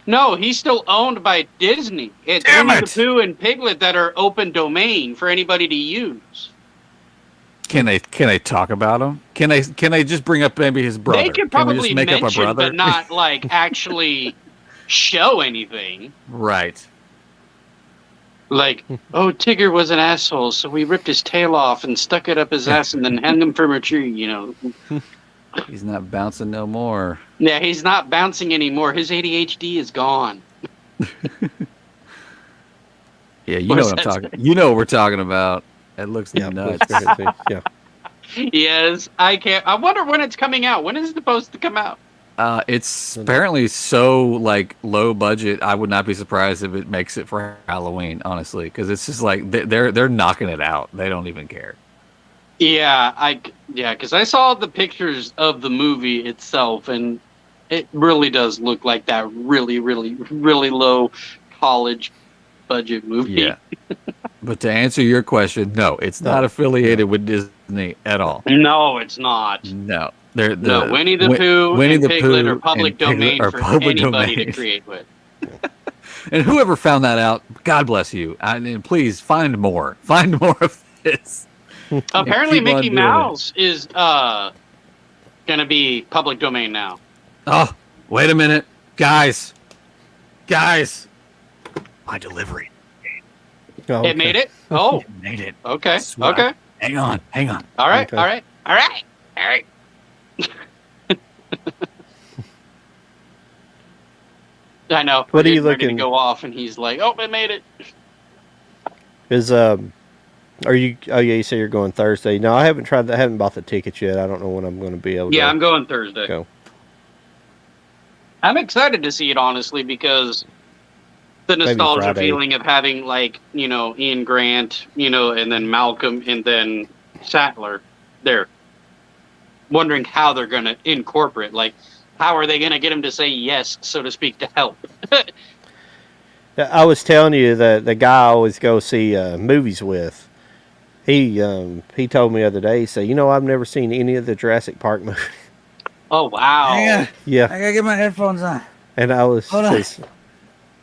No, he's still owned by Disney. It's Damn Winnie it. the Pooh and Piglet that are open domain for anybody to use. Can they talk about him? Can they just bring up maybe his brother? They could Can we probably just make up a mention, brother? but not like actually show anything. Right. Like, oh, Tigger was an asshole, so we ripped his tail off and stuck it up his ass and then hung him from a tree, you know. He's not bouncing no more. Yeah, he's not bouncing anymore. His ADHD is gone. Yeah, you What know does what I'm that talking. You know what we're talking about. It looks Yeah, nuts. yeah. Yes, I can't. I wonder when it's coming out. When is it supposed to come out? It's apparently so like low budget. I would not be surprised if it makes it for Halloween, honestly, because it's just like they're knocking it out. They don't even care. Yeah, because I saw the pictures of the movie itself, and it really does look like that really, really, really low college budget movie. Yeah. But to answer your question, no, it's not affiliated with Disney at all. No, No, it's not. No, No, Winnie the Pooh and Piglet are public domain for anybody to create with. And whoever found that out, God bless you. And please find more. Find more of this. Apparently, Keep on Mickey doing it. Mouse is going to be public domain now. Oh, wait a minute. Guys. My delivery. Oh, It made it? Oh, It made it. okay. Swear. Okay. Hang on. All right. Okay. All right. All right. All right. I know. What are We're you getting ready looking- to go off, and he's like, "Oh, it made it." Is are you? Oh yeah, you say you're going Thursday. No, I haven't tried that. I haven't bought the tickets yet. I don't know when I'm going to be able to. Yeah, I'm going Thursday. Go. I'm excited to see it, honestly, because the Maybe nostalgia Friday. feeling of having, like, you know, Ian Grant, you know, and then Malcolm, and then Sattler there. Wondering how they're going to incorporate, like, how are they going to get him to say yes, so to speak, to help? I was telling you that the guy I always go see movies with. He told me the other day. He said, "You know, I've never seen any of the Jurassic Park movies." Oh, wow. Yeah, I gotta get my headphones on. and I was. Hold on. Says,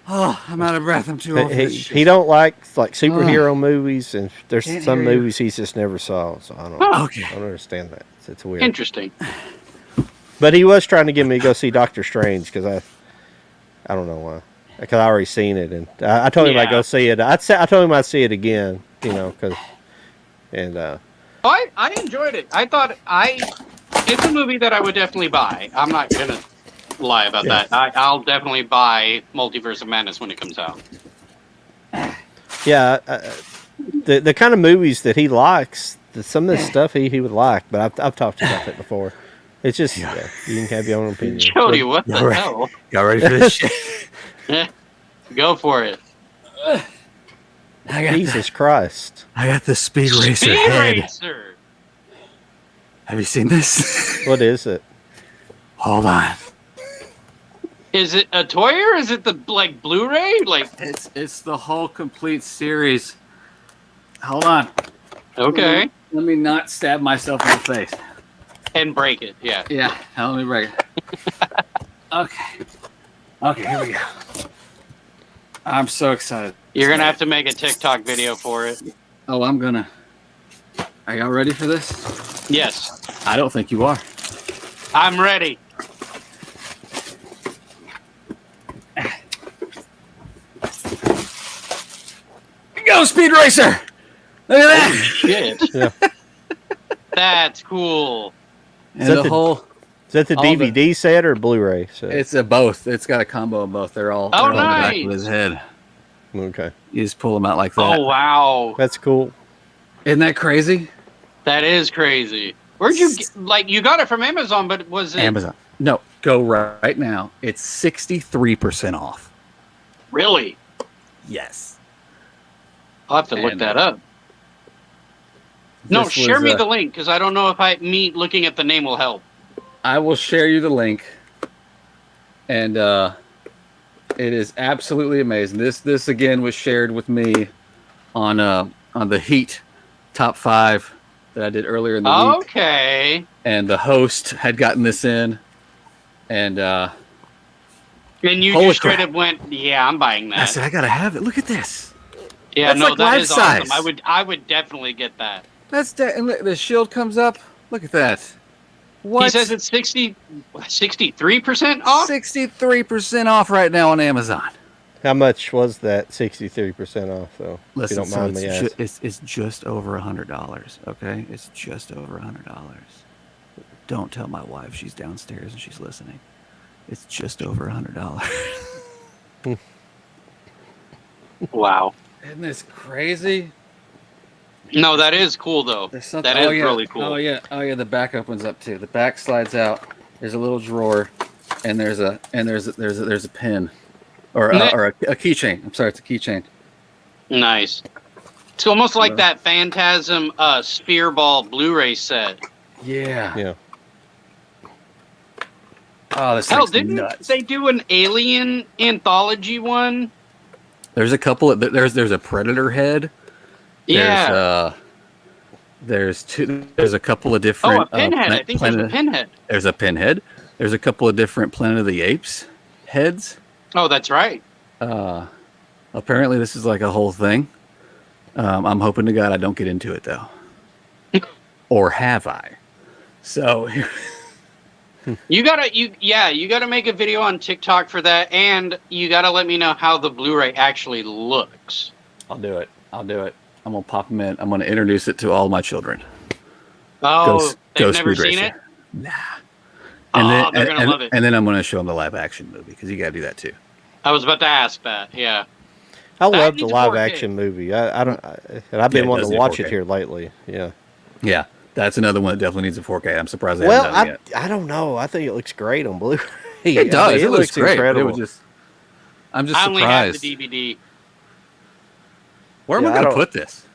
Oh, I'm out of breath. I'm too old for this shit. he don't like superhero movies, and there's Can't some hear you. movies he's just never saw. So I don't. Huh. Okay. I don't understand that. It's weird. Interesting. But he was trying to get me to go see Doctor Strange because I don't know why. because I already seen it, and I told him I'd go see it. I told him I'd see it again, because I enjoyed it. I thought it's a movie that I would definitely buy. I'm not gonna lie about that. I'll definitely buy Multiverse of Madness when it comes out. Yeah, the kind of movies that he likes, some of the stuff he would like, but I've talked to you about that before. It's just you can have your own opinion. Jody, what the hell? Y'all ready for this shit? Go for it. Jesus Christ! I got the Speed Racer Speed head. Racer. Have you seen this? What is it? Hold on. Is it a toy or is it the Blu-ray? It's the whole complete series. Hold on. Okay. Let me not stab myself in the face. And break it. Yeah. Yeah. Let me break it. Okay. Okay. Here we go. I'm so excited. You're gonna have to make a TikTok video for it. Oh, I'm gonna. Are y'all ready for this? Yes. I don't think you are. I'm ready. Go, Speed Racer! Look at that! Shit. Yeah. That's cool. And the whole. Is that the all DVD set or Blu-ray set? It's a both. It's got a combo of both. They're all, Oh, they're all on the back nice. of his head. Okay, You just pull them out like that. Oh wow. that's cool. Isn't that crazy? That is crazy. Where'd you get, you got it from Amazon, but was it Amazon. No, go right now. It's 63% off. really? Yes. I'll have to look And, that up. No, This share was, me the link because I don't know if me looking at the name will help. I will share you the link. And it is absolutely amazing. This again was shared with me on the Heat top 5 that I did earlier in the week. Okay. And the host had gotten this in, and And you Holy just straight crap. up went, yeah, I'm buying I that. said I gotta have it. Look at this. Yeah, that's no, like that life is awesome. size. I would definitely get that. And look, the shield comes up. Look at that. What? He says it's 63% off. 63% off right now on Amazon. How much was that 63% off, though? Listen, if you don't mind me asking. it's just over $100. Okay, it's just over $100. Don't tell my wife, she's downstairs and she's listening. It's just over $100. Wow. Isn't this crazy? No, that is cool though. There's something. That is really cool. Oh yeah. The back opens up too. The back slides out. There's a little drawer, and there's a pin, or a keychain. I'm sorry, it's a keychain. Nice. It's almost like that Phantasm Sphere Ball Blu-ray set. Yeah. Yeah. Oh, this Hell, thing's didn't nuts. they do an Alien anthology one? There's a couple of there's a Predator head. Yeah. There's a couple of different. A pinhead. I think there's a pinhead. There's a pinhead. There's a couple of different Planet of the Apes heads. Oh, that's right. Apparently this is like a whole thing. I'm hoping to God I don't get into it though. Or have I? So You gotta make a video on TikTok for that, and you gotta let me know how the Blu-ray actually looks. I'll do it. I'm gonna pop them in. I'm gonna introduce it to all my children. Oh, they've Go never Speed seen Racer. it? Nah. They're gonna love it. And then I'm gonna show them the live action movie because you gotta do that too. I was about to ask that. Yeah. I That love the needs a live 4K. action movie. And I've been it wanting does to need watch 4K. it here lately. Yeah. Yeah, that's another one that definitely needs a 4K. I'm surprised they Well, haven't done it I don't know. I think it looks great on Blu-ray. yet. It does. It looks great. incredible. I'm just I only have surprised. the DVD. Where am Yeah, I I gonna don't- put this?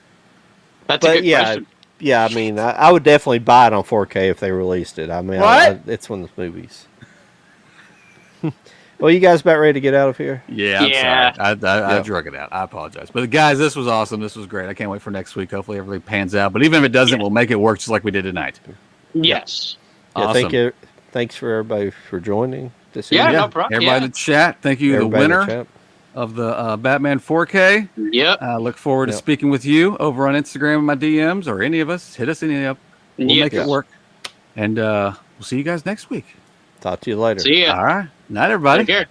That's a But good yeah, question. yeah. I mean, I would definitely buy it on 4K if they released it. I mean, What? it's one of the movies. Well, you guys about ready to get out of here? Yeah, I'm Yeah. sorry. I drug it out. I apologize. But guys, this was awesome. This was great. I can't wait for next week. Hopefully everything pans out. But even if it doesn't, we'll make it work just like we did tonight. Yes. Yeah. Awesome. Thanks for everybody for joining this Yeah, evening. no problem. Everybody in the chat, thank you, Everybody in the the winner chat. of the Batman 4K. Yep. I look forward to Yep. speaking with you over on Instagram in my DMs or any of us. Hit us any up. We'll Yep. make it work. And we'll see you guys next week. Talk to you later. See ya. All right. Night, everybody. Take care.